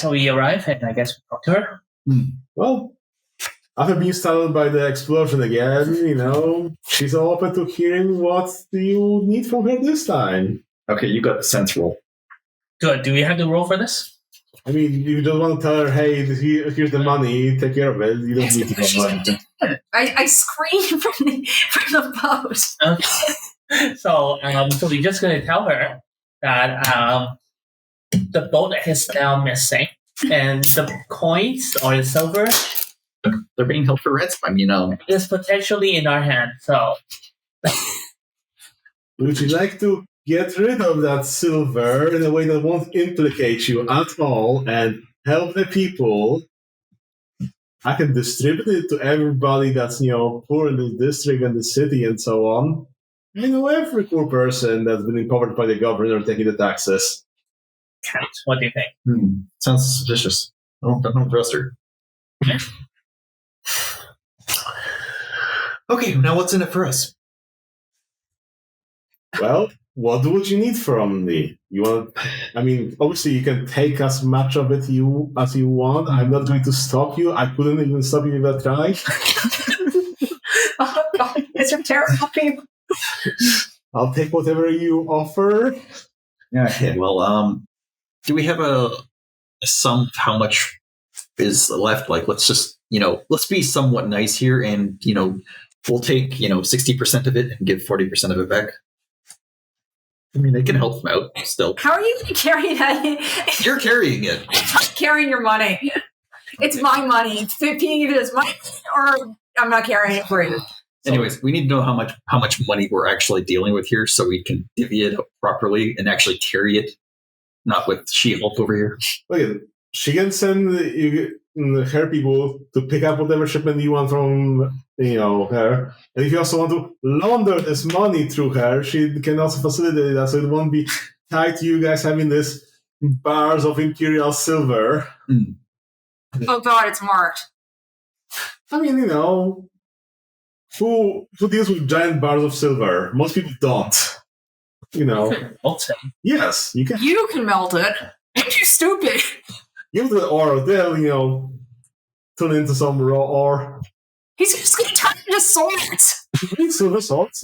we arrive and I guess we talk to her. Well, after being startled by the explosion again, she's all open to hearing what do you need from her this time. Okay, you got the sense roll. Good. Do we have to roll for this? I mean, you don't want to tell her, hey, here's the money, take care of it. You don't need to go money. I screamed from the boat. Okay. So we're just going to tell her that the boat is now missing, and the coins or the silver They're being held for ransom, is potentially in our hands. So, Would you like to get rid of that silver in a way that won't implicate you at all and help the people? I can distribute it to everybody that's, poor in the district and the city and so on. Every poor person that's been empowered by the governor taking the taxes. what do you think? Sounds suspicious. I don't trust her. Okay, now what's in it for us? Well, what would you need from me? Obviously you can take as much of it as you want. I'm not going to stop you. I couldn't even stop you if I tried. Oh, God, it's a terrible people. I'll take whatever you offer. Okay, well, do we have a sum of how much is left? Like, let's just, let's be somewhat nice here and, we'll take, 60% of it and give 40% of it back. I mean, they can help them out still. How are you going to carry that? You're carrying it. I'm not carrying your money. It's my money. 15 of it is mine, or I'm not carrying it for you. Anyways, we need to know how much money we're actually dealing with here so we can divvy it up properly and actually carry it, not with She-Hulk over here. Okay, she can send you her people to pick up whatever shipment you want from her. And if you also want to launder this money through her, she can also facilitate that, so it won't be tied to you guys having this bars of imperial silver. Oh God, it's marked. I mean, who deals with giant bars of silver? Most people don't. Also, Yes, you can. You can melt it. I'm too stupid. Give the ore, they'll, turn into some raw ore. He's just going to turn into swords. Silver swords,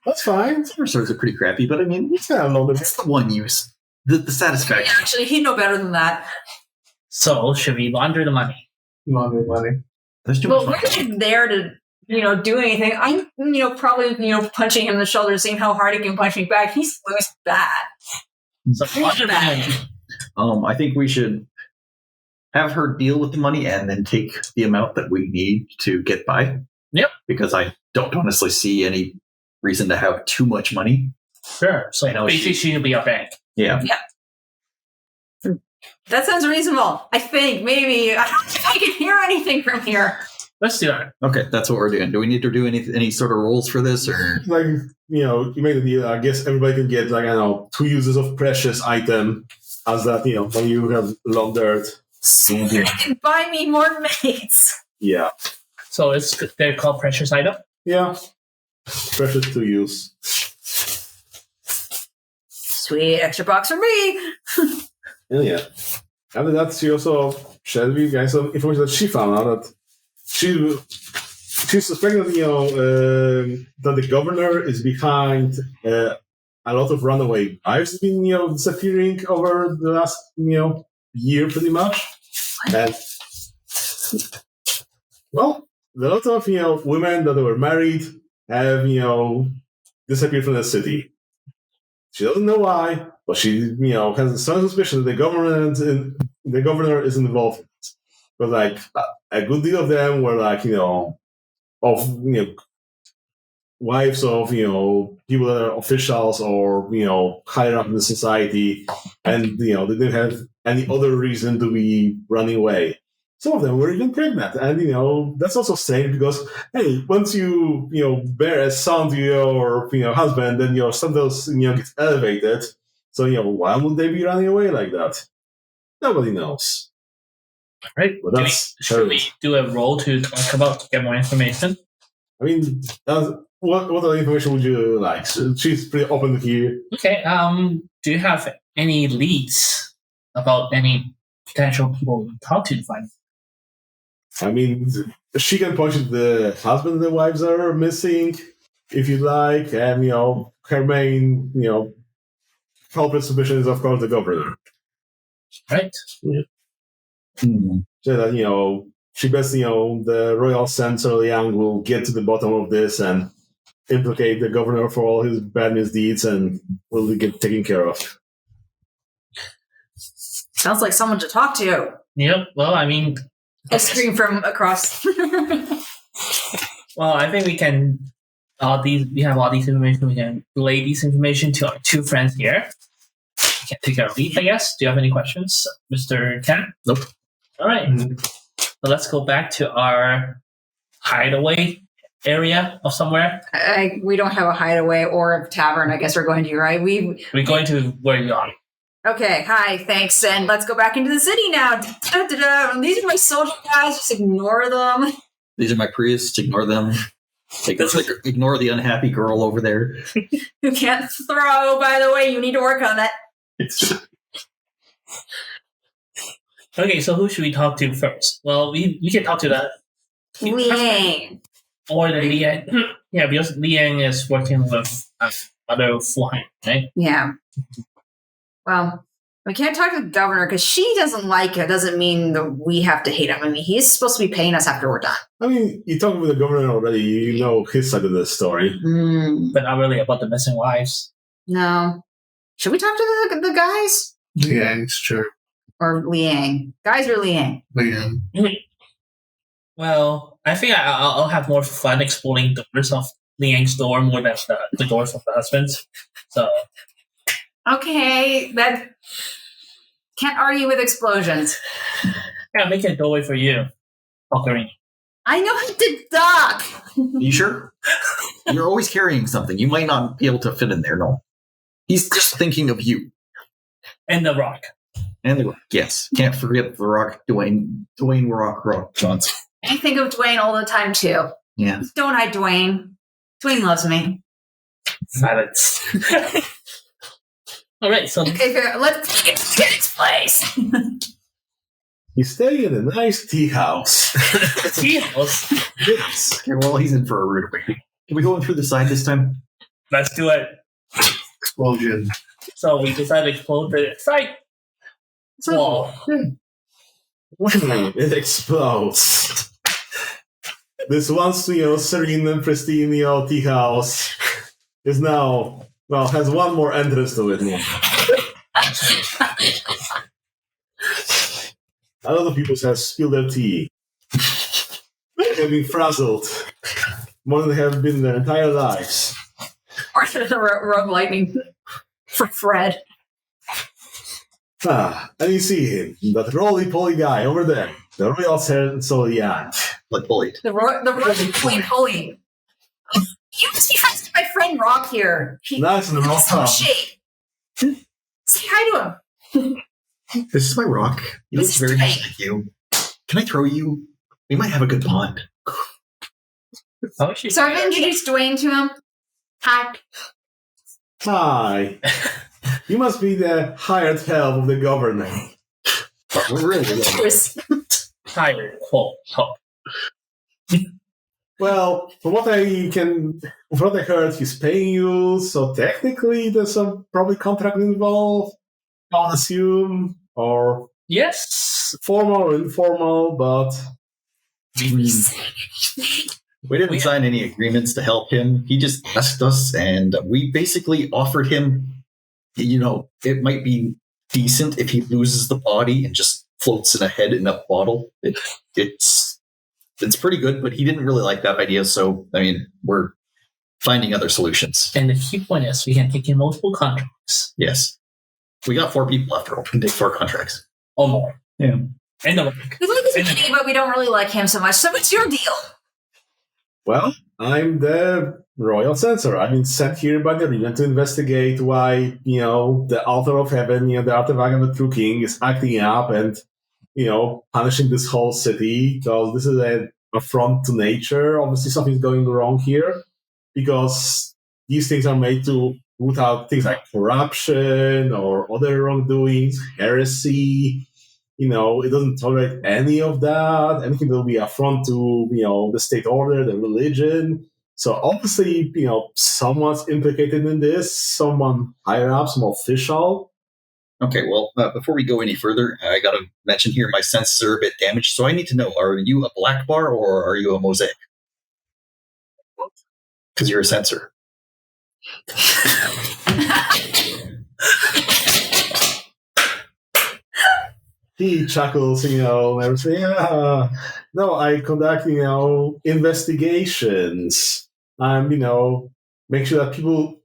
That's fine. Silver swords are pretty crappy, but I mean, It's kind of longer. it's the one use. The satisfaction. Actually, he'd know better than that. so should we launder the money? Launder money. There's too Well, much we're money. not there to, do anything. I'm, probably, punching him in the shoulder, seeing how hard he can punch me back. He's lose bad. So launder the money. I think we should have her deal with the money and then take the amount that we need to get by. Yep. Because I don't honestly see any reason to have too much money. Sure. So I know basically, she'll be our bank. Yeah. That sounds reasonable. I think, maybe. I don't know if I can hear anything from here. Let's do that. Okay, that's what we're doing. Do we need to do any sort of rolls for this, or Like, you made the deal. I guess everybody can get, 2 uses of precious item as that, when you have laundered. And buy me more mates. Yeah. So they're called precious item. Yeah. Precious to use. Sweet, extra box for me. Yeah. After that, she also shared with you guys some information that she found out that she's suspecting that, that the governor is behind a lot of runaway wives been, disappearing over the last, year pretty much. And, well, a lot of, women that were married have, disappeared from the city. She doesn't know why, but she, has a strong suspicion that the governor is involved in it. But, a good deal of them were, wives of, people that are officials or, higher up in the society, and, they didn't have any other reason to be running away. Some of them were even pregnant, and, that's also strange because, hey, once you, bear a son to your, husband, then your son does, gets elevated. So, why would they be running away like that? Nobody knows. Right? Well, that's Should we do a roll to talk about to get more information? I mean, what other information would you like? She's pretty open here. Okay. Do you have any leads about any potential people we talk to find? I mean, she can point you to the husband and the wives that are missing, if you like, and her main, culprit suspicion is of course the governor. Right. So that she bets the royal censor Liang will get to the bottom of this and implicate the governor for all his bad misdeeds and will get taken care of. Sounds like someone to talk to. Yep. Well, I mean, I scream from across. well, I think we can. We have all these information. We can relay these information to our 2 friends here. We can take our lead, I guess. Do you have any questions, Mr. Ken? Nope. All right. So let's go back to our hideaway area of somewhere. We don't have a hideaway or a tavern. I guess we're going to, right? We're going to where you are. Okay, hi, thanks, and let's go back into the city now. Da-da-da-da. These are my soldier guys, just ignore them. these are my priests? Ignore them. Ignore the unhappy girl over there. Who can't throw, by the way, you need to work on that. Okay, so who should we talk to first? Well, we can talk to that. Liang. Or the Liang. Yeah, because Liang is working with other flying, right? Yeah. Well, we can't talk to the governor because she doesn't like it. Doesn't mean that we have to hate him. I mean, he's supposed to be paying us after we're done. I mean, you talked with the governor already. You know his side of the story. But not really about the missing wives. No. Should we talk to the guys? Liang's sure. Or Liang? Guys or Liang? Liang. Well, I think I'll have more fun exploring the doors of Liang's door more than the doors of the husband's. So, Okay, that can't argue with explosions. Yeah, make a doorway for you, Pulverina. I know how to duck. You sure? You're always carrying something. You might not be able to fit in there, no. He's just thinking of you. And the rock. And the rock. Yes. Can't forget the rock, Dwayne Rock Johnson. I think of Dwayne all the time, too. Yeah. Don't I, Dwayne? Dwayne loves me. Silence. All right, so Okay, let's get its place. You stay in a nice tea house. tea house. Yes. Okay, well, he's in for a rude awakening. Can we go in through the side this time? Let's do it. Explosion. So we decided to explode the site wall. When it explodes. This once, serene and pristine, tea house is now, has one more entrance to it now. A lot of people have spilled their tea. They have been frazzled more than they have been their entire lives. Or the rogue lightning for Fred. And you see him, that roly-poly guy over there, the real Solian. Like bullied. The rogue pulley. You must be friends with my friend Rock here. Nice in the He's some top. shape. Say hi to him. This is my rock. He looks very much like you. Can I throw you? We might have a good bond. Oh, So I've introduced Dwayne to him. Hi. Hi. You must be the hired help of the governor. But we're really tired. Cool. Well, from what I heard, he's paying you, so technically there's some probably contract involved, I would assume, or Yes. formal or informal, but We didn't sign any agreements to help him. He just asked us, and we basically offered him, it might be decent if he loses the body and just floats in a head in a bottle. It's pretty good, but he didn't really like that idea, so, we're finding other solutions. And the key point is we can take in multiple contracts. Yes. We got 4 people after all. We can take 4 contracts. Or more. Yeah. And the rock. We like his kitty, but we don't really like him so much. So what's your deal? well, I'm the royal censor. I've been sent here by the regent to investigate why, the altar of heaven, the artifact of the true king is acting up and, punishing this whole city, because this is an affront to nature. Obviously something's going wrong here, because these things are made to root out things like corruption or other wrongdoings, heresy. It doesn't tolerate any of that. Anything that will be affront to, the state order, the religion. So obviously, someone's implicated in this, someone higher up, some official. Okay, well, before we go any further, I got to mention here my senses are a bit damaged, so I need to know, are you a black bar or are you a mosaic? Because you're a censor. He chuckles, and everything. Yeah. No, I conduct, investigations. Make sure that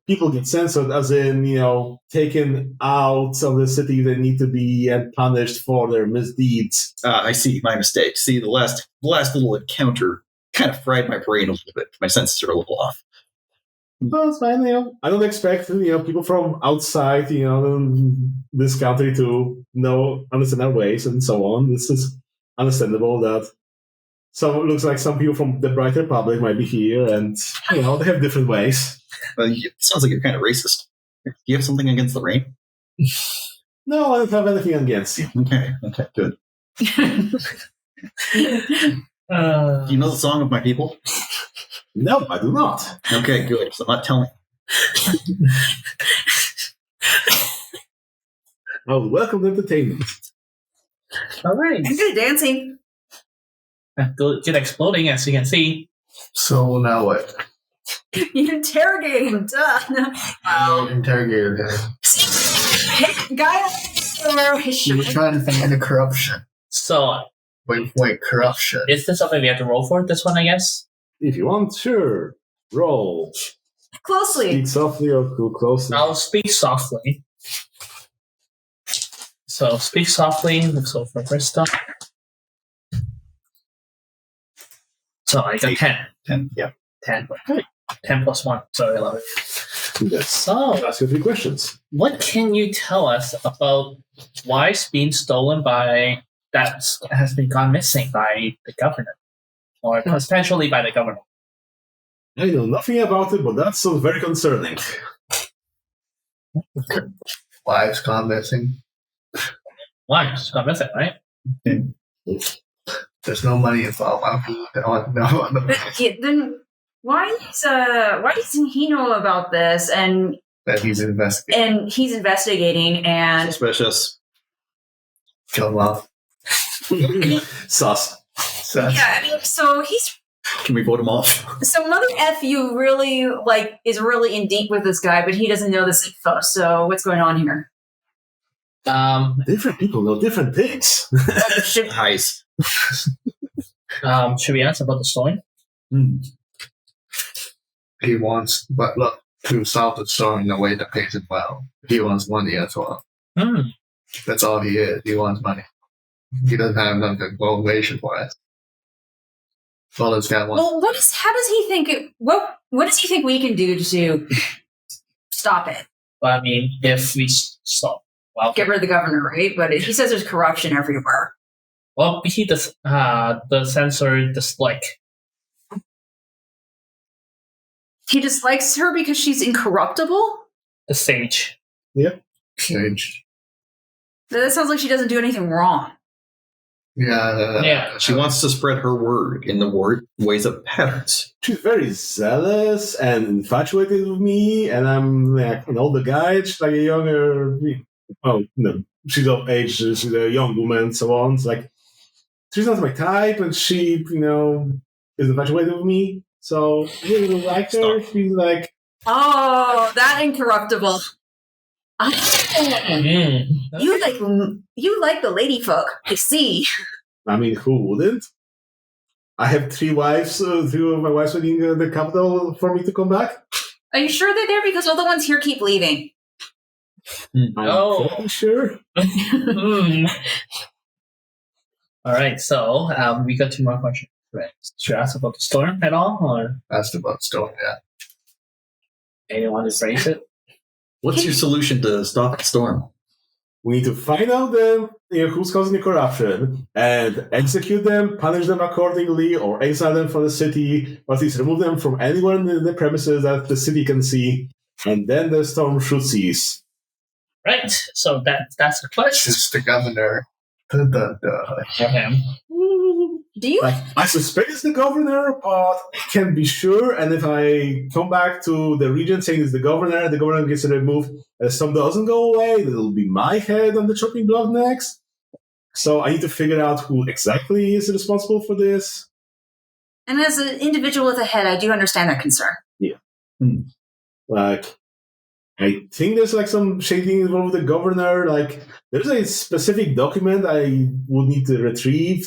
people get censored, as in, taken out of the city they need to be and punished for their misdeeds. I see, my mistake. See, the last little encounter kind of fried my brain a little bit. My senses are a little off. Well, it's fine, I don't expect, people from outside, this country to understand our ways and so on. This is understandable that looks like some people from the brighter public might be here, and, they have different ways. It sounds like you're kind of racist. Do you have something against the rain? No, I don't have anything against you. Okay, good. Do you know the song of my people? No, I do not. Okay, good. So I'm not telling. Oh, welcome to entertainment. All right. I'm good at dancing. Good exploding, as you can see. So now what? You interrogate him, duh. Interrogated him. Guy, You were trying to find the corruption. So, Wait, corruption. is this something we have to roll for, this one, I guess? If you want, sure. Roll. closely. Speak softly or too closely. I'll speak softly. So, speak softly. Let's go for first stop. So I got 10. 10. Yeah. 10. 10 plus 1. So 11. Yes. So, Ask you 3 questions. what can you tell us about why it's being stolen by, that has been gone missing by the government? Or potentially by the government? I know nothing about it, but that sounds very concerning. Wives gone missing. Why? It's gone missing, right? There's no money involved. Then why doesn't he know about this? And He's investigating. he's investigating, and Suspicious. Kill him off. Sus. So, yeah, I mean, so he's Can we vote him off? so Mother Fu really is really in deep with this guy, but he doesn't know this info. So what's going on here? Different people know different things. Nice. Should we ask about the story? he wants, but look, to solve the story in a way that pays him well. He wants money as well. That's all he is. He wants money. He doesn't have nothing motivation for it. All this guy wants. Well, how does he think? What does he think we can do to stop it? Well, I mean, if we stop, well, Get rid of the governor, right? But he says there's corruption everywhere. well, he does the censor dislike. He dislikes her because she's incorruptible? The sage. Change. That sounds like she doesn't do anything wrong. Yeah. She wants to spread her word in the ways of patterns. She's very zealous and infatuated with me, and I'm like an older guy. She's like a younger. Oh no, she's of age. She's a young woman, and so on. It's like she's not my type, and she, is infatuated with me. So I really like her. She's like, Oh, that incorruptible. You like the lady folk, I see. I mean, who wouldn't? I have 3 wives. 3 of my wives waiting in the capital for me to come back. Are you sure they're there? Because all the ones here keep leaving. I'm pretty sure. All right, so we got 2 more questions. Right. Should I ask about the storm at all, or That's about story, yeah. anyone to phrase it? What's your solution to stop the storm? We need to find out who's causing the corruption and execute them, punish them accordingly, or exile them from the city, or at least remove them from anywhere in the premises that the city can see, and then the storm should cease. Right. So that's the question. It's the governor. Okay. Do you? I suspect it's the governor, but I can't be sure. And if I come back to the region saying it's the governor gets removed, and the storm doesn't go away, it'll be my head on the chopping block next. So I need to figure out who exactly is responsible for this. And as an individual with a head, I do understand that concern. Like, I think there's some shading involved with the governor. There's a specific document I would need to retrieve,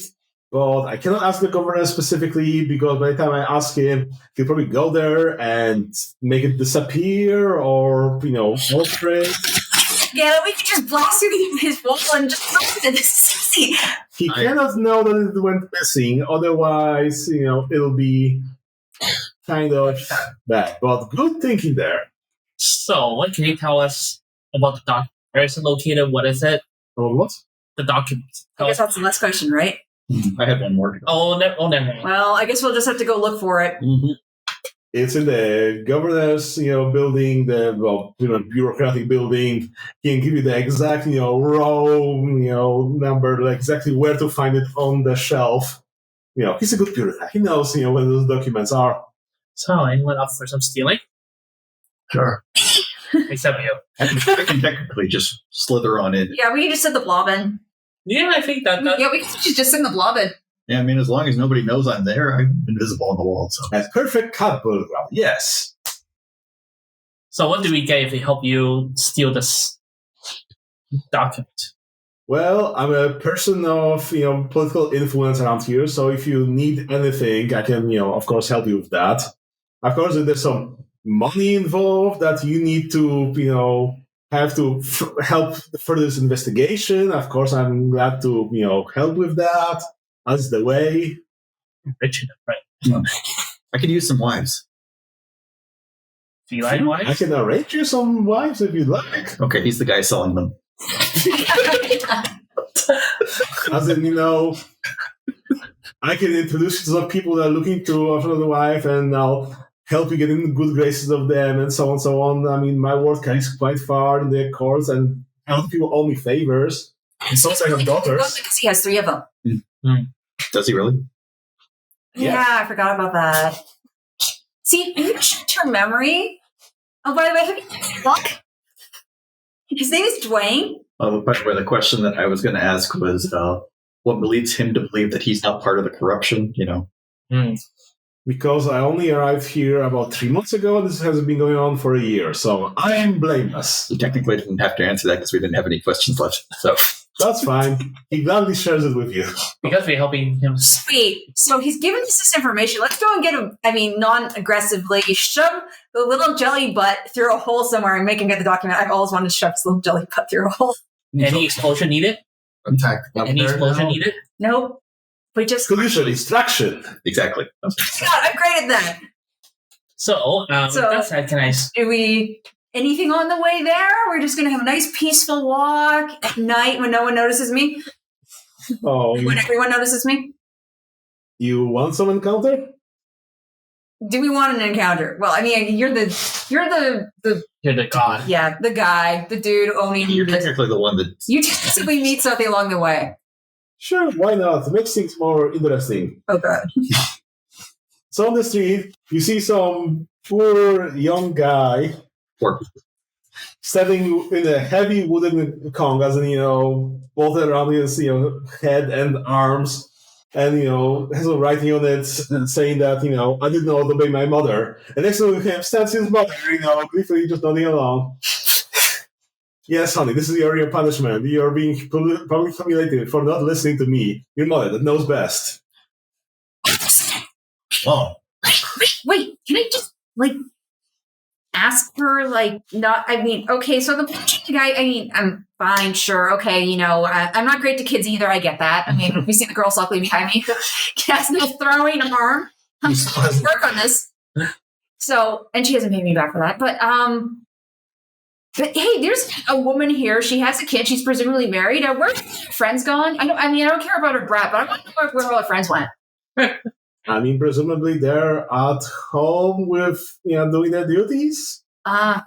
but I cannot ask the governor specifically because by the time I ask him, he'll probably go there and make it disappear or, alter it. Yeah, we could just blast through his wall and just it. This is easy. He cannot know that it went missing, otherwise, it'll be kind of bad. But good thinking there. So, what can you tell us about the document? Where is it located? What is it? Oh, what? The document. I guess that's the last question, right? I had one more. Never mind. Well, I guess we'll just have to go look for it. Mm-hmm. It's in the governor's, building, the bureaucratic building. He can give you the exact, row, number, exactly where to find it on the shelf. He's a good bureaucrat. He knows, where those documents are. So, anyone up for some stealing? Sure. Except you. I can technically just slither on in. Yeah, we can just send the blob in. Yeah, I think that. Yeah, we can just send the blob in. Yeah, I mean, as long as nobody knows I'm there, I'm invisible on the wall. So That's perfect cardboard ground. Yes. So, what do we get if we help you steal this document? Well, I'm a person of, political influence around here, so if you need anything, I can, of course, help you with that. Of course, if there's some money involved that you need to, have to help further this investigation, of course, I'm glad to, help with that. That's the way. Richard, right? I could use some wives. Feline I wives? can arrange you some wives if you'd like. Okay, he's the guy selling them. As in, I can introduce you to some people that are looking to offer the wife, and I'll help you get in the good graces of them, and so on, so on. I mean, my word carries quite far in their courts, and a lot of people owe me favors. And sometimes I have daughters. Because he has 3 of them. Does he really? Yeah, I forgot about that. See, are you sure your memory? Oh, by the way, have you look? His name is Dwayne. By the way, the question that I was going to ask was, what leads him to believe that he's not part of the corruption? Because I only arrived here about 3 months ago, and this has been going on for a year, so I am blameless. You technically didn't have to answer that because we didn't have any questions left. So That's fine. He gladly shares it with you. Because we're helping him. Sweet. So he's giving us this information. Let's go and get him, non-aggressively shove the little jelly butt through a hole somewhere and make him get the document. I've always wanted to shove this little jelly butt through a hole. Any explosion needed? Attack. Any explosion needed? Nope. We just... Collision, distraction. exactly. God, I'm great at that. So, with that said, can I... Do we... Anything on the way there? We're just going to have a nice peaceful walk at night when no one notices me? Oh, When everyone notices me? you want some encounter? Do we want an encounter? Well, I mean, you're the You're the god. yeah, the guy, the dude owning You're this. technically the one that. You typically meet something along the way. Sure, why not? It makes things more interesting. Oh, God. So on the street, you see some poor young guy Or standing in a heavy wooden Kong, as in, bolted around his, head and arms, and, has a writing on it saying that, I did not obey my mother. And next to him stands his mother, gleefully just nodding along. Yes, honey, this is your punishment. You're being publicly humiliated for not listening to me, your mother that knows best. oh, Wait, can I just, ask her, okay, so the guy, I'm fine, sure, okay, I'm not great to kids either, I get that. I mean, we see the girl softly behind me. Has no throwing arm. Work on this. So, and she hasn't paid me back for that, but hey, there's a woman here. She has a kid. She's presumably married. Where's her friends gone? I don't care about her brat, but I want to know where all her friends went. I mean, presumably they're at home with, doing their duties. I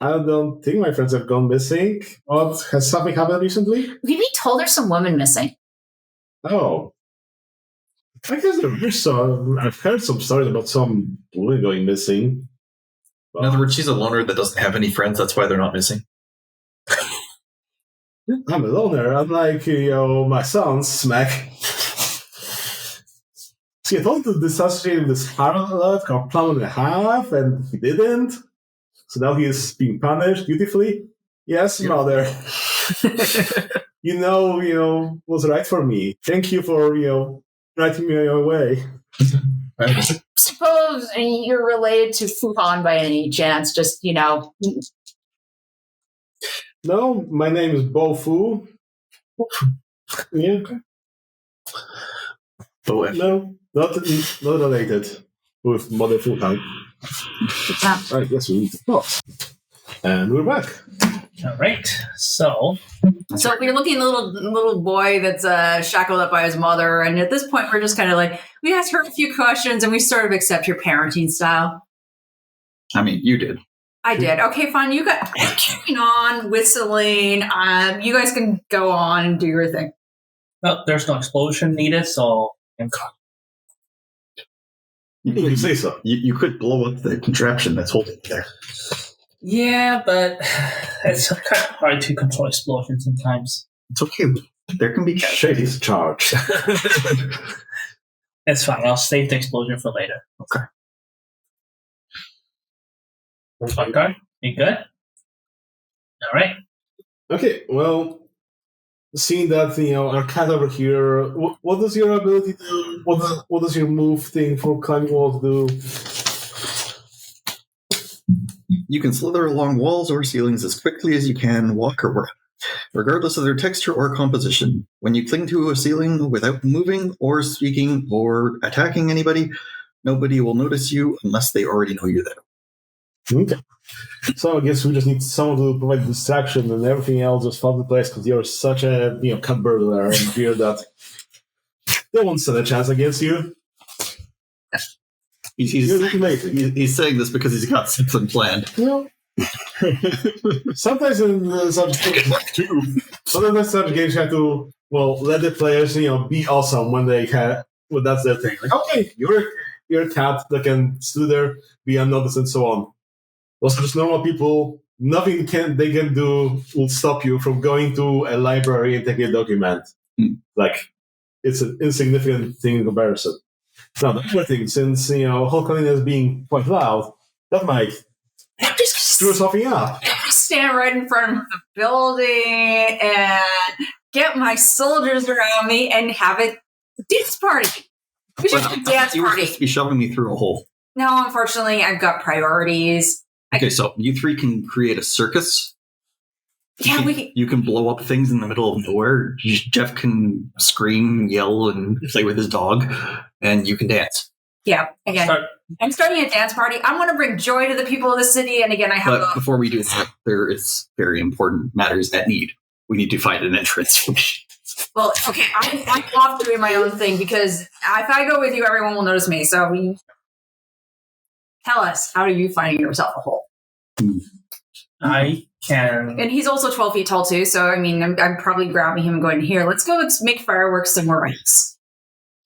don't think my friends have gone missing. What, has something happened recently? We told there's some woman missing. Oh. I guess there is some. I've heard some stories about some women going missing. in other words, she's a loner that doesn't have any friends. That's why they're not missing. I'm a loner, unlike, my son, Smack. See, I told him to disassociate with this harlot called Plum and a Half, and he didn't. So now he is being punished dutifully. Yes, mother. What's right for me. Thank you for, writing me away. Suppose you're related to Fuhan by any chance, just, No, my name is Bo Fu. Yeah. But No, not related with Mother Fuhan. I guess we need to pause. And we're back. All right. So we're looking at the little boy that's shackled up by his mother, and at this point, we're just kind of we asked her a few questions, and we sort of accept your parenting style. I mean, you did. I did. Okay, fine. You got carrying on, whistling. You guys can go on and do your thing. well, there's no explosion needed, so You say so. You could blow up the contraption that's holding it there. yeah, but it's kind of hard to control explosions sometimes. It's okay. There can be Shady's charge. It's fine. I'll save the explosion for later. Okay. Orktar, you good? All right. Okay, well, seeing that, our cat over here, what does your ability do? What does your move thing for climbing walls do? You can slither along walls or ceilings as quickly as you can walk or run. regardless of their texture or composition. When you cling to a ceiling without moving or speaking or attacking anybody, nobody will notice you unless they already know you're there. Okay. So I guess we just need someone to provide distraction, and everything else just falls into place because you're such a cut burglar and fear that no one stood a chance against you. He's saying this because he's got something planned. Sometimes in such games you have to let the players be awesome when they have that's their thing. Like, okay, you're a cat that can sit there, be unnoticed, and so on. Also, just normal people, nothing they can do will stop you from going to a library and taking a document. Like, it's an insignificant thing in comparison. Now, the other thing, since Hulk is being quite loud, that might screw something up. Stand right in front of the building and get my soldiers around me and have a dance party. We should have a dance you were party. supposed to be shoving me through a hole. No, unfortunately, I've got priorities. Okay, so you three can create a circus. You can blow up things in the middle of nowhere. Jeff can scream, yell, and play with his dog, and you can dance. Yeah, again, I'm starting a dance party. I want to bring joy to the people of the city, and again, I have. But before we do that, there is very important matters at need. We need to find an entrance. Well, okay, I'm off doing my own thing because if I go with you, everyone will notice me. So, tell us, how are you finding yourself a hole? I can. And he's also 12 feet tall too, so I mean, I'm probably grabbing him and going, here, let's make fireworks somewhere else.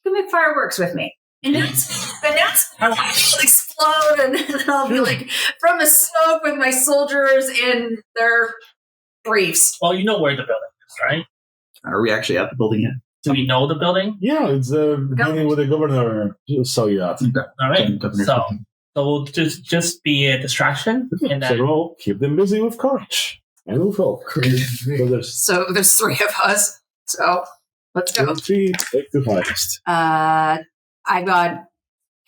You can make fireworks with me. And that's how I'll explode, and then I'll be like, from the smoke with my soldiers in their briefs. Well, you know where the building is, right? Are we actually at the building yet? Do we know the building? Yeah, it's the building with the governor. So yeah. All right. So we'll just be a distraction. And then we'll keep them busy with courage and with hope. So there's three of us. So let's go. Take the highest. I got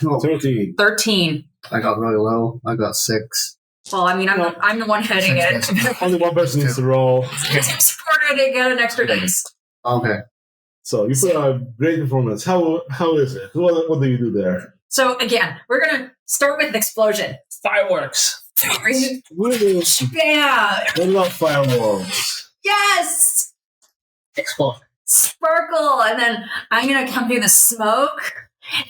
13. I got really low. I got 6. Well, I mean, I'm the one heading it. Only one person needs to roll. I'm supported to get an extra dice. Okay. So you put a great performance. How is it? What do you do there? So again, we're gonna start with an explosion. fireworks. Bam! I love fireworks. Yes! Explode. Sparkle! And then I'm gonna come through the smoke,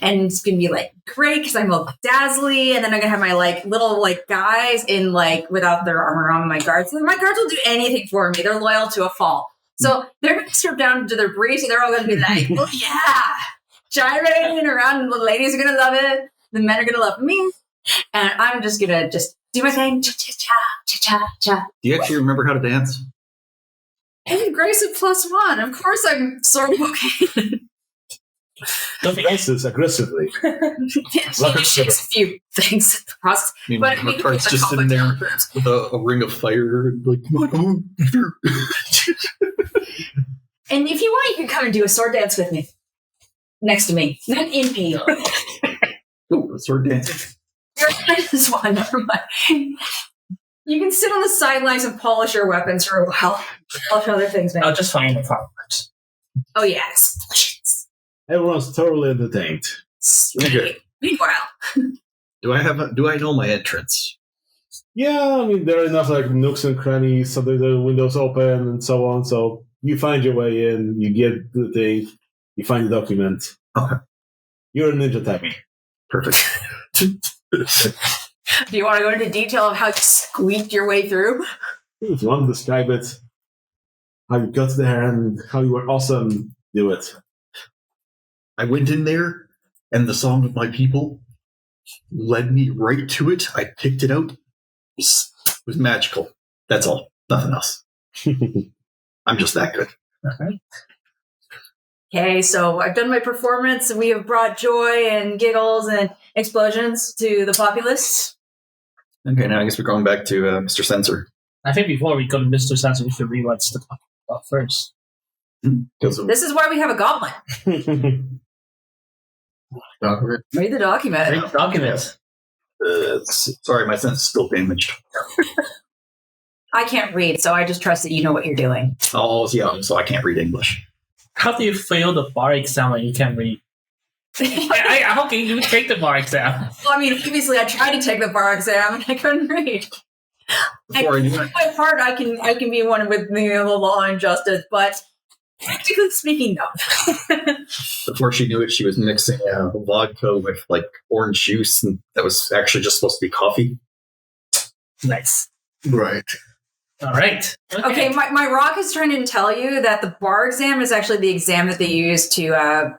and it's gonna be like great because I'm all dazzly, and then I'm gonna have my little guys in without their armor on, my guards. And my guards will do anything for me. They're loyal to a fault. So they're gonna strip down to their briefs, and they're all gonna be like, oh yeah! Gyrating around, and the ladies are gonna love it. The men are gonna love me. And I'm just gonna do my thing. Cha-cha-cha. Do you actually remember how to dance? Hey, Grace at +1. Of course I'm sort of okay. Don't dances aggressively. She just shakes a few things in the process. But Orktar's just sitting there with a ring of fire. And if you want, you can come and do a sword dance with me. Next to me. Not in me. Oh, a sword dance. You're this one. Never mind. You can sit on the sidelines and polish your weapons for a while. Polish other things, man. I'll just find the fireworks. Oh, yes. Everyone's totally entertained. Okay. Meanwhile. Do I know my entrance? Yeah, I mean, there are enough nooks and crannies, so the windows open and so on. So you find your way in, you get the thing, you find the document. Okay. You're a ninja type. Perfect. Do you want to go into detail of how you squeaked your way through? If you want to describe it, how you got there and how you were awesome, do it. I went in there, and the song of my people led me right to it. I picked it out. It was magical. That's all. Nothing else. I'm just that good. Okay. Okay, so I've done my performance, and we have brought joy and giggles and explosions to the populace. Okay, now I guess we're going back to Mr. Sensor. I think before we go to Mr. Sensor, we should read what's the talk about first. This is why we have a goblin. Read the document. Read the document. Sorry, my sense is still damaged. I can't read, so I just trust that you know what you're doing. Oh, yeah, so I can't read English. How do you fail the bar exam when you can read? How can you take the bar exam? Well, I mean, obviously, I tried to take the bar exam and I couldn't read. Before I knew it, My part, I can be one with the law and justice, but practically speaking, no. before she knew it, she was mixing vodka with like orange juice, and that was actually just supposed to be coffee. Nice. Right. All right. Okay, my rock is trying to tell you that the bar exam is actually the exam that they use to,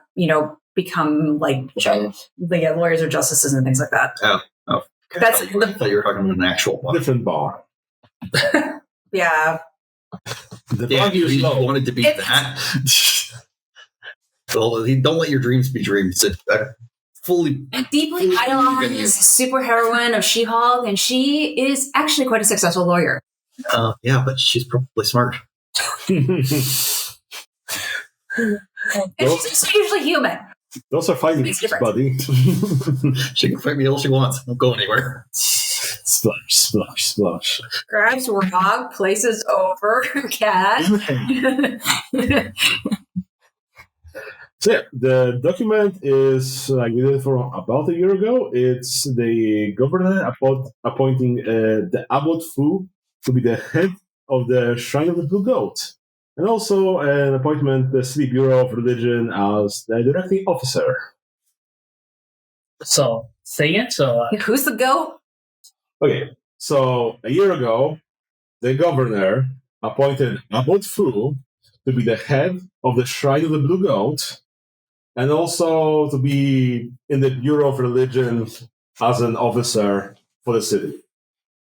become like lawyers or justices and things like that. Oh. That's I thought you were talking about an actual bar. Different bar. Yeah. The Yeah, bar is you low. wanted to be that. Well, don't let your dreams be dreams. Fully. A deeply idolized superheroine of She-Hulk, and she is actually quite a successful lawyer. Yeah, but she's probably smart. And she's usually human. Those are fighting Makes a buddy. She can fight me all she wants. Don't go anywhere. Splash, splash, splash. Grabs rock, places over cat. So yeah, the document is we did it for about a year ago. It's the governor appointing the abbot Fu to be the head of the Shrine of the Blue Goat, and also an appointment the City Bureau of Religion as the directing officer. So, say it. So, Who's the goat? Okay, so a year ago, the governor appointed Abbot Fu to be the head of the Shrine of the Blue Goat, and also to be in the Bureau of Religion as an officer for the city.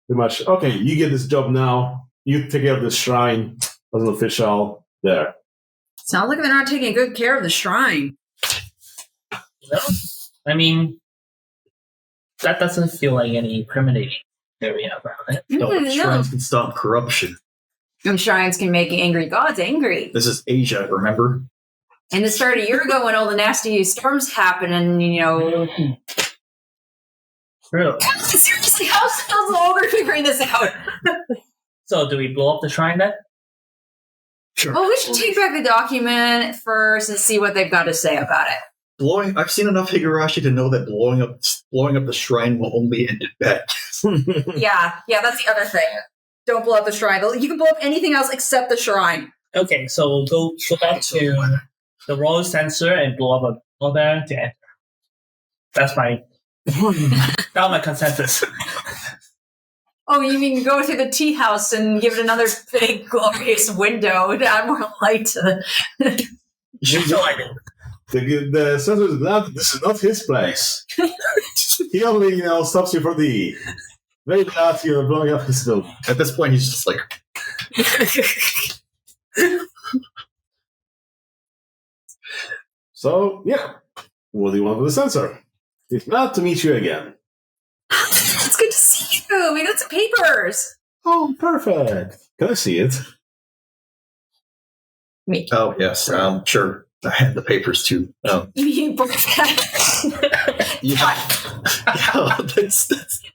Pretty much, okay, you get this job now, you take care of the shrine as an official there. Sounds like they're not taking good care of the shrine. no, I mean, that doesn't feel like any incriminating area around it. No, No. shrines can stop corruption. And shrines can make angry gods angry. This is Asia, remember? And it started a year ago when all the nasty storms happened, and True. seriously, how's the ogre figuring this out? So, do we blow up the shrine then? Sure. Well, we should take back the document first and see what they've got to say about it. I've seen enough Higurashi to know that blowing up the shrine will only end in bad. Yeah, that's the other thing. Don't blow up the shrine. You can blow up anything else except the shrine. Okay, so we'll go back to the royal sensor and blow up a order to enter. That's my consensus. Oh, you mean go to the tea house and give it another big, glorious window to add more light to the... The senator is glad this is not his place. He only, stops you for the very glad you're blowing up his building. At this point, he's just like, So, yeah. What do you want with the sensor? It's glad to meet you again. It's good to see you. We got some papers. Oh, perfect. Can I see it? Me. oh, yes, sure. I had the papers too. You broke that. Yeah,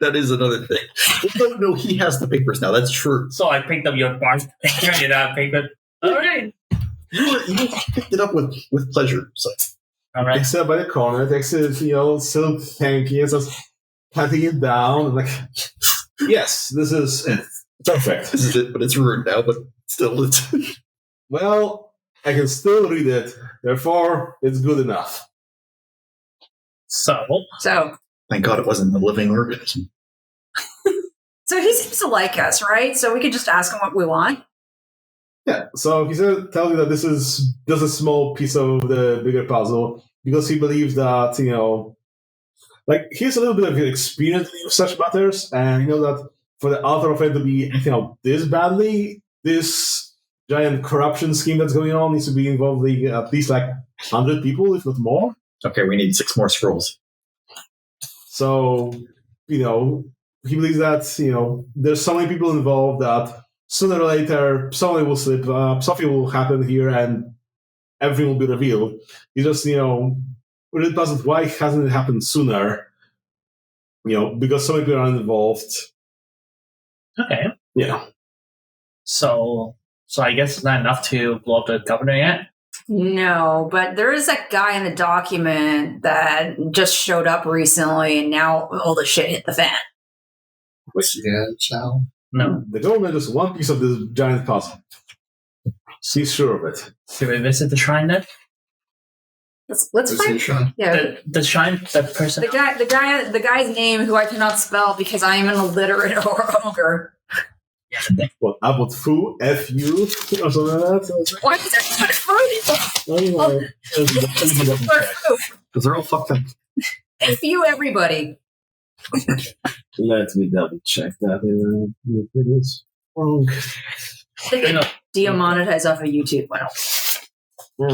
that is another thing. No, he has the papers now. That's true. So I picked up your bar and turned it out, paper. Okay. You picked it up with pleasure. So. All right. Takes it by the corner, takes it, silk hanky, and starts patting it down. And yes, this is it. Perfect. This is it, but it's ruined now, but still it's... Well, I can still read it, therefore, it's good enough. So, Thank God it wasn't a living organism. So he seems to like us, right? So we could just ask him what we want. Yeah, so he said, tell you that this is just a small piece of the bigger puzzle, because he believes that, he has a little bit of experience in such matters, and he knows that for the author of it to be acting out this badly, this giant corruption scheme that's going on needs to be involving at least 100 people, if not more. Okay, we need 6 more scrolls. So, he believes that, there's so many people involved that sooner or later, somebody will slip up, something will happen here, and everything will be revealed. He just, really puzzled why hasn't it happened sooner? Because so many people are involved. okay. Yeah. So I guess it's not enough to blow up the governor yet. No, but there is that guy in the document that just showed up recently, and now all the shit hit the fan. Yeah, Chow. No. The government is one piece of this giant puzzle. She's sure of it. Should we visit the shrine then? Let's find. Yeah, The shrine, that person. the guy's name who I cannot spell because I am an illiterate ogre. What, Abbott Fu, F-U, or something like that? Why is there Because they're all fucked up. F-U everybody. Let me double check that. It is wrong. Demonetize off of YouTube. Wow.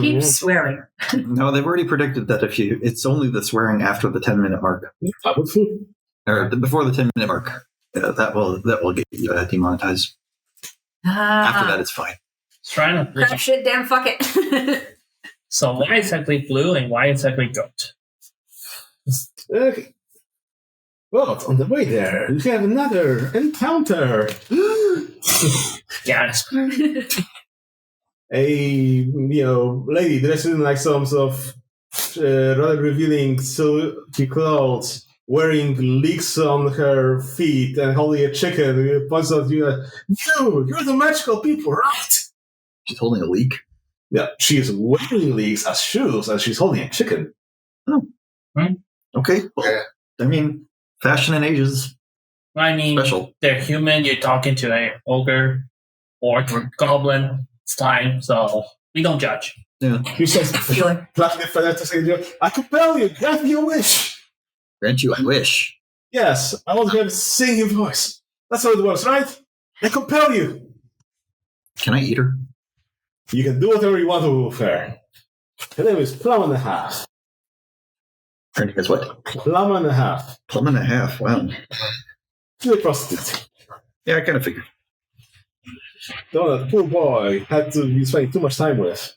Keep swearing. No, they've already predicted that it's only the swearing after the 10-minute mark. Abbott Fu? Or before the 10-minute mark. That will get you demonetized. After that, it's fine. Shrine of Crap shit, damn, fuck it. So why exactly blue and why exactly goat? Okay. Well, on the way there, you have another encounter. Yes. A lady dressed in like some sort of rather revealing silky clothes, wearing leeks on her feet and holding a chicken. Points out you, you're the magical people, right? She's holding a leek. Yeah, she is wearing leeks as shoes, and she's holding a chicken. Oh. Okay. Well, I mean, fashion and age is I mean, special. They're human. You're talking to an ogre, orc, goblin. It's time, so we don't judge. Yeah. He says, I compel you, grant me your wish. Grant you, I wish. Yes, I want to have a singing voice. That's how it works, right? I compel you. Can I eat her? You can do whatever you want to her. Her name is Plum and a Half. Her name is what? Plum and a Half. Plum and a half. Wow. She's a prostitute. Yeah, I kind of figured. The one that poor boy had to be spending too much time with.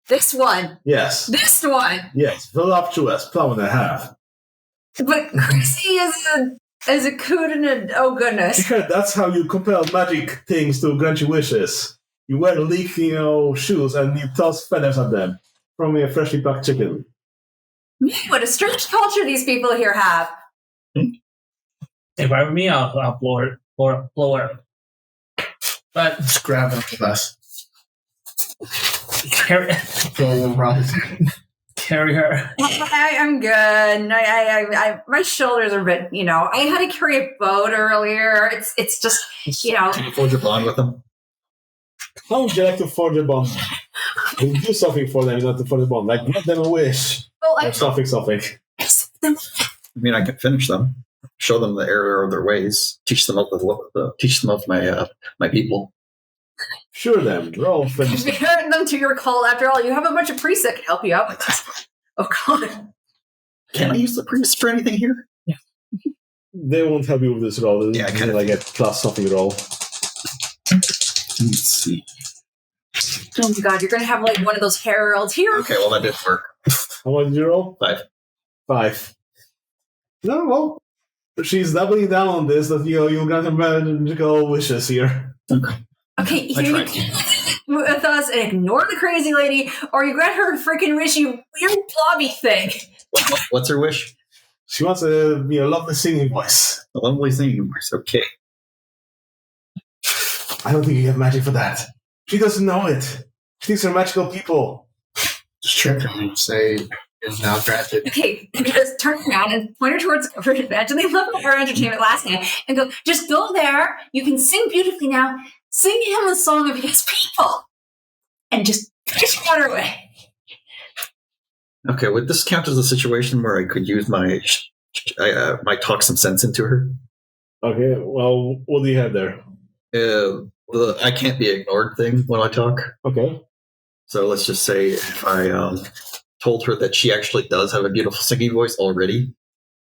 This one. Yes. This one. Yes, voluptuous, Plum and a Half. But Chrissy is a coot and a oh goodness. Because that's how you compel magic things to grant you wishes. You wear leaky, shoes and you toss feathers at them from a freshly packed chicken. What a strange culture these people here have. If I were me, I'll blow her. But Just grab it with us. carry her. I'm good. I my shoulders are a bit, I had to carry a boat earlier. It's just, Can you forge a bond with them? How would you like to forge a bond? You do something for them, not to forge a bond. Like, grant them a wish. Well, Or something. I mean, I can finish them, show them the error of their ways, teach them of my people. Sure, them. Roll finish. Compare them to your call. After all, you have a bunch of priests that can help you out with this. Oh God. Can I use the priest for anything here? They won't help you with this roll. Yeah, I It's kinda- like a plus something roll. Let's see. Oh my God, you're gonna have like one of those heralds here. Okay, well, that didn't work. How much did you roll? 5. 5. No, well, she's doubling down on this that you'll grant her magical wishes here. Okay. Okay, I either you tried. can with us and ignore the crazy lady, or you grant her a freaking wish, you weird blobby thing. What's her wish? She wants a lovely singing voice. A lovely singing voice. Okay. I don't think you have magic for that. She doesn't know it. She thinks they're magical people. Just trick them and say, is now granted. Okay, just turn around and point her towards the covered advantage, and they left our entertainment last night and go, just go there. You can sing beautifully now. Sing him the song of his people. And just run her away. Okay, would this count as a situation where I could use my talk some sense into her? Okay, well, what do you have there? The I can't be ignored thing when I talk. Okay. So let's just say if I told her that she actually does have a beautiful singing voice already,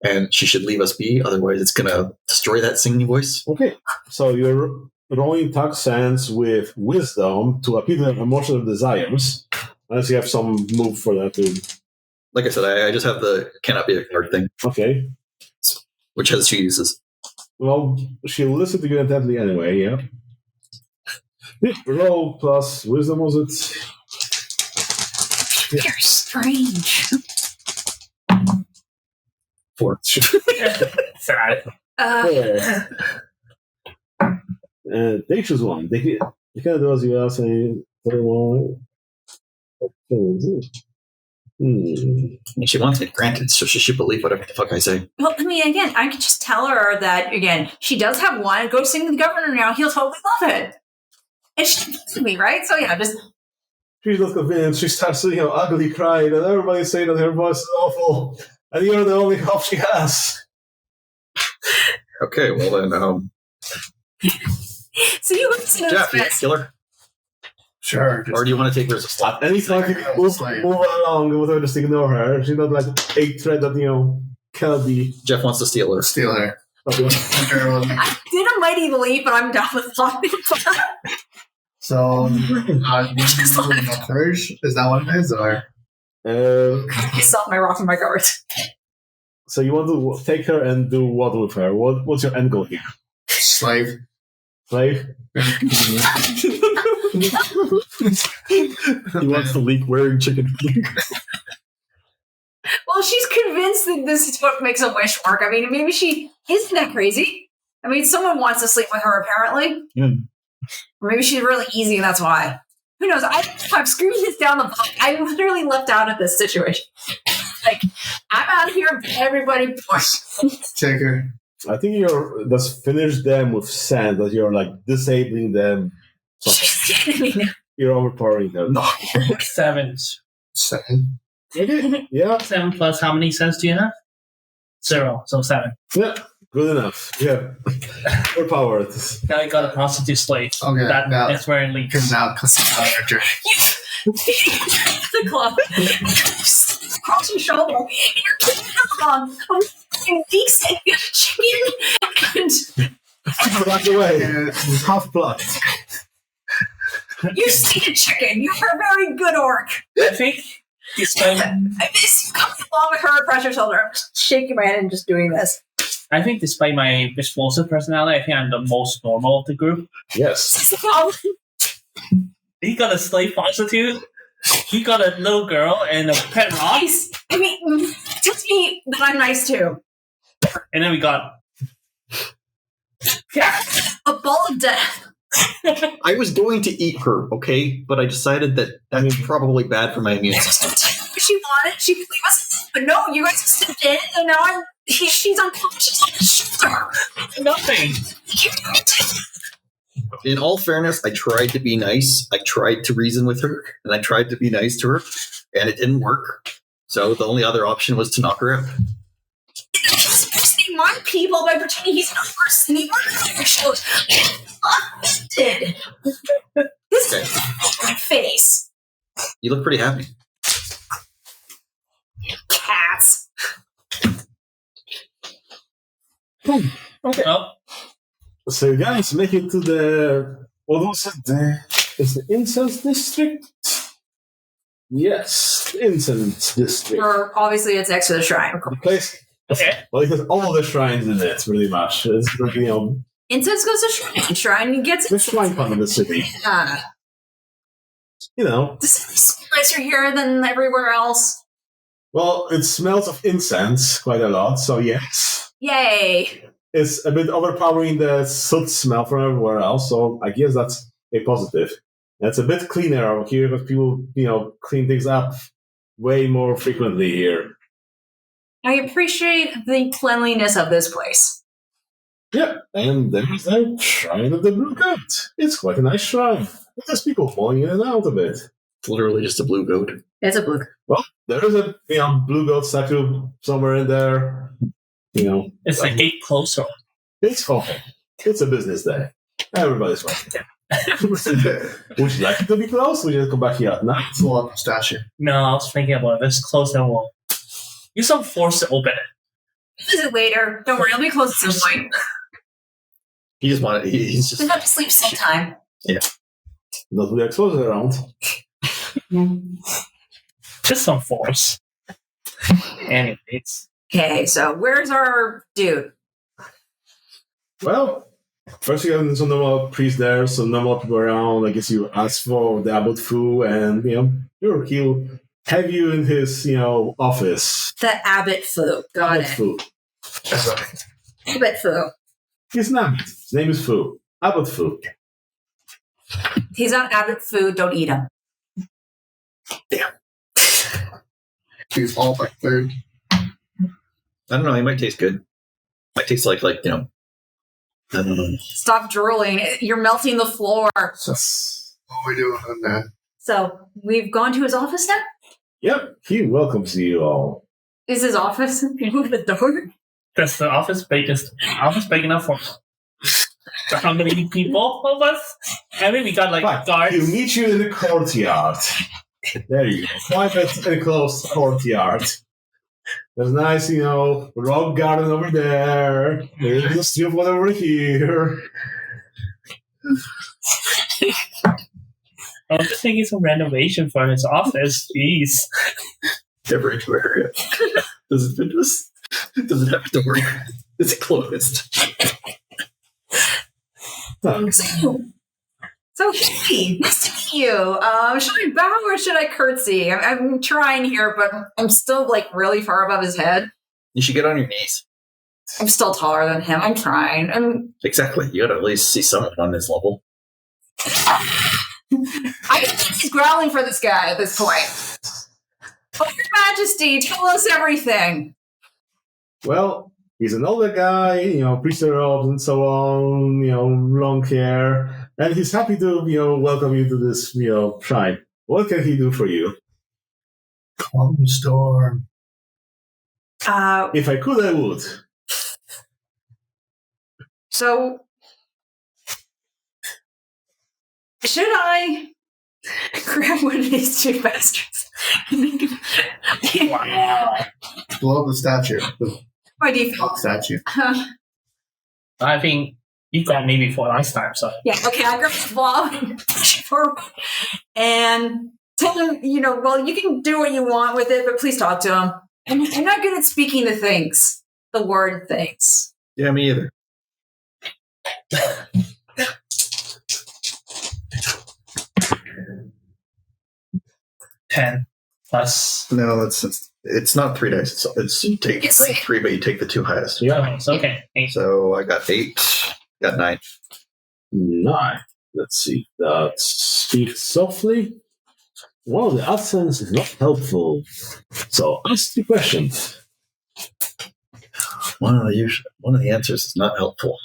and she should leave us be, otherwise it's going to destroy that singing voice. Okay, so you're rolling talk sense with wisdom to appeal to emotional desires. Unless you have some move for that too. Like I said, I just have the cannot be ignored thing, Okay. which has 2 uses. Well, she'll listen to you intently anyway, yeah. Roll plus wisdom, was it? You're strange. 4. Sorry. They choose one. They can do as you are saying. And she wants it granted, so she should believe whatever the fuck I say. Well, I mean, again, I could just tell her that, again, she does have one. Go sing to the governor now. He'll totally love it. And she to me, right? So, yeah, just... She's not convinced. She starts, ugly crying, and everybody's saying that her voice is awful, and you're the only hope she has. Okay, well then, So you listen to Jeff, you this. killer? Sure. Or do you want to take her as a slap? Any time you move along with her, just ignore her. She's not like a threat that, cannot be. Jeff wants to steal her. Steal her. I did a mighty leap, but I'm down with flopping. So, first, is that what it is, or? I stop my rock and my cards. So you want to take her and do what with her? What's your end goal here? Slave. Slave? He wants to leak wearing chicken. Well, she's convinced that this is what makes a wish work. I mean, maybe she isn't that crazy. I mean, someone wants to sleep with her, apparently. Yeah. Or maybe she's really easy, and that's why. Who knows? I'm screwing this down the block. I'm literally left out of this situation. Like, I'm out of here, everybody point. Take her. I think you're just finish them with sand, that you're like disabling them. She's kidding me now. You're overpowering them. No. 7. 7. Yeah. 7 plus how many cents do you have? 0, so 7. Yeah. Good enough. Yeah. Overpowered. Now you got a prostitute slave. Okay, That's where it leads. Because now, your journey. The club. Across your shoulder. And you're keeping along. I'm weeks and chicken. And Blocked away. Half blocked. you see a chicken. You're a very good orc. I think despite This comes along with her across your shoulder. I'm just shaking my head and just doing this. my explosive personality, I think I'm the most normal of the group. Yes. That's the problem. He got a slave prostitute. He got a little girl and a pet rock. Nice. I mean, just me, but I'm nice too. And then we got A ball of death. I was going to eat her, okay? But I decided that that's probably bad for my immune system. She wanted, she could leave us, but no, you guys stepped in, and now she's unconscious on the shoulder. nothing. In all fairness, I tried to be nice. I tried to reason with her, and I tried to be nice to her, and it didn't work. So the only other option was to knock her out. He's supposed to be my people by pretending he's not person. He worked on your shows. Did this is my face. You look pretty happy. Cats. Okay. Well, So you guys make it to the, what was it? It's the incense district? Yes, the incense district. Or obviously it's next to the shrine. The place, okay. well, it has all the shrines in it, pretty much. It's like, Incense goes to shrine. Shrine gets the shrine part of the city. This is nicer here than everywhere else. Well, it smells of incense quite a lot, so yes. Yay. It's a bit overpowering the soot smell from everywhere else, so I guess that's a positive. And it's a bit cleaner over here because people, clean things up way more frequently here. I appreciate the cleanliness of this place. Yeah, and there's the Shrine of the Blue Goat. It's quite a nice shrine. There's people falling in and out of it. It's literally just a blue goat. It's a blue. Well, there is a blue goat statue somewhere in there. It's like 8 closer. It's open. It's a business day. Everybody's working. Would you like it to be closed? Would you come back here at night? Full up statue. No, I was thinking about this. Close the wall. Use some force to open it. Visit later. Don't worry, I'll be close at some point. He just wanted. He's Just just. have to sleep sometime. Not with the explosives around. Just some force. Anyways. Okay, so where's our dude? Well, First, you have some normal priests there, some normal people around. I guess you ask for the abbot Fu, and sure, he'll have you in his office. The Abbot Fu. Got Abbot it. Fu. Abbot Fu. He's not. His name is Fu. Abbot Fu. He's not Abbot Fu. Don't eat him. He's all my food. I don't know. He might taste good. Might taste like I don't know. Stop drooling. You're melting the floor. So, what are we doing on that? So we've gone to his office now? Yep, he welcomes you all. Is his office? Can you move the door? Does the office big enough for how many people of us? I mean, we got Fine. guards. He'll meet you in the courtyard. There you go. Private enclosed courtyard. There's nice, rock garden over there. There's a strip one over here. I'm just thinking some renovation for his office. Jeez. Never into area. Does it fit us? Does it have to work? Is it closed? So hey, nice to meet you. Should I bow or should I curtsy? I'm trying here, but I'm still really far above his head. You should get on your knees. I'm still taller than him. I'm trying. Exactly. You gotta at least see someone on his level. I think he's growling for this guy at this point. Oh, Your Majesty, tell us everything. Well, he's an older guy, priesthood robes and so on, long hair, and he's happy to, welcome you to this, shrine. What can he do for you? Calm the storm. If I could, I would. So, should I grab one of these two bastards? Wow. Blow up the statue. The By default. statue. I think you got me before last time, so. Yeah, okay, I grab the ball and push it forward and tell him, well, you can do what you want with it, but please talk to him. I'm not good at speaking the word things. Yeah, me either. 10 plus. No, it's not 3 dice. You take three, but you take the two highest. Yeah. It's okay. 8. So I got 8, got 9. 9. Let's see. Speak softly. Well, the accent is not helpful. So ask the question. One of the answers is not helpful.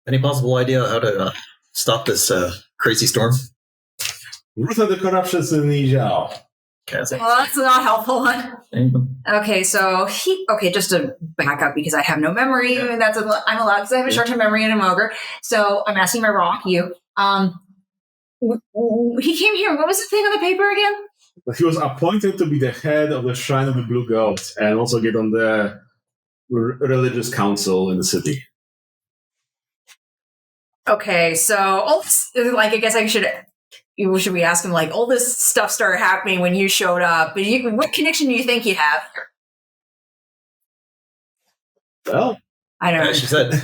Any possible idea how to stop this crazy storm? Root out the corruptions in Yizhao. Okay. Well, that's not a helpful one. Okay, so just to back up because I have no memory. I'm allowed because I have a short-term memory and I'm ogre. So I'm asking my rock, you. He came here. What was the thing on the paper again? He was appointed to be the head of the Shrine of the Blue Goat and also get on the religious council in the city. Okay, so all this, I guess should we ask him, all this stuff started happening when you showed up. But what connection do you think you have? Well, I don't know. As she said,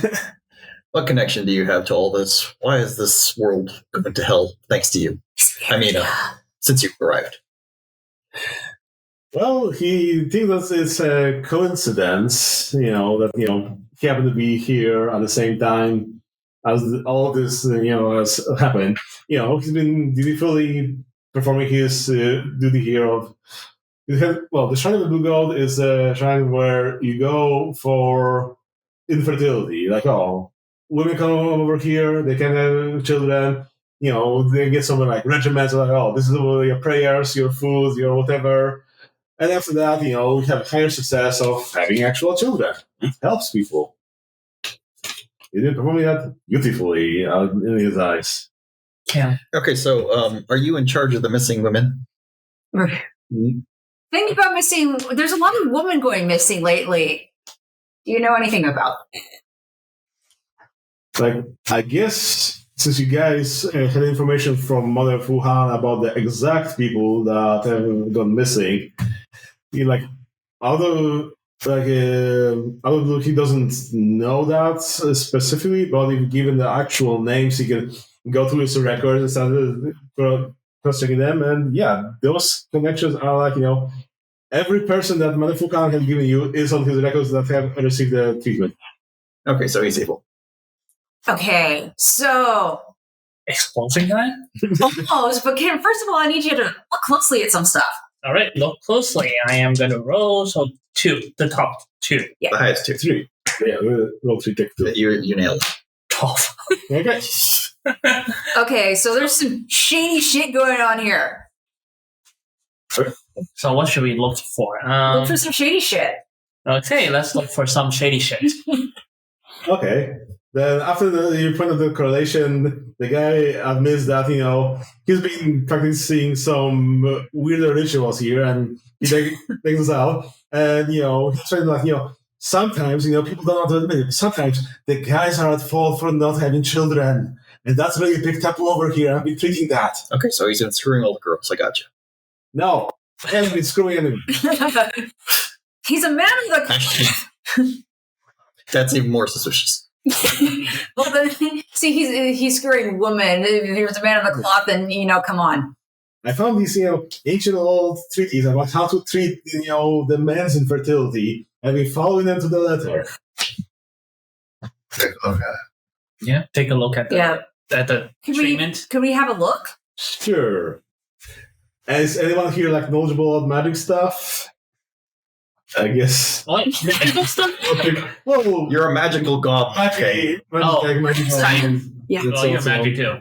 what connection do you have to all this? Why is this world going to hell thanks to you? I mean, since you arrived. Well, he thinks that it's a coincidence, that, he happened to be here at the same time as all this, has happened. He's been dutifully performing his duty here the Shrine of the Blue Gold is a shrine where you go for infertility. Women come over here, they can have children, they get some regiments, this is your prayers, your food, your whatever. And after that, you have higher success of having actual children. It helps people. He did perform that beautifully in his eyes. Yeah. Okay, so are you in charge of the missing women? Think about missing. There's a lot of women going missing lately. Do you know anything about it? I guess since you guys had information from Mother Fuhan about the exact people that have gone missing, although like I don't know, he doesn't know that specifically, but if given the actual names, he can go through his records and start cross-checking them. And yeah, those connections are like, every person that Motherfucker has given you is on his records that have received the treatment. Okay, so he's evil. Okay, so Explosion guy? almost, but Kim, first of all, I need you to look closely at some stuff. All right, look closely. I am going to roll. So 2, the top 2. The highest 2. 3. Yeah, roll 3, take 2. You nailed it. 12. Okay. Okay, so there's some shady shit going on here. So what should we look for? Look for some shady shit. Okay, let's look for some shady shit. Okay. Then after you point out the correlation, the guy admits that, he's been practicing some weirder rituals here, and he takes us out. And, he's trying to, sometimes, people don't want to admit it, sometimes the guys are at fault for not having children. And that's really picked up over here. I've been treating that. Okay, so he's been screwing all the girls. I got you. No, I haven't been screwing anyone. He's a man of the... That's even more suspicious. Well, then, see, he's screwing women. If he was a man of the cloth, then, come on. I found these, ancient old treaties about how to treat, the man's infertility. I've been following them to the letter. Okay. Yeah, take a look at the treatment. Can we have a look? Sure. Is anyone here, knowledgeable about magic stuff? I guess. What? Magical stuff? Okay. Whoa. You're a magical god. Okay. Magic science. Yeah. Well, you're magic too.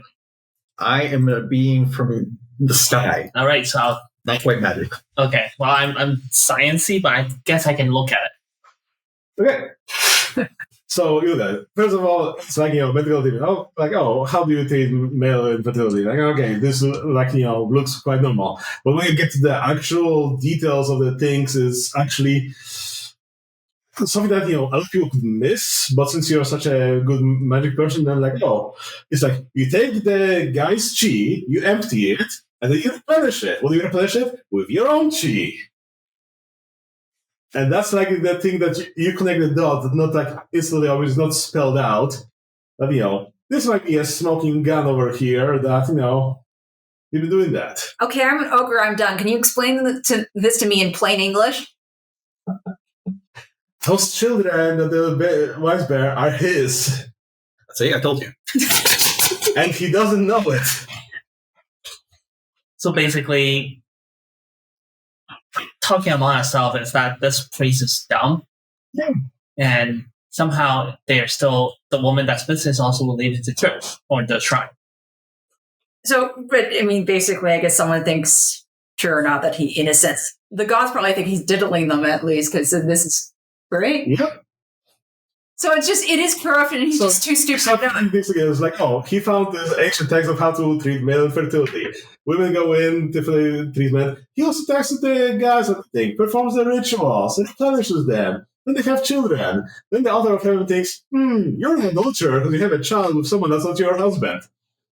I am a being from the sky. All right, so Not quite magic. okay. Well, I'm sciencey, but I guess I can look at it. Okay. So, first of all, it's medical treatment. How do you treat male infertility? Okay, this looks quite normal. But when you get to the actual details of the things, it's actually something that, a lot of people could miss. But since you're such a good magic person, then it's you take the guy's chi, you empty it, and then you replenish it. What do you replenish it? With your own chi. And that's the thing that you connect the dots, not instantly always not spelled out. But, this might be a smoking gun over here that, you've been doing that. Okay, I'm an ogre. I'm done. Can you explain this to me in plain English? Those children that the wise bear are his. See, I told you. And he doesn't know it. So basically, talking among ourselves is that this place is dumb. Yeah. And somehow they're still, the woman that's with is also related to church or the shrine. So, but basically, I guess someone thinks, sure or not, that he, in a sense, the gods probably think he's diddling them at least, because this is great. Yep. So it is corrupt and he's just too stupid. Something basically is he found this ancient text of how to treat male infertility. Women go in, different treatment. He also texts the guys at the thing, performs the rituals, and replenishes them. Then they have children. Then the author of heaven thinks, you're an adulterer because you have a child with someone that's not your husband.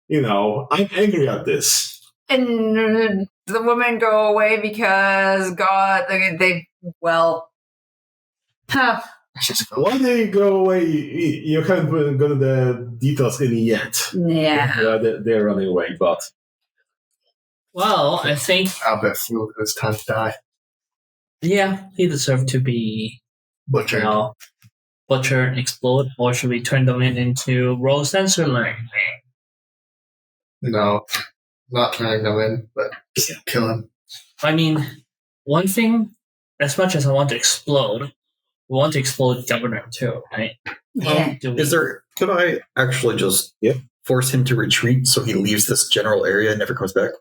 I'm angry at this. And the women go away because God, Why they go away, you haven't gotten the details in yet. Yeah. They're running away, but... Well, I think... I'll bet Fluke it's time to die. Yeah, he deserved to be... Butchered. Butchered, explode, or should we turn them into raw sensor learning? No. Not turning them in, but kill him. One thing, as much as I want to explode, we want to explode Governor too, right? Yeah. Could I actually just force him to retreat so he leaves this general area and never comes back?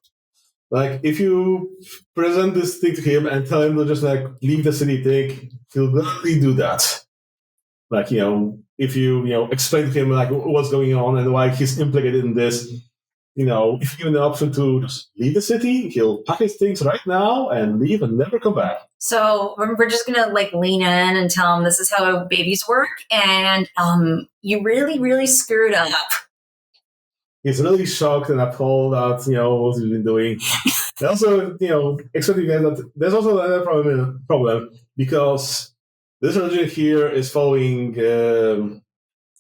If you present this thing to him and tell him to just leave the city thing, he'll gladly do that. If you explain to him what's going on and why he's implicated in this, if you give him the option to just leave the city, he'll pack his things right now and leave and never come back. So we're just gonna lean in and tell him this is how babies work, and you really, really screwed up. He's really shocked and appalled at what he's been doing. And also, explain to you guys that there's also another problem because This religion here is following,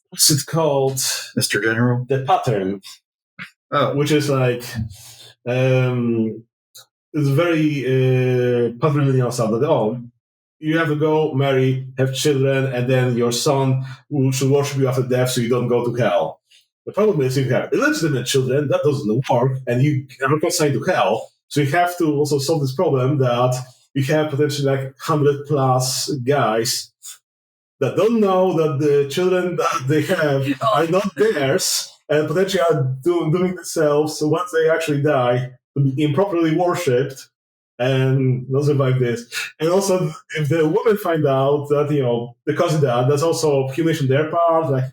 what's it called? Mr. General. The pattern, which is like, it's very patrilineal stuff. That, you have to go, marry, have children, and then your son should worship you after death so you don't go to hell. The problem is if you have illegitimate children, that doesn't work, and you are consigned to hell. So you have to also solve this problem that you have potentially like 100 plus guys that don't know that the children that they have are not theirs and potentially are doing themselves. So once they actually die, to be improperly worshipped and not survive this. And also, if the women find out that, because of that, there's also humiliation on their part. Like,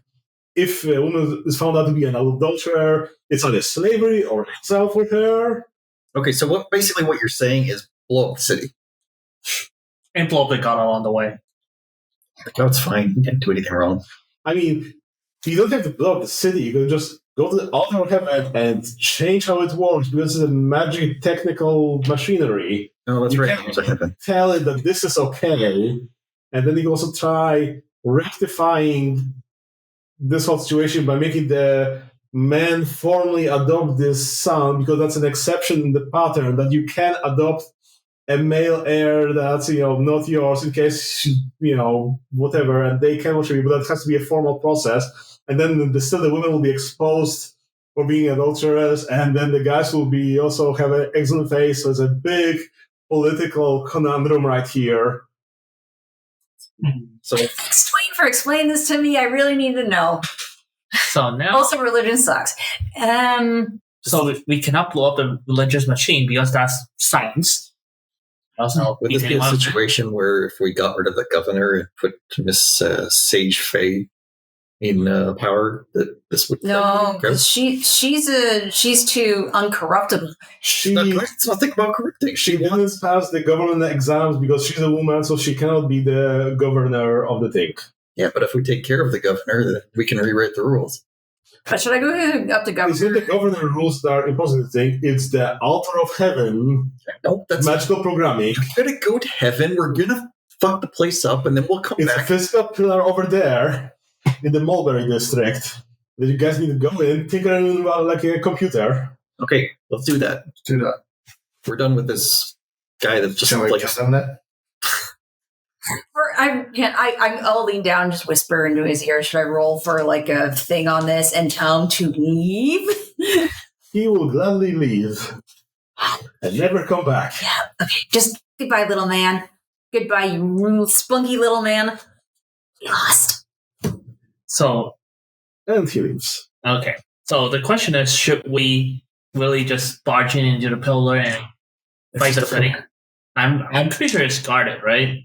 if a woman is found out to be an adulterer, it's either slavery or exile for her. Okay, so basically what you're saying is blow up the city. And blow up the god along the way. That's fine. You can't do anything wrong. I mean, you don't have to blow up the city. You can just go to the altar of heaven and change how it works because it's a magic technical machinery. Oh, that's you right. Can tell it that this is okay. And then you can also try rectifying this whole situation by making the man formally adopt this son, because that's an exception in the pattern that you can adopt a male heir that's not yours in case whatever, and they can worship you, but that has to be a formal process. And then the women will be exposed for being adulterers, and then the guys will be also have an excellent face. So it's a big political conundrum right here. So Thanks, Dwayne, for explaining this to me. I really need to know. So now, Also, religion sucks. So we cannot blow up the religious machine because that's science. Also, would this be a situation where if we got rid of the governor and put Miss Sage Faye in power, that this would No, because she's too uncorruptible. Let's not think about corrupting. She didn't pass the government exams because she's a woman, so she cannot be the governor of the thing. Yeah, but if we take care of the governor, then we can rewrite the rules. But should I go up to governor? It's not the governor rules that are imposing the thing. It's the altar of heaven. Nope, that's magical programming. We're gonna go to heaven. We're gonna fuck the place up, and then we'll come back. It's a physical pillar over there in the Mulberry district that you guys need to go in, tinker like a computer. Okay, let's do that. Let's do that. We're done with this guy that's just Can we like just done that? I'll lean down and just whisper into his ear. Should I roll for like a thing on this and tell him to leave? He will gladly leave and never come back. Yeah, okay. Just goodbye, little man. Goodbye, you spunky little man. We lost. So, and he leaves. Okay. So the question is, should we really just barge into the pillar and fight the city? I'm pretty sure it's guarded, right?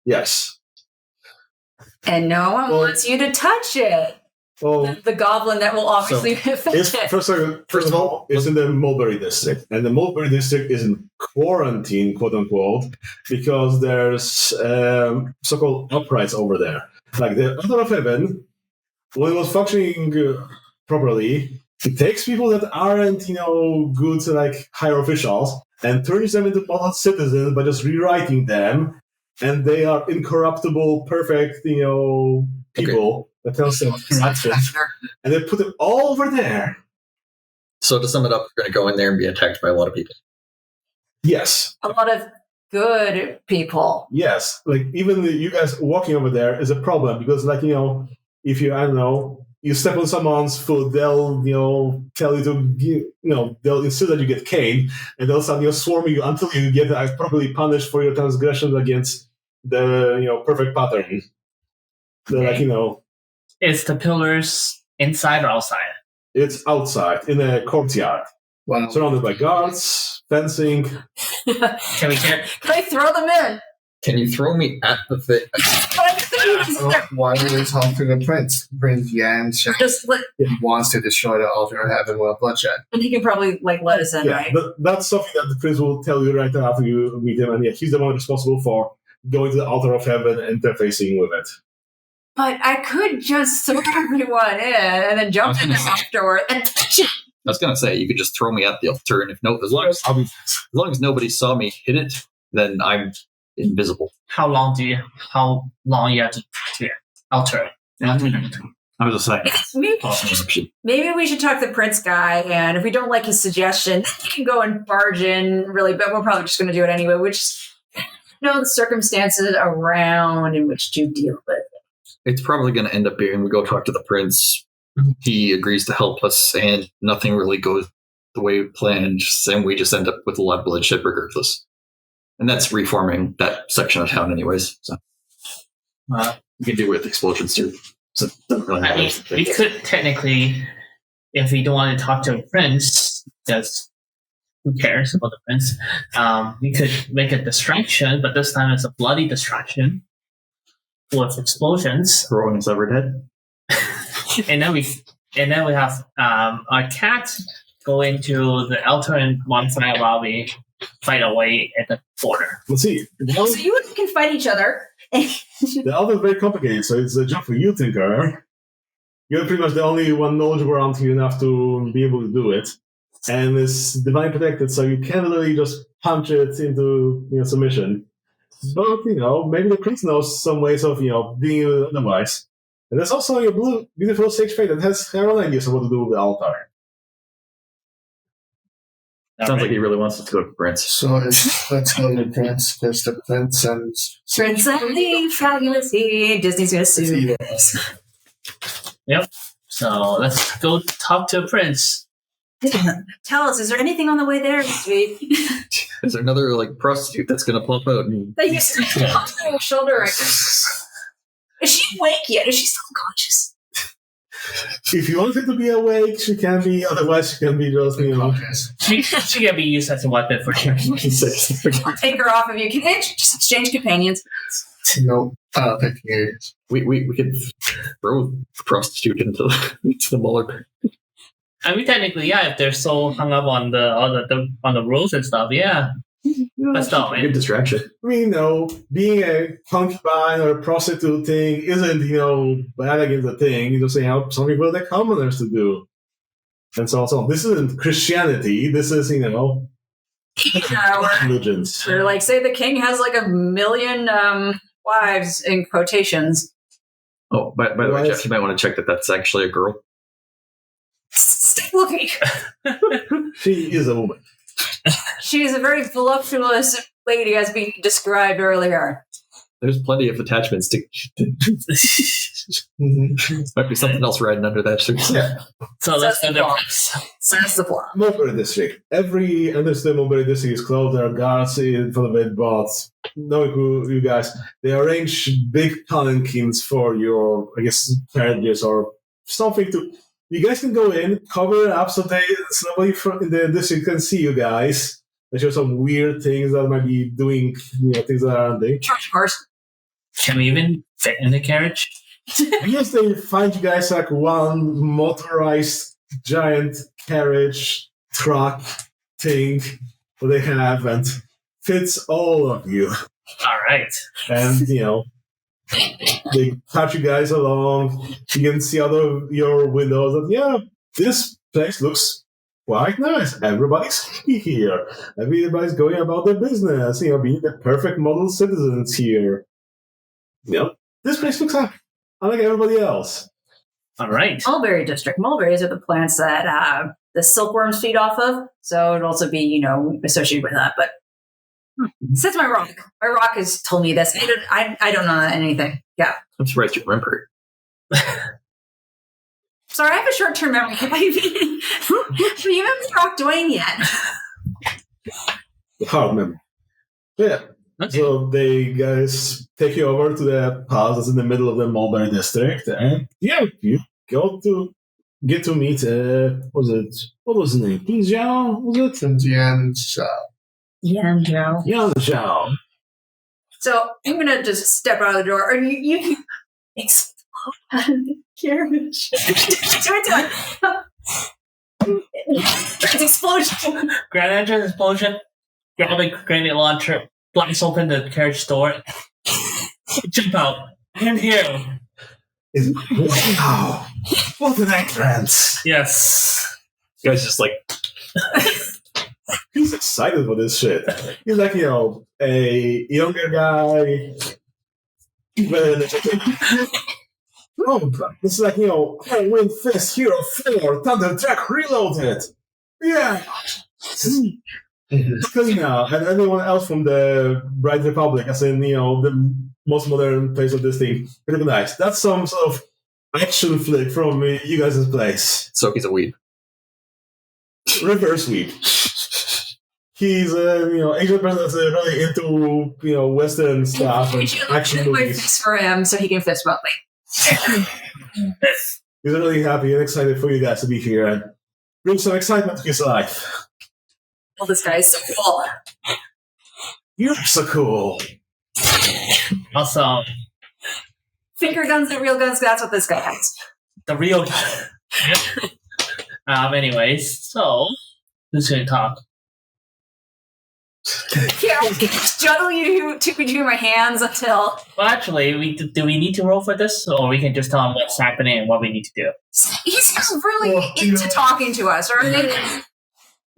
Yes. And no one wants you to touch it. Well, the goblin that will obviously affect it. First of all, it's in the Mulberry district. And the Mulberry district is in quarantine, quote unquote, because there's so-called uprights over there. Like the Altar of Heaven, when it was functioning properly, it takes people that aren't, good, like higher officials, and turns them into model citizens by just rewriting them. And they are incorruptible, perfect, people that tell us and they put them all over there. So to sum it up, we're going to go in there and be attacked by a lot of people. Yes. A lot of good people. Yes. Like, even you guys walking over there is a problem because, like, if you, I don't know, you step on someone's foot, they'll, tell you to, they'll insist that you get caned, and they'll start, swarming you until you get properly punished for your transgressions against the, perfect pattern. So, like, Is the pillars inside or outside? It's outside, in a courtyard. Wow. Surrounded by guards, fencing. Can I throw them in? Can you throw me at the thing? Why do we talk to the prince? Prince Yan wants to destroy the altar of heaven with bloodshed. And he can probably let us in, right? That's something that the prince will tell you right after you meet him, and he's the one responsible for going to the altar of heaven and interfacing with it. But I could just throw everyone in and then jump in afterward and touch it. I was going to say, you could just throw me at the altar, and as long as nobody saw me hit it, then I'm invisible. How long you have to alter it? I was just saying. Maybe we should talk to the Prince guy, and if we don't like his suggestion, he can go and barge in, really, but we're probably just going to do it anyway. We just know the circumstances around in which to deal with it. It's probably going to end up being we go talk to the prince. He agrees to help us, and nothing really goes the way we planned, and we just end up with a lot of bloodshed regardless. And that's reforming that section of town anyways. So we can do it with explosions too. So it doesn't really matter. I mean, we could technically, if we don't want to talk to a prince, because who cares about the prince? We could make a distraction, but this time it's a bloody distraction with explosions. Everyone's ever dead. and then we have our cat go into the altar and one side while we fight away at the border. Let's see. So you can fight each other. The Elder is very complicated, so it's a job for you, Tinker. You're pretty much the only one knowledgeable around here enough to be able to do it. And it's divine protected, so you can't really just punch it into submission. But, maybe the prince knows some ways of, being otherwise. And there's also your beautiful sage fate that has her own ideas of what to do with the altar. Sounds like he really wants to go to the prince. So let's go to the prince, because the prince and... Prince and the fabulous Disney's going to sue us. Yep. So let's go talk to a prince. Tell us, is there anything on the way there? Is there another prostitute that's going to pop out? That you still on your shoulder right now. Is she awake yet? Is she still unconscious? If you want her to be awake, she can be. Otherwise, she can be just, She can be used as a weapon for him. I'll take her off of you. Can they just exchange companions? No, I don't think he is. We could throw the prostitute into the Muller. I mean, technically, yeah. If they're so hung up on the rules and stuff, yeah. Let's go, man. Good distraction. I mean, being a concubine or a prostitute thing isn't, bad against the thing. You just saying how some people are the commoners to do. And so on. This isn't Christianity. This is, religions. Or say the king has 1 million wives in quotations. Oh, by the way, Jeff, you might want to check that that's actually a girl. Stay looking. She is a woman. She is a very voluptuous lady, as being described earlier. There's plenty of attachments to. Might be something else riding under that shirt. Yeah. So let's do the So that's the plan. Mulberry District. Every understood Mulberry District is closed. There are guards in front of it, but knowing who you guys, they arrange big palanquins for your, carriages or something to. You guys can go in, cover it up so nobody in the district can see you guys. There's just some weird things that might be doing, things that aren't they. Sure, of course. Can we even fit in the carriage? I guess they find you guys one motorized giant carriage truck thing that they have and fits all of you. All right. And, they touch you guys along. You can see out of your windows that, this place looks quite nice. Everybody's happy here. Everybody's going about their business, being the perfect model citizens here. This place looks happy, unlike everybody else. All right. Mulberry District. Mulberries are the plants that the silkworms feed off of, so it'd also be, associated with that. But since my rock has told me this. I don't know anything. Yeah. I'm surprised you remember it. Sorry, I have a short-term memory. Have you remember Rock Dwayne yet? Hard memory. Yeah. Okay. So they guys take you over to the house that's in the middle of the Mulberry District, and you get to meet. What was his name? Yizhao? Was it? Yan Yizhao. Yizhao. So I'm gonna just step out of the door, and you can explode out of the carriage. It's explosion. Grand entrance explosion. Grab a grenade launcher. Blast open the carriage door. Jump out. I'm here. Wow! What an entrance! Yes. You guys just he's excited for this shit. He's like, a younger guy. Oh, this is like, Wind Fist Hero 4, Thunder Track Reloaded. Yeah. Because, and anyone else from the Bright Republic, as in, the most modern place of this thing, recognize that's some sort of action flick from you guys' place. So he's a weeb. Reverse weeb. He's Asian person that's really into Western stuff and action movies. Fist for him so he can fist bump me. He's really happy and excited for you guys to be here and bring some excitement to his life. Well, this guy is so cool. You're so cool. Also, Finger guns and real guns, that's what this guy has. the real anyways, so who's going to talk? Yeah, juggle you two between my hands until... Well, actually, do we need to roll for this, or we can just tell him what's happening and what we need to do? He's really into talking to us, right?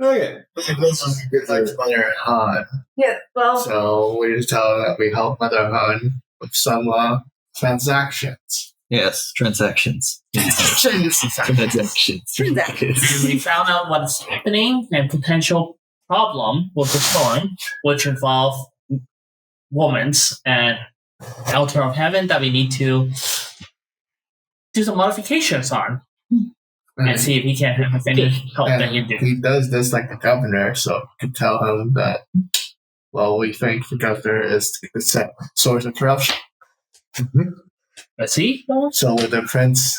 Okay. It's like Mother Han. Yeah, well... So we just tell her that we help Mother Han with some transactions. Yes, transactions. Transactions. We found out what's happening and potential problem with the storm, which involve women's and Altar of Heaven that we need to do some modifications on and see if he can have any help that he can do. He does this like the governor, so you can tell him that, well, we think the governor is the source of corruption. Mm-hmm. Let's see. So will the prince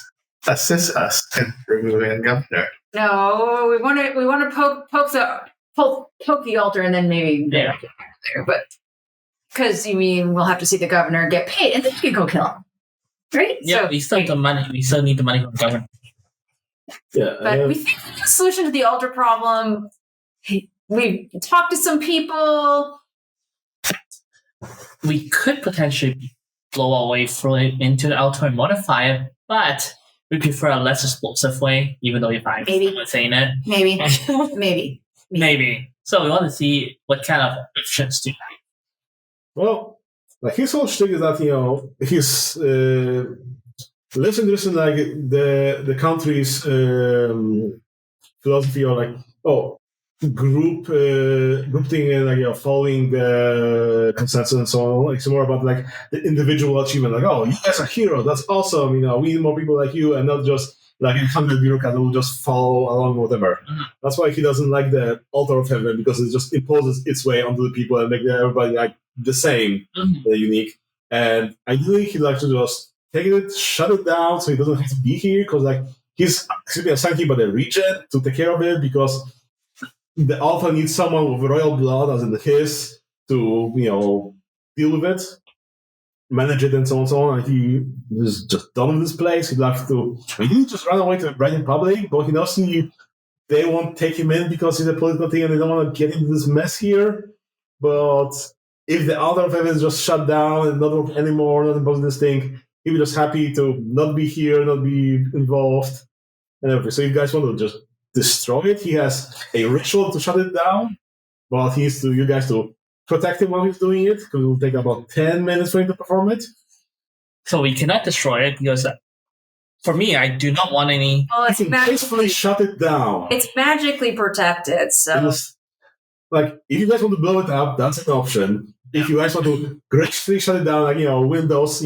assist us in removing the governor? No, we want to poke the altar and then maybe Yeah. there, but because you mean we'll have to see the governor get paid and then you can go kill him, right? Yeah, So, we still need the money. We still need the money from the government. Yeah. but we think the solution to the altar problem. We talked to some people. We could potentially blow our way through it into the altar and modify it, but we prefer a less explosive way, even though if I'm Maybe. saying it. Maybe. Maybe. So we want to see what kind of options do you have. Well, like his whole shtick is that he's listen like the country's philosophy or like group thing and like following the consensus and so on. Like it's more about like the individual achievement. Like you guys are heroes. That's awesome. We need more people like you and not just like 100 bureaucrats who will just follow along whatever. Mm-hmm. That's why he doesn't like the Altar of Heaven, because it just imposes its way onto the people and make everybody like the same, unique. And ideally, he'd like to just take it, shut it down, so he doesn't have to be here, because like he's being assigned here by the regent to take care of it, because the altar needs someone with royal blood, as in his, to deal with it, manage it, and so on and so on. And he is just done with this place. He'd like to just run away to the Bright Republic, but he knows they won't take him in because he's a political thing and they don't want to get into this mess here. But if the Altar of Heaven is just shut down and not work anymore, not involved in this thing, he'd be just happy to not be here, not be involved, and everything. So you guys want to just destroy it? He has a ritual to shut it down, but he needs you guys to protect him while he's doing it, because it will take about 10 minutes for him to perform it. So we cannot destroy it because, for me, I do not want any. Well, You can basically shut it down. it's magically protected, so Like, if you guys want to blow it up, that's an option. If you guys want to gracefully shut it down, like, Windows,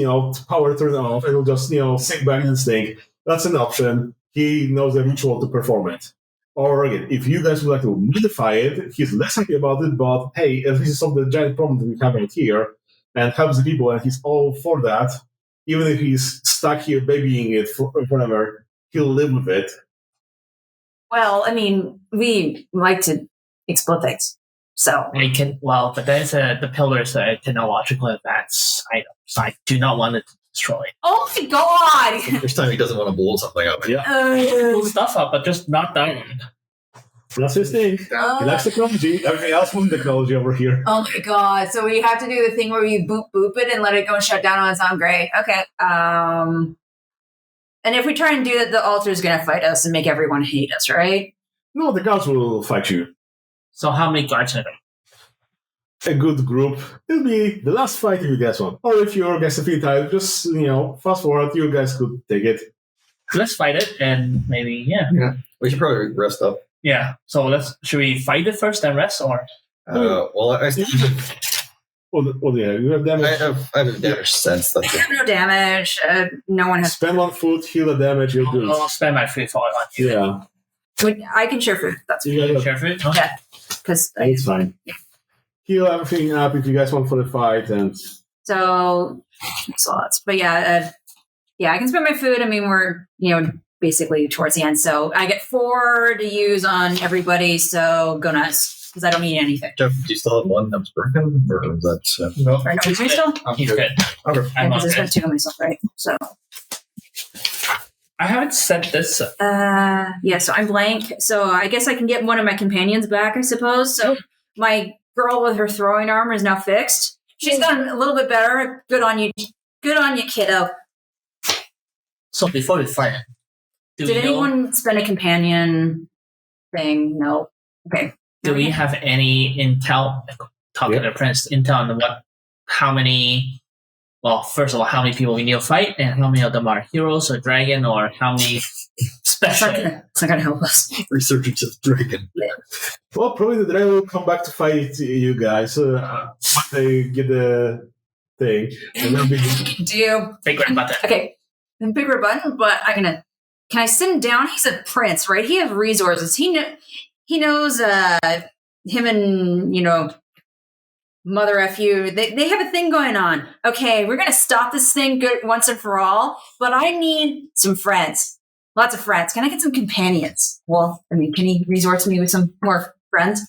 power turn off, and it'll just, sink back and stink, that's an option. He knows the ritual to perform it. Or again, if you guys would like to modify it, he's less happy about it, but hey, at least solve the giant problem that we have right here and helps the people, and he's all for that. Even if he's stuck here babying it forever, he'll live with it. well, I mean, we like to explode things, so I can, but there's the pillar is a technological advance item, so I do not want it to destroy. oh my god! First time he doesn't want to blow something up. Yeah. Cool stuff up, but just not that one. That's his thing. He likes technology. Everything else wants technology over here. Oh my god! So we have to do the thing where you boop it and let it go and shut down on its own. Great. Okay. And if we try and do that, the altar is going to fight us and make everyone hate us, right? No, the gods will fight you. So how many guards are there? A good group. It'll be the last fight if you guys want. Or if your guys are feeling tired, just, fast forward, you guys could take it. Let's fight it, and maybe, We should probably rest up. Yeah. So should we fight it first and rest, or? Well, I You have damage. I have a damage sense. That's I have no damage. No one has. Spend 1 food, heal the damage, you'll do it. I'll spend my free fall on you. Yeah. I can share food. That's You guys Share food? yeah. Because it's fine. Heal everything up if you guys want for the fight, and so slots. But yeah, I can spend my food. I mean, we're basically towards the end, so I get 4 to use on everybody. So go nuts because I don't need anything. Jeff, do you still have one that was broken, or is that? No. Right now, is he still? He's good. Okay. I'm Because I on spent good. 2 on myself, right? So I haven't set this. yeah. So I'm blank. So I guess I can get one of my companions back, I suppose. So my girl with her throwing armor is now fixed. She's gotten a little bit better. Good on you. Good on you, kiddo. So before we fight, Did anyone spend a companion thing? No. Okay. Do we have any intel? Talking to the prince, intel on how many? Well, first of all, how many people we need to fight, and how many of them are heroes or dragon, or how many special? It's not gonna help us. Resurgence of Dragon. well, probably the dragon will come back to fight you guys once they get the thing. And they'll be Do you? Big red button. Okay. And bigger button, but I'm gonna. Can I sit him down? He's a prince, right? He has resources. He knows. Him and Mother fu. They have a thing going on. Okay, we're gonna stop this thing good once and for all. But I need some friends. Lots of friends. Can I get some companions? Well, I mean, can he resource me with some more friends?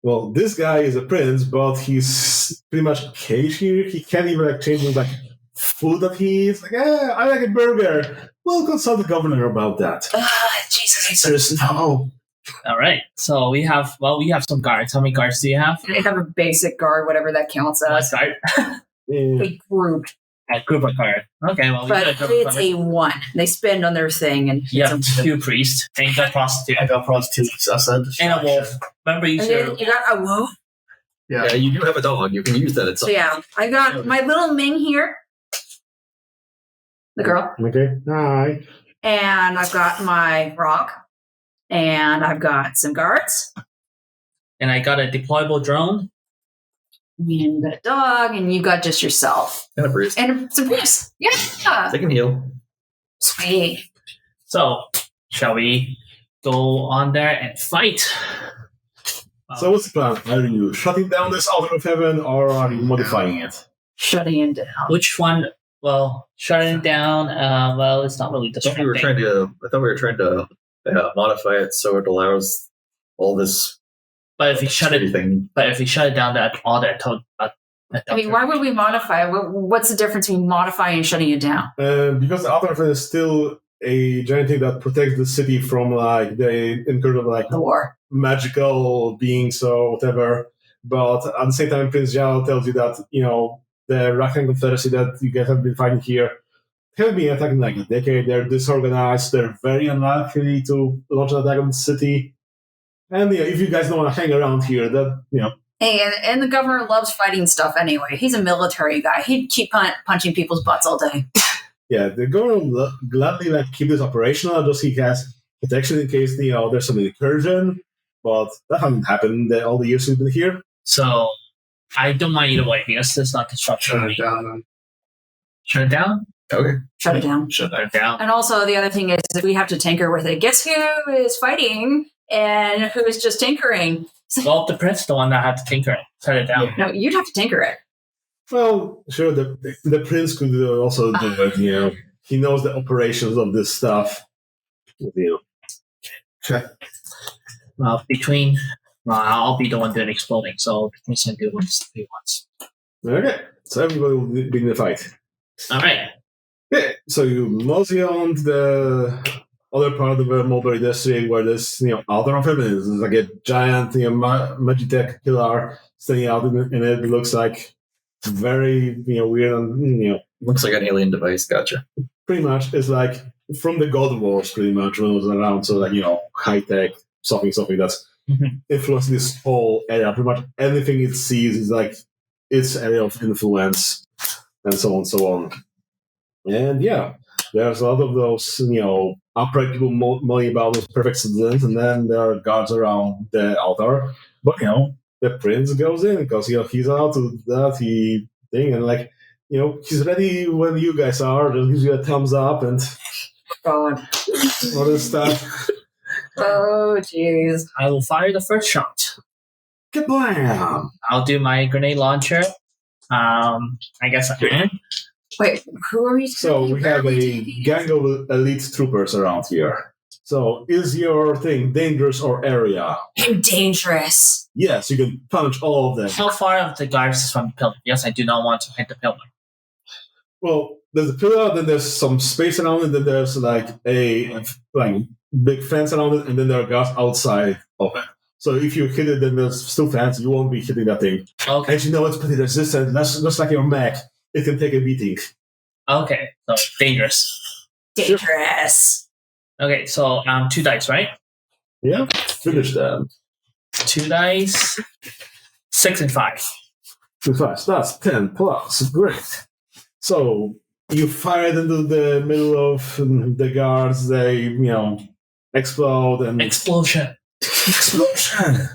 well, this guy is a prince, but he's pretty much caged here. He can't even change his food that he eats. I like a burger. We'll consult the governor about that. Jesus. No. All right. So we have some guards. How many guards do you have? I have a basic guard, whatever that counts One as. guard. Yeah. A group. A group of guard. Okay. Well, we But got a group of it's guard. a 1. They spend on their thing. And You have 2 priests and you got prostitute I got prostitutes. I said and a wolf. Remember you And said then you got a wolf. Yeah. Yeah, you do have a dog. You can use that at some. So yeah, I got my little Ming here, the girl, Okay. Hi. and I've got my rock, and I've got some guards, and I got a deployable drone. and you got a dog, and you got just yourself, And a priest. and some priests. Yeah, They can heal. sweet. So shall we go on there and fight? So what's the plan? Are you shutting down this altar of heaven, or are you modifying it? Shutting him down. Which one? Well, shutting down. Well, it's not really I thought we were disrupting. trying to modify it so it allows all this. But if we shut it, thing. down, that all that told. I mean, why would we modify? What's the difference between modifying and shutting it down? Because the altar of heaven is still a giant thing that protects the city from the incursion of The war. magical beings or whatever. But at the same time, Prince Zhao tells you that the Rakhine Confederacy that you guys have been fighting here have been attacking a decade. They're disorganized. They're very unlikely to launch an attack on the city. And if you guys don't want to hang around here, Hey, and the governor loves fighting stuff anyway. He's a military guy. He'd keep punching people's butts all day. yeah, the government will gladly keep this operational. Just he has protection in case there's some incursion. But that hasn't happened all the years we've been here. So I don't mind either way because it's not construction. Shut it down. Shut it down. Okay. Shut it down. Shut it down. And also, the other thing is that we have to tinker with it. Guess who is fighting and who is just tinkering? Well, the prince, the one that had to tinker it. Shut it down. No, you'd have to tinker it. Well, sure, the prince could also do it. He knows the operations of this stuff. Well, I'll be the one doing exploding, so the prince can do what he wants. Okay, so everybody will be in the fight. All right. Okay, so you mosey on the other part of the Mulberry District where this altar of heaven is. It's like a giant Magitech pillar standing out in it. It looks like very weird and Looks like an alien device. Gotcha. pretty much it's like from the God Wars pretty much when it was around. So high tech something that's influencing this whole area. Pretty much anything it sees is like its area of influence, and so on and so on. And yeah, there's a lot of those, upright people mulling about those perfect citizens, and then there are guards around the altar. But the prince goes in because he's allowed to do that thing, and he's ready when you guys are. Just gives you a thumbs up and God. all this stuff. Oh, jeez. I will fire the first shot. Kablam! I'll do my grenade launcher. I guess I can. Wait, who are we? So we have a gang of elite troopers around here. So is your thing dangerous or area? I'm dangerous. Yes, you can punch all of them. How far of the guards is from the pillar? Yes, I do not want to hit the pillar. Well, there's a pillar, then there's some space around it, then there's a big fence around it, and then there are guards outside of it. So if you hit it, then there's still fence. You won't be hitting that thing. Okay. And it's pretty resistant. That's just like your mech. It can take a beating. Okay. So dangerous. Dangerous. Okay. So 2 dice, right? Yeah, finish them. 2 dice. 6 and 5. 2 5. That's 10 plus. Great. So you fire it into the middle of the guards. They, explode and Explosion. explosion.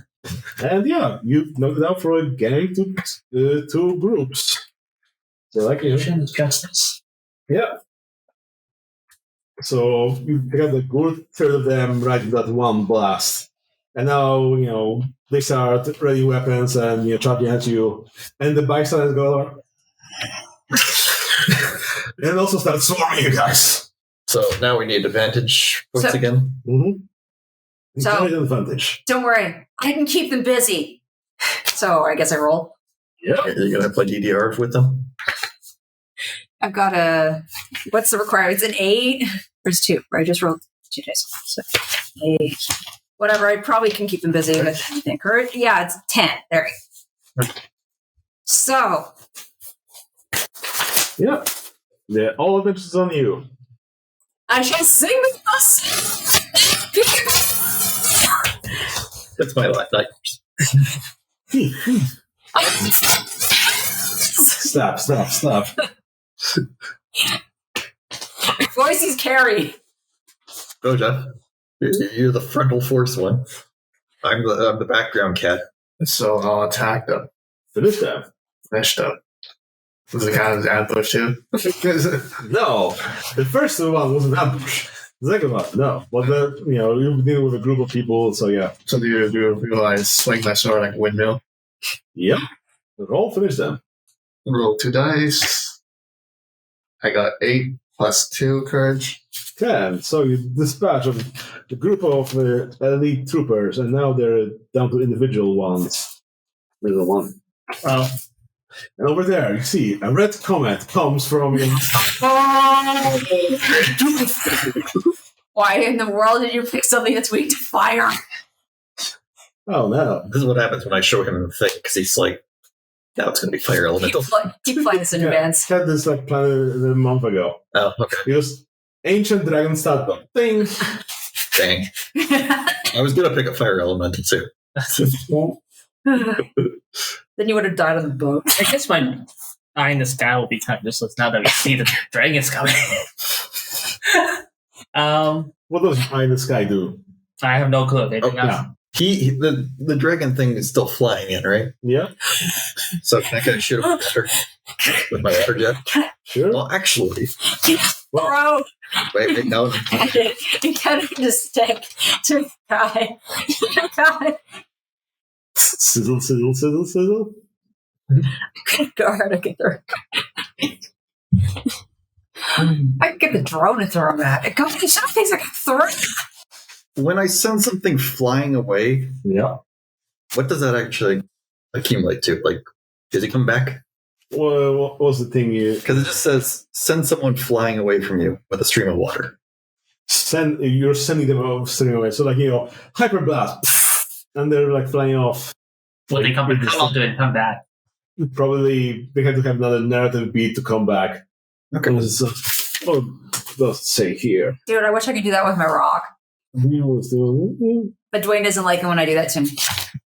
And yeah, you knock it out for a gang to 2 groups. So Explosion is justice. yeah. So you got a good third of them right in that one blast. And now, they start ready weapons and charging at you. And the bystanders go and also start swarming you guys. So now we need advantage points again. Mm-hmm. So- Great advantage. Don't worry, I can keep them busy. So I guess I roll. Yeah. Are you going to play DDR with them? I've got what's the requirement? It's an 8. There's 2. I just rolled 2 dice. So 8. Whatever, I probably can keep them busy with anything. Yeah, it's 10. There we go. So. Yeah. Yeah, all advantages on you. I shall sing with us. That's my life. Stop. Voice is carried. Go, Jeff. You're the frontal force one. I'm the background cat. So I'll attack them. Finish them. Finish them. Was the guy who's ambush too? No. The first one was an ambush. The second one, no. But you're dealing with a group of people, so yeah. So do you realize swing my sword like a windmill? Yep. Roll, finish them. Roll 2 dice. I got 8 plus 2 courage. 10. So you dispatch a group of elite troopers, and now they're down to individual ones. Middle one. Oh. And over there, you see a red comet comes from your. Why in the world did you pick something that's weak to fire? Oh no! This is what happens when I show him the thing, because he's like, now it's going to be fire elemental. Keep playing this in advance. Had this planned a month ago. Oh, okay. Because ancient dragon start thing. Dang. I was going to pick a fire elemental too. Then you would have died on the boat. I guess my eye in the sky will be kind of useless now that we see the dragons coming. What does Eye in the Sky do? I have no clue. They do not. Yeah. The dragon thing is still flying in, right? Yeah. So can I get a shoot him with my water jet? Sure. Well, actually, Bro, wait, no. you gotta just stick to the guy. God. Sizzle, sizzle, sizzle, sizzle. God, I can throw. I can get the drone and throw him at it. God, there's some things I can throw. When I send something flying away, Yeah. what does that actually accumulate to? Like, does it come back? Well, what was the thing you Because it just says send someone flying away from you with a stream of water. send? You're sending them off straight away. So hyper blast, and they're flying off. When they come back, how long do they come back? Probably they had to have another narrative beat to come back. Okay. Let's say here. Dude, I wish I could do that with my rock. He was doing But Dwayne doesn't like it when I do that to him.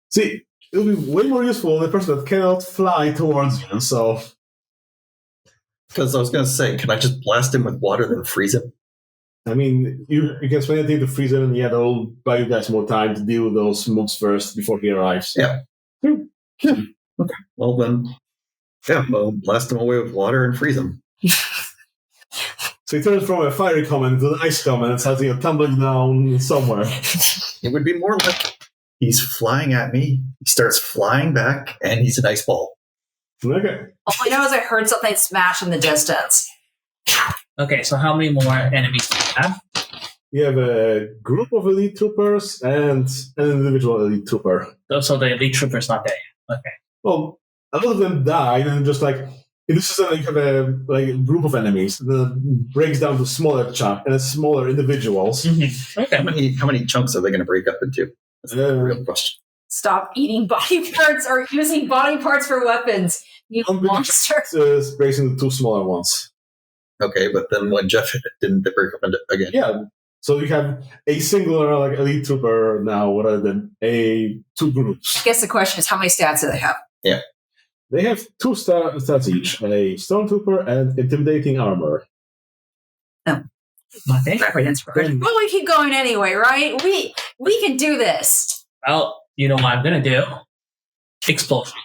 See, it would be way more useful than the person that cannot fly towards you. So, Because I was going to say, can I just blast him with water then freeze him? I mean, you can spend anything to freeze him, and yeah, that'll buy you guys more time to deal with those moves first before he arrives. Yeah. Okay. Well then, yeah, well, blast him away with water and freeze him. So he turns from a fiery comment to an ice comment and starts tumbling down somewhere. It would be more like he's flying at me, he starts flying back, and he's an ice ball. Okay. All I know is I heard something smash in the distance. Okay, so how many more enemies do you have? You have a group of elite troopers and an individual elite trooper. So the elite trooper's not there yet. Okay. Well, a lot of them died, and just like in this system, you have a group of enemies that breaks down to smaller chunks and smaller individuals. Mm-hmm. Okay. How many chunks are they going to break up into? That's the real question. Stop eating body parts or using body parts for weapons, you monster. It's breaking into two smaller ones. Okay, but then when Jeff hit it, didn't they break up into again? Yeah. So you have a singular elite trooper now rather than two groups. I guess the question is how many stats do they have? Yeah. They have two stats each, a stormtrooper and intimidating armor. Okay. Well, we keep going anyway, right? We can do this. Well, you know what I'm gonna do? Explosion.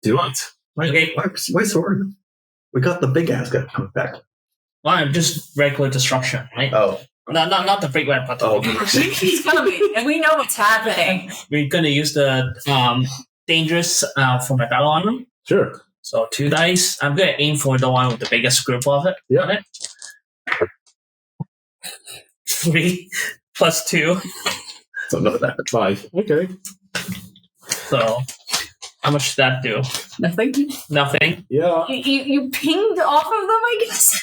Do what? Okay. Why sword? We got the big ass guy coming back. Well, I'm just regular destruction, right? Oh. Not the big one, but He's coming, and we know what's happening. we're gonna use the dangerous for my battle armor. Sure. So 2 dice. I'm gonna aim for the one with the biggest group of it. Yeah. On it. 3 plus 2. So none of that. 5. Okay. So how much did that do? Nothing. Nothing. Yeah. You pinged off of them, I guess.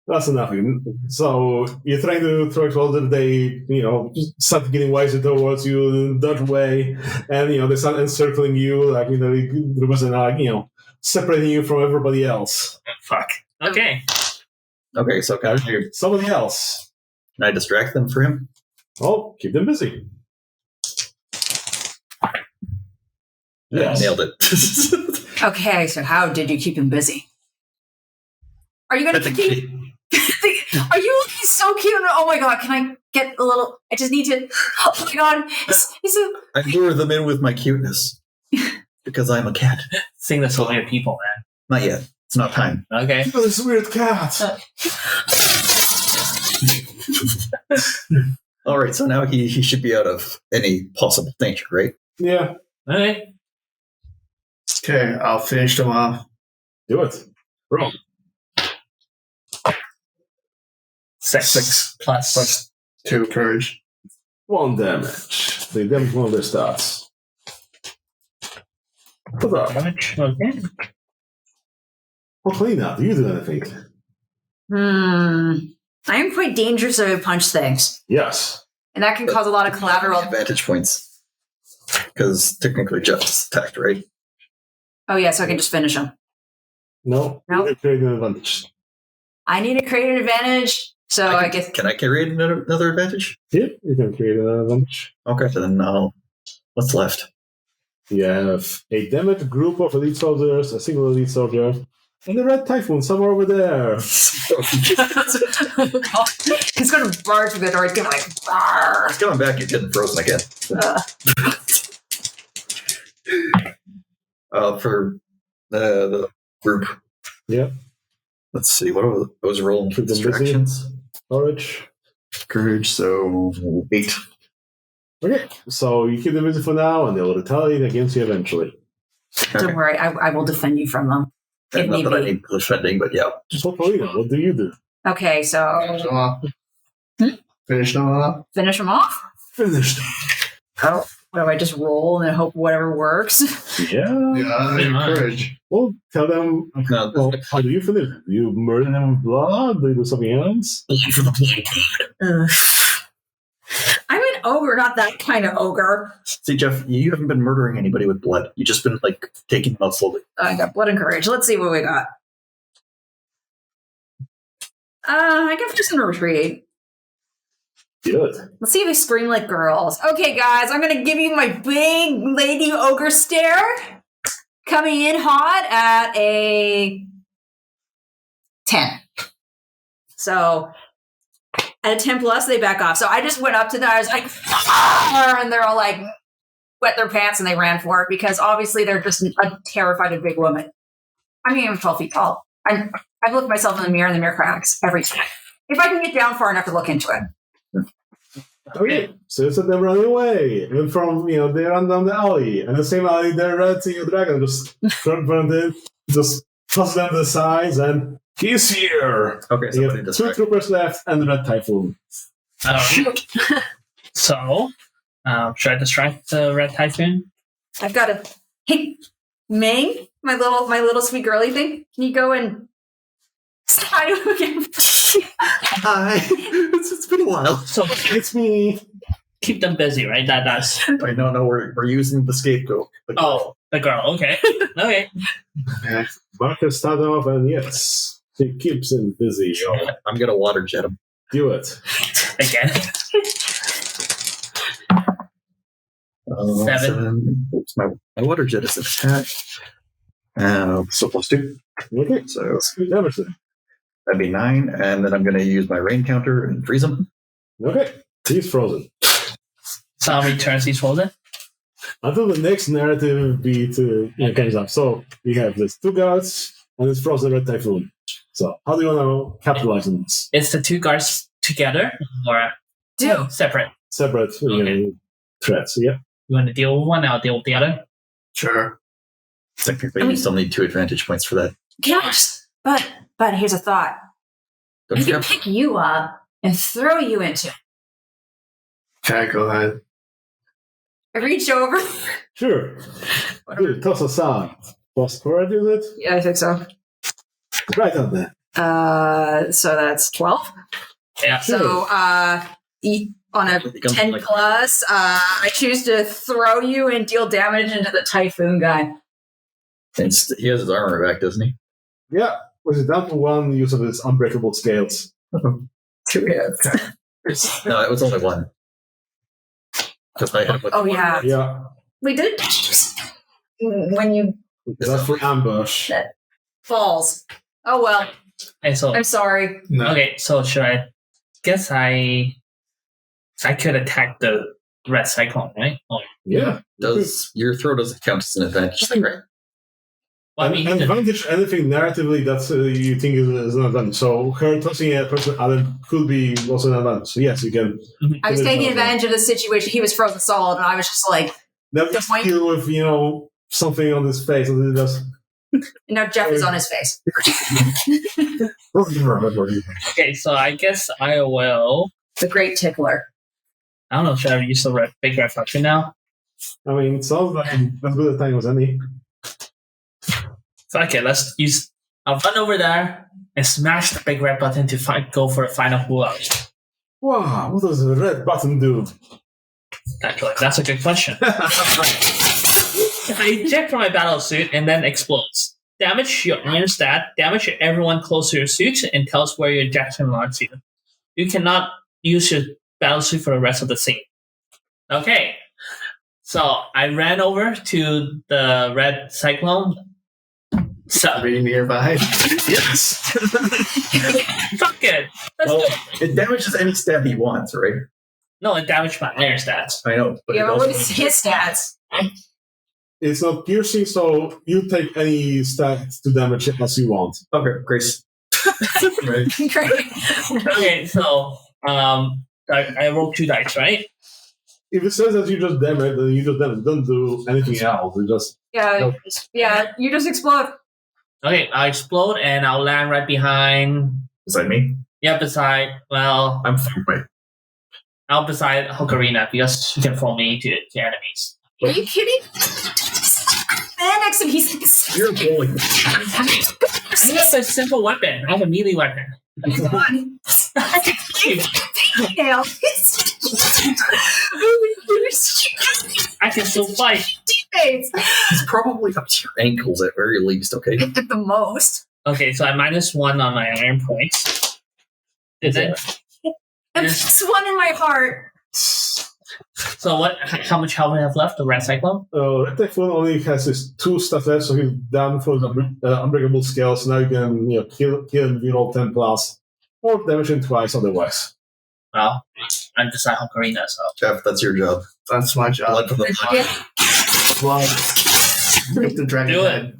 That's nothing. So you're trying to throw explosions, they, start getting wiser towards you, dodge away, and they start encircling you, separating you from everybody else. Fuck. Okay. Okay, so can Somebody else. I distract them for him? Oh, keep them busy. Yes. Nailed it. Okay, so how did you keep him busy? Are you going to keep... Are you looking so cute? Oh my god, can I get a little... I just need to... Oh my god. I lure them in with my cuteness. Because I'm a cat. Sing this only to people, man. Not yet. It's not time. Okay. Look at this weird cat. All right, so now he should be out of any possible danger, right? Yeah. Alright. Okay, I'll finish them off. Do it. Roll. 6 plus 2 courage. 1 damage. They damage one of their stats. Huzzah. damage. Okay. Orktar, do you do anything? I am quite dangerous if I punch things. Yes. And that can cause a lot of collateral. Advantage points. Because technically Jeff's attacked, right? Oh yeah, so I can just finish him. No. Nope. You create an advantage. I need to create an advantage, so I guess... Can I create another advantage? Yeah, you can create an advantage. Okay, so then what's left? You have a damaged group of elite soldiers, a single elite soldier, and the red typhoon somewhere over there. It's going to barge with the door. It's going to "Barr." It's coming back, you're getting frozen again. For the group. Yeah. Let's see, what was rolling for distractions? Courage. Courage, so 8. Okay, so you keep them busy for now, and they'll retaliate against you eventually. Don't worry, I will defend you from them. If Not need that I be. need defending, but yeah. Pulverina, what do you do? Okay, so Finish them off. Finish them off. finish them off? Finished. Oh, what do I just roll and hope whatever works? Yeah. Yeah, courage. Well, tell them, No, well, how do you finish it? Do you murder them with blood? Do you do something else? Ugh. I'm an ogre, not that kind of ogre. see, Jeff, you haven't been murdering anybody with blood. You've just been, taking them out slowly. I got blood and courage. Let's see what we got. I can force them to retreat. Good. Let's see if they scream like girls. Okay, guys, I'm gonna give you my big lady ogre stare. Coming in hot at a 10. So at a 10 plus, they back off. So I just went up to them. I was like, "Arr!" And they're all like, wet their pants and they ran for it because obviously they're just terrified of big women. I mean, I'm 12 feet tall. I've looked myself in the mirror and the mirror cracks every time. If I can get down far enough to look into it. Okay, so you said them running away, and from they run down the alley, and the same alley the red dragon just confronted, just toss them to the sides, and he's here. Okay, so You have 2 troopers left and the red typhoon. So, should I distract the red typhoon? I've got a hey, Ming, my little sweet girly thing. Can you go and say hi to him again? Hi. It's been a while. So It's me. keep them busy, right? That's I don't know. We're using the scapegoat. the girl. Okay, okay. Marker start off, and yes, he keeps him busy. I'm gonna water jet him. Do it. Again. 7. Oops, my water jet is an attack. So +2. Okay, So good damage then. that'd be 9, and then I'm gonna use my rain counter and freeze him. Okay, he's frozen. So how many turns he's frozen? Until the next narrative beat comes up. So we have this 2 guards and this frozen red typhoon. So how do you want to capitalize on this? Is the 2 guards together or separate? Separate threats, yeah. You want to deal with one? I'll deal with the other. Sure. Technically, you still need 2 advantage points for that. Yes, but here's a thought. Don't I you can have- pick you up and throw you into it. Okay, go ahead. I reach over. Sure. Good, toss aside. Plus courage, is it? Yeah, I think so. Right on there. So that's 12. Yeah. So on a Becomes 10 like- plus, I choose to throw you and deal damage into the typhoon guy. And he has his armor back, doesn't he? Yeah, was it down to 1 use of his unbreakable scales? 2 hits. No, it was only 1. Because I had Oh yeah, Yeah, we did. When you that's for ambush. falls. Oh well. And so I'm sorry. No. okay, so should I guess I could attack the red cyclone, right? Oh, Yeah. Does your throw doesn't count as an advantage thing, right? well, I mean, An advantage, anything narratively that you think is an advantage. So her tossing a person other could be also an advantage. So yes, you can. I was taking advantage of the situation. He was frozen solid, and I was just like, Never The point- deal with something on his face, and it just. now Jeff is on his face. okay, so I guess I will. The great tickler. I don't know. Should I use the big reflection now? I mean, it sounds like as good a time as any. So okay, let's use. I'll run over there and smash the big red button to go for a final pull-out. Wow, what does the red button do? Actually, that's a good question. I eject from my battle suit and then explodes. Damage your iron stat, damage everyone close to your suit, and tells where your ejection launches you. You cannot use your battle suit for the rest of the scene. Okay. So I ran over to the red cyclone. So Being nearby. Yes. fuck it. Let's Well, do it. it damages any stat he wants, right? No, it damaged my iron stats. I know. But Yeah, it but also what is his stats? It's not piercing, so you take any stats to damage it as you want. Okay, Grace. Right. Great. Okay, so I rolled 2 dice, right? If it says that you just damage, then you just damage. Don't do anything else. You just Yeah, Nope. yeah. You just explode. Okay, I explode and I'll land right behind. Beside me? Yeah, beside. Well, I'm far away. I'll beside Ocarina because she can throw me to enemies. Are you kidding? Man next to him, he's like, You're bowling. I have a simple weapon. I have a melee weapon. come on. Nail. I can still fight. Teammates. He's probably up to your ankles at very least, okay? At the most. Okay, so I -1 on my iron points. Is it? And +1 in my heart. So what? How much health we have left? The red cyclone. Red Typhoon only has his 2 stuff left, so he's down for the unbreakable scale. So now you can kill him, roll 10 plus, or damage him twice otherwise. Well, I'm just not Ocarina, so. Jeff, that's your job. That's my job. Blood from the Blood. Rip the dragon Do it. head.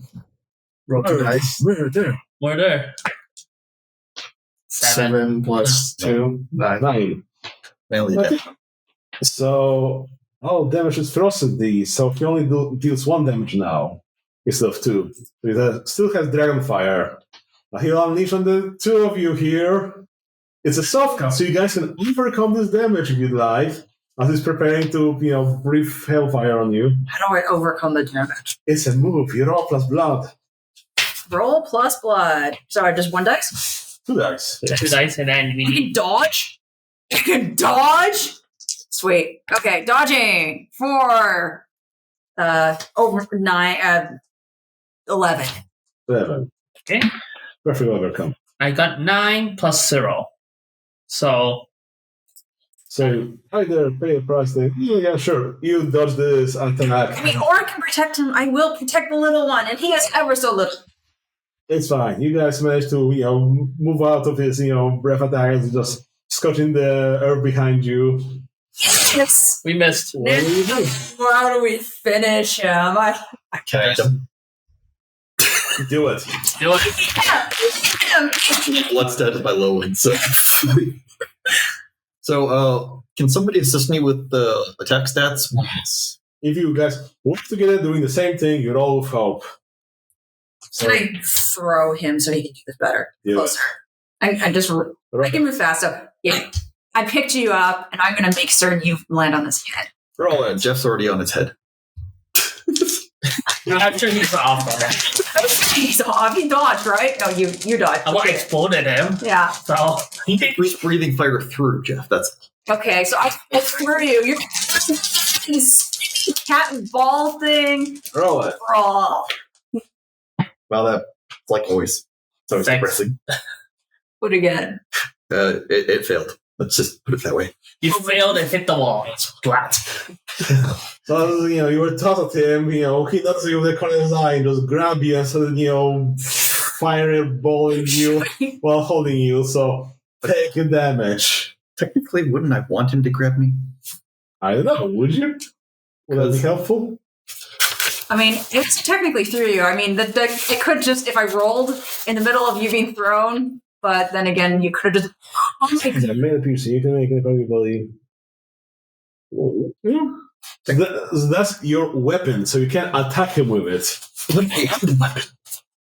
Roll 2 dice. Murder. Murder. 7 plus 2. 9. 9. Mainly Okay. death. So all damage is ferocity, so he only deals 1 damage now instead of 2. So he still has dragon fire. He'll unleash on the 2 of you here. It's a soft cast, so you guys can overcome this damage if you'd like, as he's preparing to, breathe hellfire on you. How do I overcome the damage? It's a move. You roll plus blood. Roll plus blood. Sorry, just 1 dice? 2 dice. 2 dice, and then we I can need. dodge? I can dodge? Sweet. Okay, dodging for over 9, 11. 11. Okay. Perfect overcome. I got 9 plus 0. So So either pay a price thing. Yeah, sure. You dodge this attack. I mean, or I can protect him. I will protect the little one, and he is ever so little. It's fine. You guys managed to, move out of his, breath attack and just scotch in the earth behind you. Yes. we missed. What do you do? How do we finish him? Can I hit him? Do it. Do it. Blood's dead is my low one, so. So, can somebody assist me with the attack stats? Yes. If you guys work together doing the same thing, you roll with hope. So, Can I throw him so he can do this better? do it. Closer. I can move fast. So, yeah. I picked you up, and I'm going to make certain you land on this head. Roll it. Jeff's already on his head. I'm sure he's off on that. He's off. He dodged, right? No, you dodged. I want to exploded him. Yeah. So he did. Who's breathing fire through, Jeff? That's Okay, so I threw you. You're this cat and ball thing. Roll it. Brawl. well, that's like always. So it's Thanks. depressing. What again? It failed. Let's just put it that way. You failed and hit the wall. It's flat. So, you were tossed at him, he does you with the corner of his eye and just grab you and started, fireballing you while holding you, so take your damage. Technically, wouldn't I want him to grab me? I don't know, would you? Would that be helpful? I mean, it's technically through you. I mean, it could just, if I rolled in the middle of you being thrown, but then again, you could have just. Oh my I made a piece, so you can make it probably. So that's your weapon, so you can't attack him with it.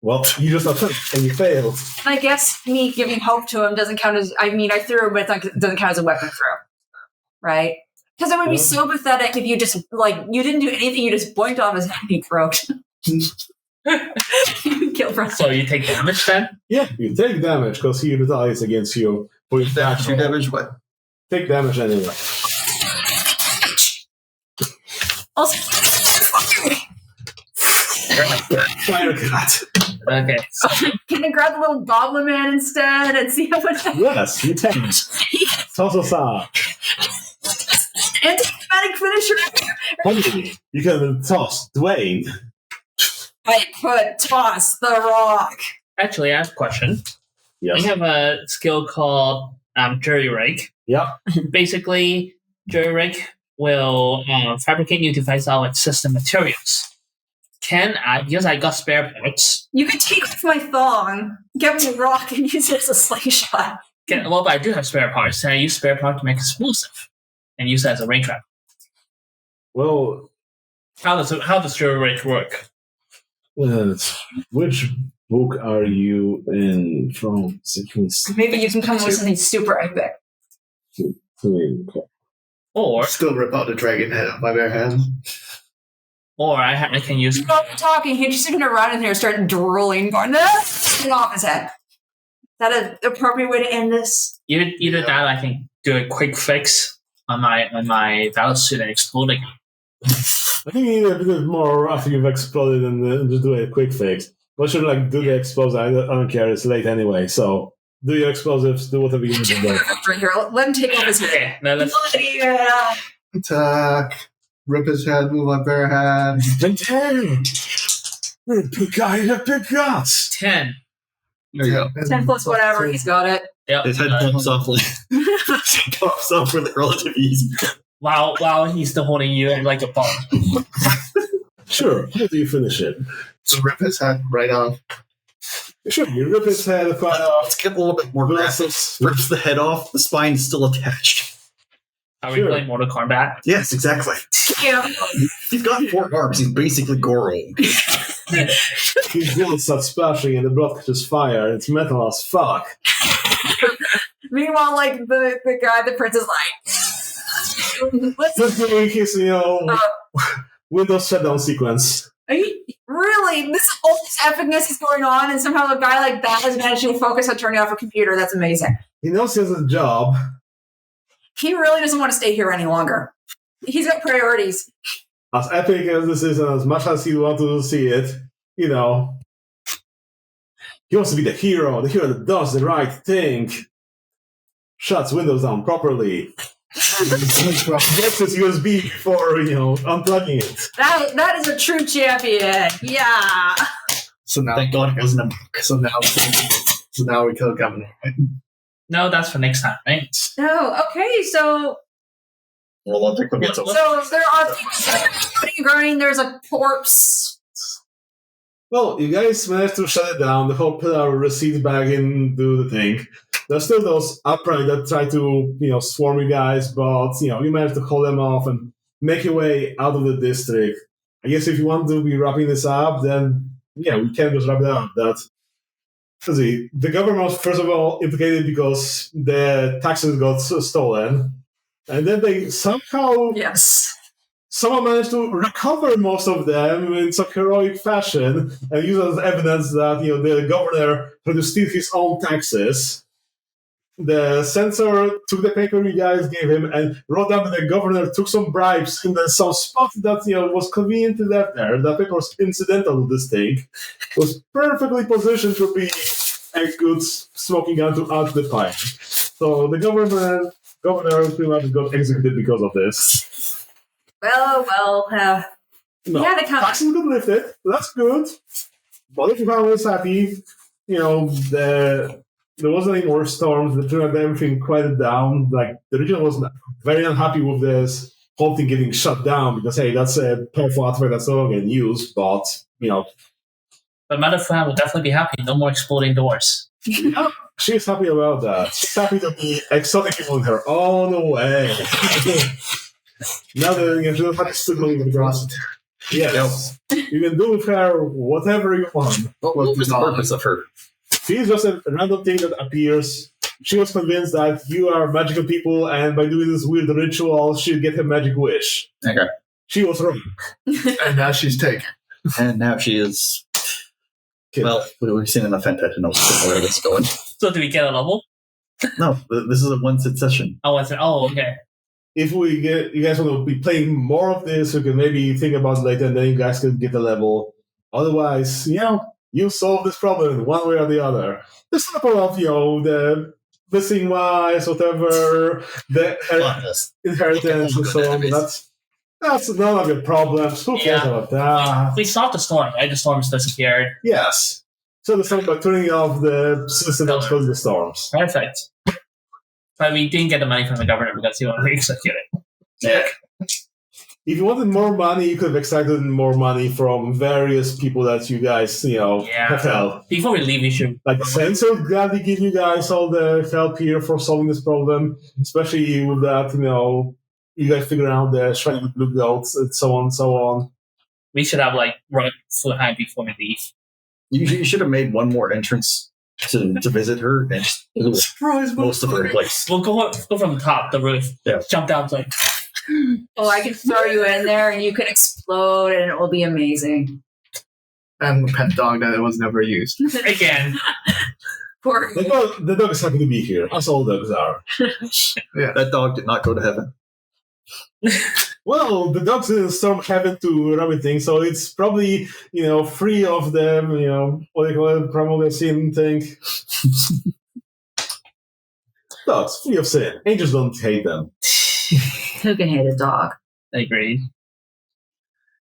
Well, you just attacked and you failed. I guess me giving hope to him doesn't count as. I mean, I threw him, but it doesn't count as a weapon throw, right? Because it would be so pathetic if you just you didn't do anything. You just boinked off his head and he croaked. You killed for So you take damage then? Yeah, you take damage because he retaliates against you. For his Damage, you damage what? Take damage anyway. Also, Fire cat. Okay. So can I grab the little goblin man instead and see how much? Yes, you take. Toss-a-sa. Anti-thematic finisher. You can toss Dwayne. I could toss the rock. actually, I have a question. Yes. I have a skill called jury rig. Yep. Basically, jury rig will fabricate new devices out with system materials. Can I, because I got spare parts, You could take off my thong, get me a rock, and use it as a slingshot. but I do have spare parts. Can I use spare parts to make explosive and use it as a range trap? Well, How does jury rig work? which book are you in from? Maybe you can come up with something super epic. Or Still rip out the dragon head with my bare hands. I can use. You're not talking. He's just going to run in here and start drooling, going, get off his head. Is that an appropriate way to end this? Either that, or I can do a quick fix on my battle suit and explode it. I think you need a bit more after you've exploded and just do a quick fix. What should do the explosive? I don't care. It's late anyway, so do your explosives, do whatever you need to do. Right here, let him take off his head. Okay, now let's. Yeah. Attack. Rip his head, move my bare hand. Then 10! Big guy, you have big guts! 10. There you go. 10 plus whatever, he's got it. Yep. His head pops off pops off with relative ease. While he's still holding you like a bomb. Sure, how do you finish it? So rip his head right off. Sure, you rip his head apart off. Let's get a little bit more graphic. Rips the head off, the spine's still attached. Are we Sure. playing Mortal Kombat? Yes, exactly. Yeah. He's got 4 arms. He's basically Goro. His bullets start splashing and the blood catches fire. It's metal as fuck. Meanwhile, like, the guy, the prince is like, let's. Just doing his, Windows shutdown sequence. Are you really? All this epicness is going on, and somehow a guy like that has managed to focus on turning off a computer. That's amazing. He knows he has a job. He really doesn't want to stay here any longer. He's got priorities. As epic as this is, and as much as he wants to see it, he wants to be the hero that does the right thing. Shuts Windows down properly. Gets his USB before, unplugging it. That is a true champion. Yeah. So now, Thank God it wasn't a book. so now we kill Governor. Right? No, that's for next time, right? No. Okay. So Well, I'll take the bits off. there are people growing. There's a corpse. Well, you guys managed to shut it down. The whole pillar recedes back into the thing. There's still those upright that try to, swarm you guys, but, you managed to hold them off and make your way out of the district. I guess if you want to be wrapping this up, then, we can just wrap it up. Let's see. The government was, first of all, implicated because the taxes got stolen. And then they somehow someone managed to recover most of them in some heroic fashion and use it as evidence that the governor tried to steal his own taxes. The censor took the paper you guys gave him and wrote down that the governor took some bribes in some spot that was conveniently left there. That paper was incidental to this thing. It was perfectly positioned to be a good smoking gun to add to the fire. So the governor pretty much got executed because of this. Well. No, Yeah, the taxes got lifted. That's good. But if everyone was happy, there wasn't any more storms. The pretty much everything quieted down. Like the region was very unhappy with this whole thing getting shut down because hey, that's a powerful artifact that's not getting used. But But Mother Fan will definitely be happy. No more exploding doors. she's happy about that. She's happy to be exotic people in her own way. Now that she doesn't have to stick with the grass. Yes. You can do with her whatever you want. What was the purpose of her? She's just a random thing that appears. She was convinced that you are magical people, and by doing this weird ritual, she'd get her magic wish. Okay. She was wrong. And now she's taken. And now she is. Well, we've seen enough hentai to know where this is going. So do we get a level? No, this is a one-sit session. Oh, okay. If you guys want to be playing more of this, we can maybe think about it later, and then you guys can get the level. Otherwise, you solve this problem one way or the other. There's a couple of, the missing wives, whatever, the inheritance and so on. That's none of your problems. Who cares about that? We stopped the storm, right? The storms disappeared. Yes. So the storm by turning off the system that causes the storms. Perfect. But we didn't get the money from the government because he wanted to execute it. Yeah. If you wanted more money, you could have extracted more money from various people that you guys, have helped. Before we leave, we should. Like Sensor gladly give you guys all the help here for solving this problem, especially with that, you guys figure out the shiny with blue goats and so on and so on. We should have run foot high before we leave. You should have made one more entrance to visit her and just most of her place. We'll go from the top, the roof. Yeah. Jump down Oh, I can throw you in there and you can explode and it will be amazing. And the pet dog that was never used. again. Poor. The dog is happy to be here, as all dogs are. Yeah, that dog did not go to heaven. Well, the dogs didn't storm heaven to rub things, so it's probably, free of them, what do you call it, primal sin thing. Dogs, free of sin. Angels don't hate them. Who can hate a dog? Agreed.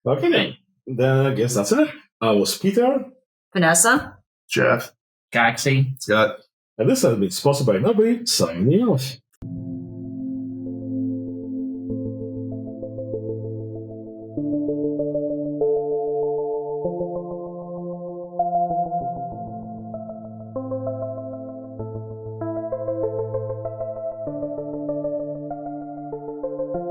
Okay, then I guess that's it. I was Peter. Vanessa? Jeff. Galaxy. Scott. And this has been sponsored by Nobody, signing off.